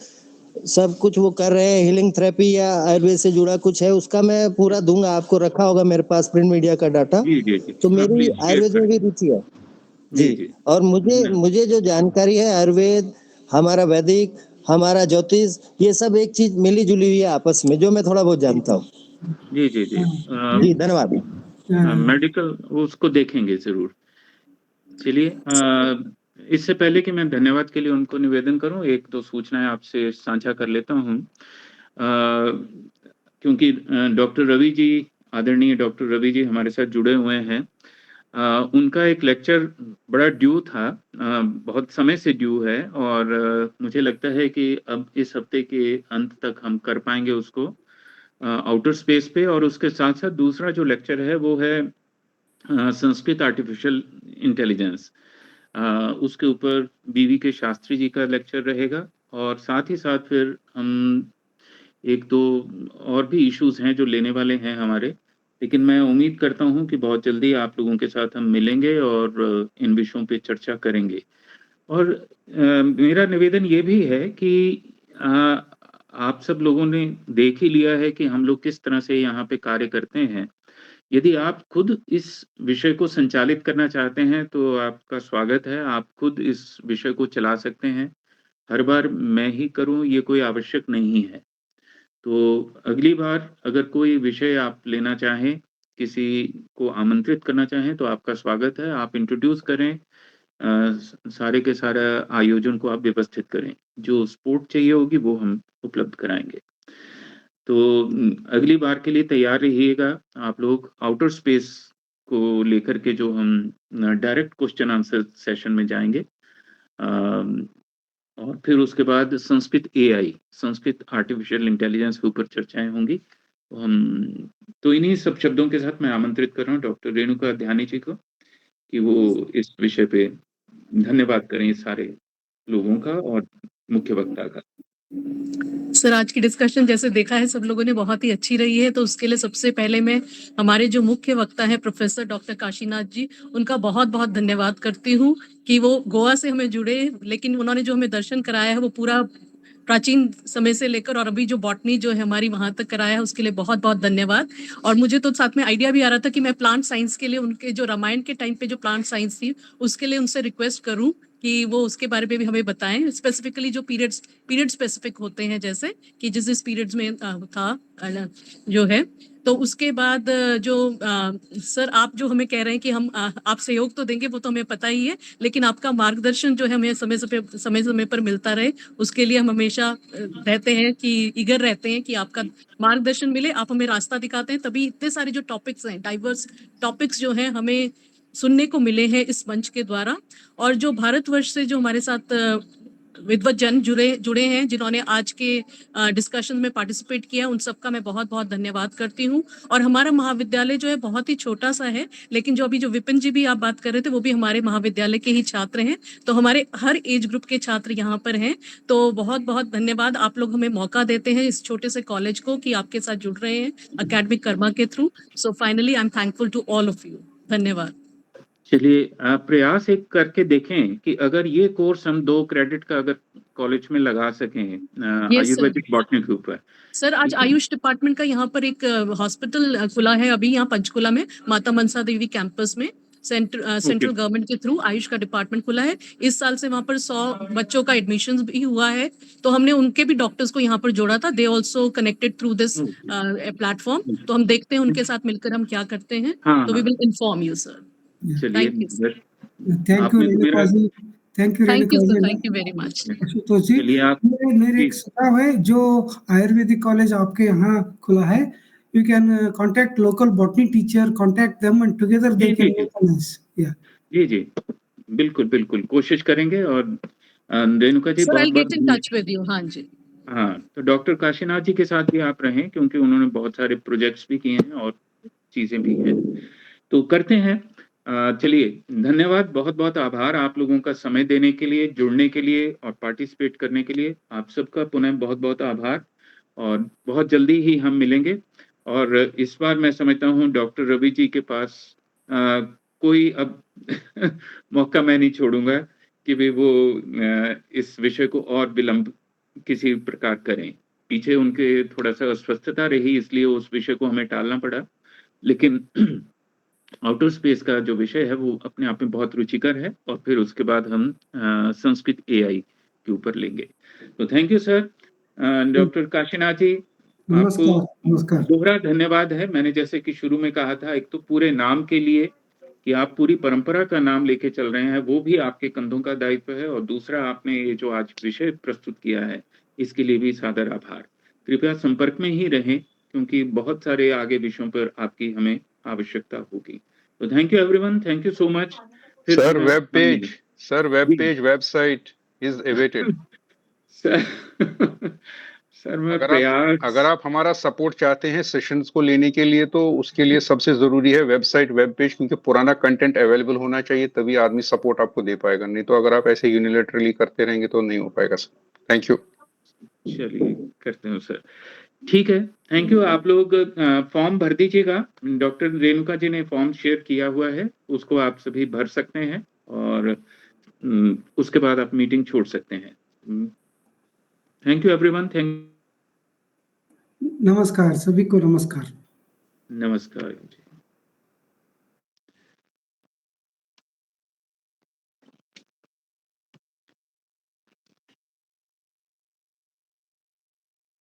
सब कुछ वो कर रहे हैं, हीलिंग थेरेपी या आयुर्वेद से जुड़ा कुछ है, उसका मैं पूरा दूंगा। आपको रखा होगा मेरे पास प्रिंट मीडिया का डाटा। जी जी जी, तो हाँ, मेरी प्लीज शेयर आयुर्वेद में करें। भी रुचि है जी जी। जी, और मुझे जो जानकारी है आयुर्वेद, हमारा वैदिक, हमारा ज्योतिष, ये सब एक चीज मिली जुली हुई है आपस में, जो मैं थोड़ा बहुत जानता हूँ। जी जी जी, जी धन्यवाद। मेडिकल उसको देखेंगे जरूर। चलिए, इससे पहले कि मैं धन्यवाद के लिए उनको निवेदन करूं, एक दो सूचनाएं आपसे साझा कर लेता हूं। क्योंकि डॉक्टर रवि जी, आदरणीय डॉक्टर रवि जी हमारे साथ जुड़े हुए हैं। उनका एक लेक्चर बड़ा ड्यू था, बहुत समय से ड्यू है, और मुझे लगता है कि अब इस हफ्ते के अंत तक हम कर पाएंगे उसको आउटर स्पेस पे। और उसके साथ साथ दूसरा जो लेक्चर है वो है संस्कृत आर्टिफिशियल इंटेलिजेंस, उसके ऊपर बीवी के शास्त्री जी का लेक्चर रहेगा। और साथ ही साथ फिर हम एक दो और भी इश्यूज हैं जो लेने वाले हैं हमारे, लेकिन मैं उम्मीद करता हूं कि बहुत जल्दी आप लोगों के साथ हम मिलेंगे और इन विषयों पे चर्चा करेंगे। और मेरा निवेदन ये भी है कि आप सब लोगों ने देख ही लिया है कि हम लोग किस तरह से यहाँ पे कार्य करते हैं। यदि आप खुद इस विषय को संचालित करना चाहते हैं तो आपका स्वागत है, आप खुद इस विषय को चला सकते हैं। हर बार मैं ही करूं ये कोई आवश्यक नहीं है। तो अगली बार अगर कोई विषय आप लेना चाहें, किसी को आमंत्रित करना चाहें, तो आपका स्वागत है। आप इंट्रोड्यूस करें, सारे के सारा आयोजन को आप व्यवस्थित करें। जो सपोर्ट चाहिए होगी वो हम उपलब्ध कराएंगे। तो अगली बार के लिए तैयार रहिएगा आप लोग। आउटर स्पेस को लेकर के जो हम डायरेक्ट क्वेश्चन आंसर सेशन में जाएंगे, और फिर उसके बाद Sanskrit AI, Sanskrit artificial intelligence के ऊपर चर्चाएं होंगी। तो इन्हीं सब शब्दों के साथ मैं आमंत्रित कर रहा हूँ डॉक्टर रेणुका ध्यानी जी को कि वो इस विषय पे धन्यवाद करें सारे लोगों का और मुख्य वक्ता का। सर, आज की डिस्कशन जैसे देखा है सब लोगों ने बहुत ही अच्छी रही है, तो उसके लिए सबसे पहले मैं हमारे जो मुख्य वक्ता है प्रोफेसर डॉक्टर काशीनाथ जी, उनका बहुत बहुत धन्यवाद करती हूँ कि वो गोवा से हमें जुड़े, लेकिन उन्होंने जो हमें दर्शन कराया है वो पूरा प्राचीन समय से लेकर और अभी जो बॉटनी जो है हमारी वहां तक कराया है, उसके लिए बहुत बहुत धन्यवाद। और मुझे तो साथ में आइडिया भी आ रहा था कि मैं प्लांट साइंस के लिए उनके जो रामायण के टाइम पे जो प्लांट साइंस थी उसके लिए उनसे रिक्वेस्ट करूं कि वो उसके बारे में भी हमें बताएं, स्पेसिफिकली जो पीरियड स्पेसिफिक होते हैं, जैसे कि जिस पीरियड्स में था जो है। तो उसके बाद जो सर आप जो हमें कह रहे हैं कि हम आप सहयोग तो देंगे, वो तो हमें पता ही है, लेकिन आपका मार्गदर्शन जो है हमें समय समय पर मिलता रहे, उसके लिए हम हमेशा रहते हैं कि ईगर रहते हैं कि आपका मार्गदर्शन मिले, आप हमें रास्ता दिखाते हैं। तभी इतने सारे जो टॉपिक्स हैं, डाइवर्स टॉपिक्स जो हैं हमें सुनने को मिले हैं इस मंच के द्वारा। और जो भारतवर्ष से जो हमारे साथ विद्वज्जन जुड़े हैं, जिन्होंने आज के डिस्कशन में पार्टिसिपेट किया, उन सबका मैं बहुत बहुत धन्यवाद करती हूँ। और हमारा महाविद्यालय जो है बहुत ही छोटा सा है, लेकिन जो अभी जो विपिन जी भी आप बात कर रहे थे वो भी हमारे महाविद्यालय के ही छात्र हैं, तो हमारे हर एज ग्रुप के छात्र यहाँ पर हैं। तो बहुत बहुत धन्यवाद, आप लोग हमें मौका देते हैं इस छोटे से कॉलेज को कि आपके साथ जुड़ रहे हैं अकेडमिक कर्मा के through. So finally I am thankful to all of you. धन्यवाद। चलिए, प्रयास एक करके देखें कि अगर ये कोर्स हम 2 क्रेडिट का अगर कॉलेज में लगा सकें आयुर्वेदिक बॉटनी के ऊपर। सर आज आयुष डिपार्टमेंट का यहाँ पर एक हॉस्पिटल खुला है अभी यहाँ पंचकुला में, माता मनसा देवी कैंपस में, सेंट्रल गवर्नमेंट के थ्रू आयुष का डिपार्टमेंट खुला है। इस साल से वहाँ पर 100 बच्चों का एडमिशन भी हुआ है, तो हमने उनके भी डॉक्टर्स को यहाँ पर जोड़ा था। They also connected through this platform, तो हम देखते हैं उनके साथ मिलकर हम क्या करते हैं। तो we will inform you sir. चलिए, thank you Renuka ji, thank you Renuka ji, thank you very much. तो जी मेरे एक सुझाव है, जो आयुर्वेदिक कॉलेज आपके यहाँ खुला है, you can contact local botany teacher, contact them and together they can work on this. Yeah. जी जी, बिल्कुल बिल्कुल कोशिश करेंगे। और रेणुका जी सर आई बहुत get in touch with you. हाँ जी, हाँ, तो डॉक्टर काशीनाथ जी के साथ भी आप रहें, क्योंकि उन्होंने बहुत सारे प्रोजेक्ट्स भी किए हैं और चीजें भी हैं, तो करते हैं। चलिए, धन्यवाद, बहुत बहुत आभार आप लोगों का समय देने के लिए, जुड़ने के लिए और पार्टिसिपेट करने के लिए। आप सबका पुनः बहुत बहुत आभार, और बहुत जल्दी ही हम मिलेंगे। और इस बार मैं समझता हूँ डॉक्टर रवि जी के पास कोई अब मौका मैं नहीं छोड़ूंगा कि भी वो इस विषय को और विलंब किसी प्रकार करें। पीछे उनके थोड़ा सा अस्वस्थता रही, इसलिए उस विषय को हमें टालना पड़ा, लेकिन आउटर स्पेस का जो विषय है वो अपने आप में बहुत रुचिकर है, और फिर उसके बाद हम संस्कृत एआई के ऊपर लेंगे। तो thank you sir. Doctor Kashinath ji, आपको नमस्कार। दोहरा धन्यवाद है। मैंने जैसे कि शुरू में कहा था, एक तो पूरे नाम के लिए कि आप पूरी परंपरा का नाम लेके चल रहे हैं, वो भी आपके कंधों का दायित्व है, और दूसरा आपने ये जो आज विषय प्रस्तुत किया है, इसके लिए भी सादर आभार। कृपया संपर्क में ही रहें, क्योंकि बहुत सारे आगे विषयों पर आपकी हमें आवश्यकता होगी। तो thank you everyone, thank you so much. Sir web page website is awaited. Sir मैं प्रयास, अगर आप हमारा सपोर्ट चाहते हैं सेशंस को लेने के लिए, तो उसके लिए सबसे जरूरी है वेबसाइट, वेब पेज, क्योंकि पुराना कंटेंट अवेलेबल होना चाहिए, तभी आदमी सपोर्ट आपको दे पाएगा। नहीं तो अगर आप ऐसे यूनिलेटरली करते रहेंगे तो नहीं हो पाएगा सर। Thank you. चलिए करते हैं सर, ठीक है, थैंक यू। आप लोग फॉर्म भर दीजिएगा, डॉक्टर रेणुका जी ने फॉर्म शेयर किया हुआ है, उसको आप सभी भर सकते हैं, और उसके बाद आप मीटिंग छोड़ सकते हैं। थैंक यू एवरीवन, थैंक नमस्कार, सभी को नमस्कार। नमस्कार।